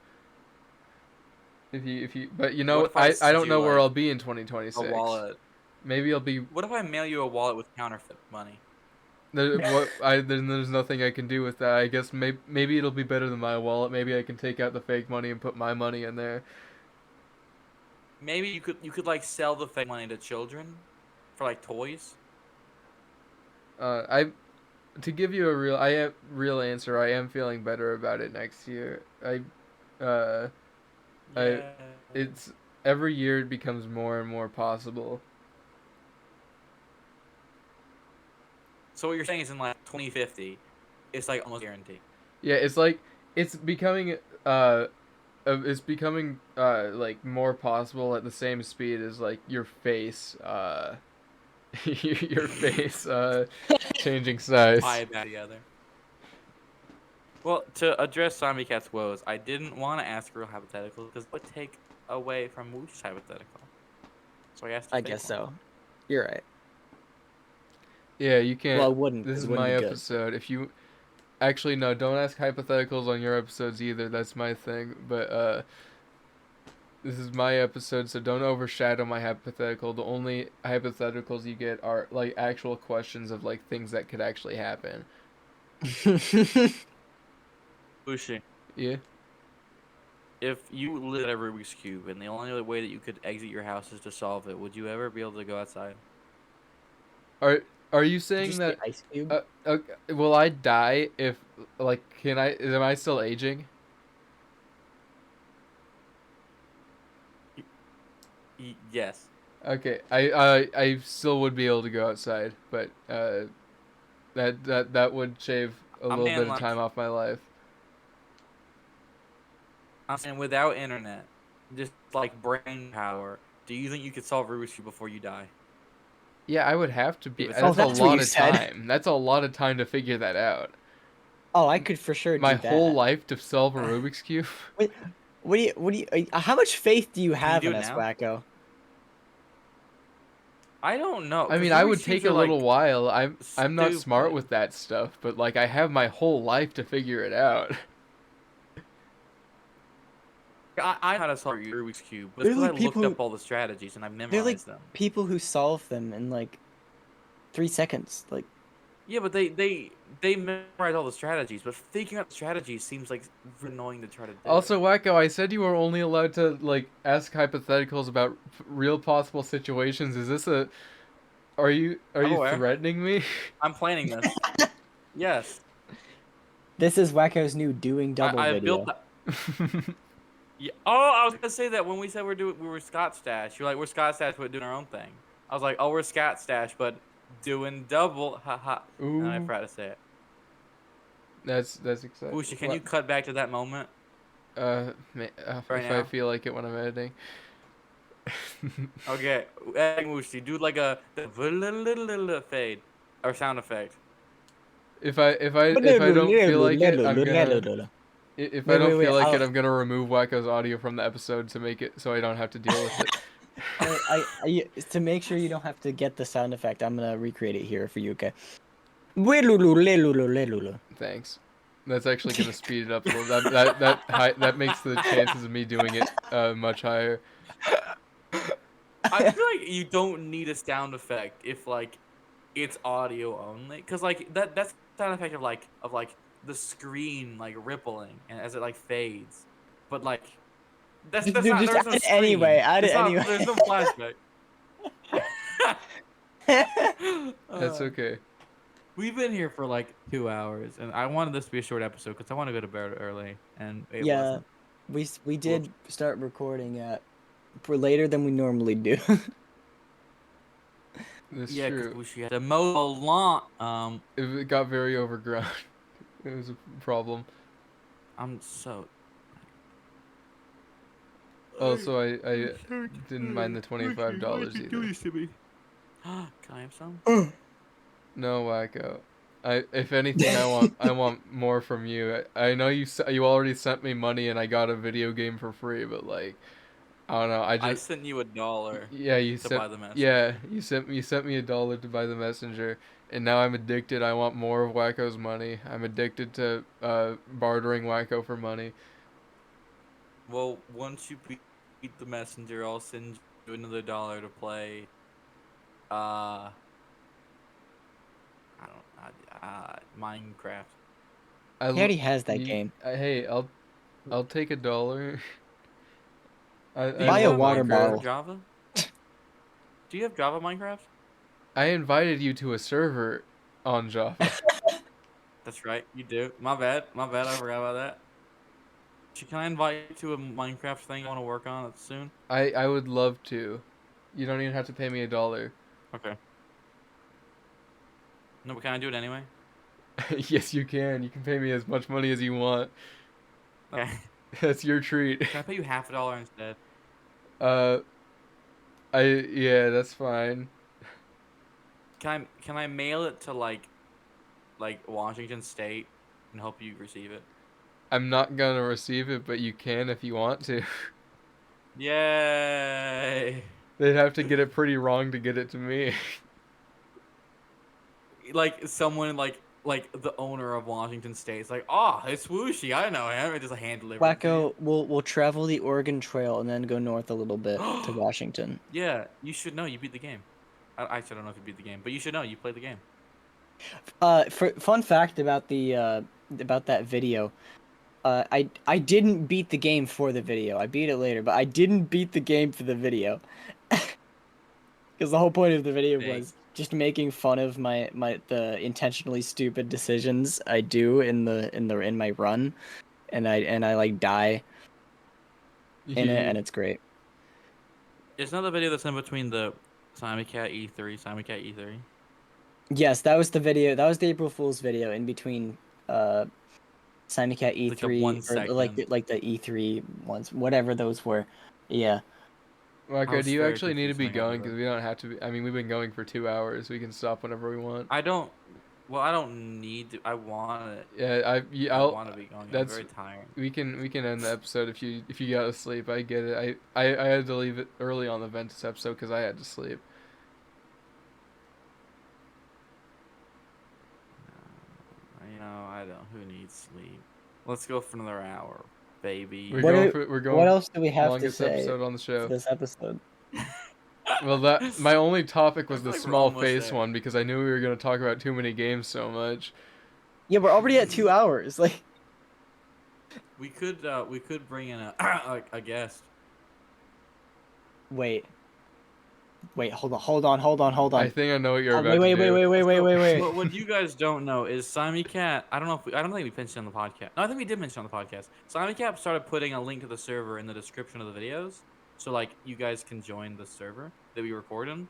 If you, but you What know, if I I send don't you, know where like, I'll be in A 2026. wallet. Maybe I'll be What if I mail you a wallet with counterfeit money? there's nothing I can do with that. I guess maybe it'll be better than my wallet. Maybe I can take out the fake money and put my money in there. Maybe you could like sell the fake money to children for like toys. I to give you a real answer. I am feeling better about it next year. Uh I Yeah. it's every year it becomes more and more possible. So what you're saying is in like 2050, it's like almost guaranteed. Yeah, it's like it's becoming like more possible at the same speed as like your face your face changing size. Tie it back together. Well, to address Zombie Cat's woes, I didn't want to ask real hypothetical because it would take away from Wu's hypothetical. So I asked. I guess so. You're right. Yeah, you can't. Well, I wouldn't. This 'Cause is it wouldn't my be good. episode. If you actually no, don't ask hypotheticals on your episodes either. That's my thing. But this is my episode, so don't overshadow my hypothetical. The only hypotheticals you get are like actual questions of like things that could actually happen. Bushi, Yeah. if you lived at a Rubik's Cube and the only other way that you could exit your house is to solve it, would you ever be able to go outside? Are you Did saying you say that? ice cube? Okay, will I die if like can I? Am I still aging? Yes. Okay, I still would be able to go outside, but that would shave a I'm little saying, bit of like- time off my life. I'm saying without internet, just like brain power, do you think you could solve Rubik's Cube before you die? Yeah, I would have to be. If it's- That's, Oh, that's a what lot you of said. time. That's a lot of time to figure that out. Oh, I could for sure My do that. whole life to solve a Rubik's cube. How much faith do you have do in it us, now? Wacko? I don't know. I 'cause mean, I would Rubik's take Cubes a are, little like, while. I'm not smart stupid. with that stuff, but like I have my whole life to figure it out. I know how to solve a Rubik's Cube, but They're it's because I like looked people- up all the strategies and I've They're memorized like them. people who solve them in like 3 seconds. Like, Yeah, but they memorize all the strategies, but figuring out the strategies seems like annoying to try to do. Also, Wacko, I said you were only allowed to like ask hypotheticals about real possible situations. Is this a? Are you I'm aware. threatening me? I'm planning this. Yes. this is Wacko's new doing double I video. built that. Yeah. Oh, I was gonna say that when we said we were Scott Stash. You're like, we're Scott Stash, but doing our own thing. I was like, oh, we're Scott Stash, but doing double. Haha. And I Ooh, forgot to say it. that's exciting. Bushi, can you cut back to that moment? Right Right if now? I feel like it when I'm editing. Okay, Wushi, do like a fade or sound effect. If I don't feel like it, I'm gonna. If I Wait, don't wait, feel wait, like it, I'll- I'm gonna remove Wacko's audio from the episode to make it so I don't have to deal with it. To make sure you don't have to get the sound effect, I'm gonna recreate it here for you. Okay. Thanks. That's actually gonna speed it up a little. That makes the chances of me doing it much higher. I feel like you don't need a sound effect if like it's audio only, cause like that's sound effect of like the screen like rippling and as it like fades, but like that's Just- not just there's no add it screen. anyway, add It's it not- anyway. There's no flashback. That's okay. We've been here for like 2 hours, and I wanted this to be a short episode because I want to go to bed early, and it Yeah, wasn't. we did start recording for later than we normally do. That's Yeah, true. because we had to mow a lawn. It got very overgrown. It was a problem. I'm so. Also, I didn't mind the $25 either. to me? Can I have some? No, Wacko. If anything, I want more from you. I know you already sent me money and I got a video game for free, but like, I don't know. I sent you $1 Yeah, to buy the messenger. yeah, you sent me $1 to buy the messenger, and now I'm addicted. I want more of Wacko's money. I'm addicted to bartering Wacko for money. Well, once you beat the messenger, I'll send you another $1 to play. I don't. Minecraft. I He already has that you- game. Hey, I'll take $1. Do you Buy a have water Minecraft bottle. for Java? Do you have Java Minecraft? I invited you to a server on Java. That's right, you do. My bad. I forgot about that. Can I invite you to a Minecraft thing I want to work on soon? I would love to. You don't even have to pay me $1. Okay. No, but can I do it anyway? Yes, you can. You can pay me as much money as you want. Okay. That's your treat. Can I pay you $50 instead? Uh, yeah, that's fine. Can I mail it to like Washington State and help you receive it? I'm not gonna receive it, but you can if you want to. Yay! They'd have to get it pretty wrong to get it to me. Like someone like the owner of Washington State is like, oh, it's Swooshy, I know him. It just a hand delivery. Wacko, we'll travel the Oregon Trail and then go north a little bit to Washington. Yeah, you should know. You beat the game. I actually don't know if you beat the game, but you should know. You played the game. Fun fact about that video. I didn't beat the game for the video. I beat it later, but I didn't beat the game for the video. Because the whole point of the video was just making fun of the intentionally stupid decisions I do in my run, and I like die in it, and it's great. It's not the video that's in between the Simon Cat E3. Yes, that was the video. That was the April Fool's video in between Simon Cat E3 Like the 1 or second. like the E3 ones, whatever those were. Yeah. Wacko, do you very actually need to confused be when I got going? to Because that. we don't have to be. I mean, we've been going for 2 hours. We can stop whenever we want. I don't need to. I want it. Yeah, I I'll. want to be going. I'm That's. very tired. We can end the episode if you gotta sleep. I get it. I had to leave it early on the Ventus episode because I had to sleep. I don't. Who needs sleep? Let's go for another hour, baby. We're going What else do we have to longest say episode on the for show. this episode? Well, that my only topic was I the feel like we're small almost face there. one because I knew we were gonna talk about too many games so much. Yeah, we're already at 2 hours. Like, We could bring in a guest. wait, hold on. I think I know what you're about Wait, to do. wait. What you guys don't know is Simon Cat. I don't think we mentioned it on the podcast. No, I think we did mention it on the podcast. Simon Cat started putting a link to the server in the description of the videos, so like you guys can join the server that we record in.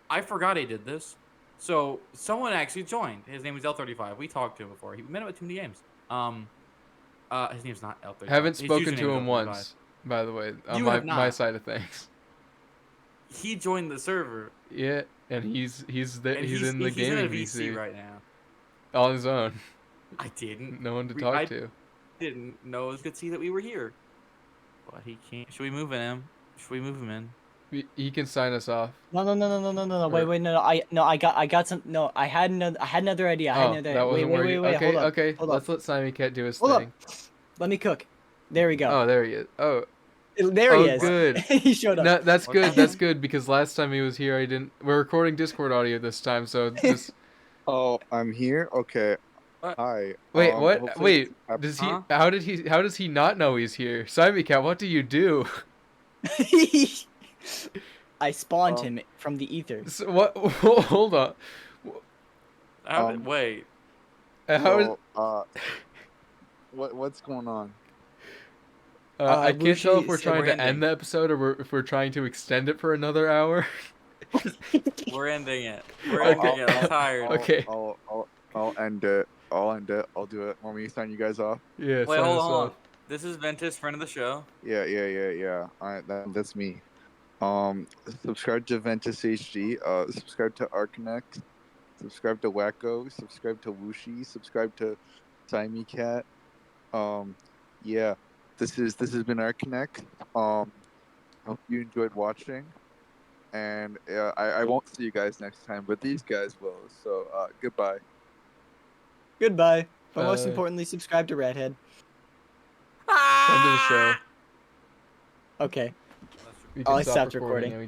I forgot he did this, so someone actually joined. His name is L35. We talked to him before. We met him at TooManyGames. His name's not L35. Haven't His spoken username to is him L35. once, by the way, on You my have not. side of things. He joined the server. Yeah, and he's And in the he's in a gaming VC VC right now. on his own. I didn't. No one to I talk to. didn't know it could see that we were here. But he can't. Should we move in? Should we move him in? He can sign us off. No. Wait, no. I got some. No, I had another idea. Oh, that wasn't where you. Wait. Okay, Hold up. okay. Hold Let's up. let Simon Cat do his Hold thing. up. Let me cook. There we go. Oh, there he is. Oh, There he oh, is. good. He showed up. No, that's What good. the- That's good because last time he was here, I didn't. We're recording Discord audio this time, so just Oh, I'm here. Okay. What? Hi. wait. What? hopefully- Wait. Does he? Huh? How does he not know he's here? Simon Cat, what do you do? I spawned Um, him from the ether. So what? Hold on. Wait. How is, what's going on? I can't tell if Wushi we're said trying we're to end the episode or if we're trying to extend it for another hour. We're ending it. We're Okay. ending it. I'm tired. Okay. I'll end it. I'll end it. I'll do it. Want me to sign you guys off? Yeah, Wait, sign hold us on. off. This is Ventus, friend of the show. Yeah. That's me. Subscribe to Ventus HD. Subscribe to Arcanex. Subscribe to Wacko. Subscribe to Wooshi. Subscribe to Timey Cat. Yeah. This has been Arcanex. Hope you enjoyed watching. And I won't see you guys next time, but these guys will. So goodbye. Goodbye. But most Bye. importantly, subscribe to Redhead. Friend of the show. Okay. We Oh, can I stop stopped recording recording. and I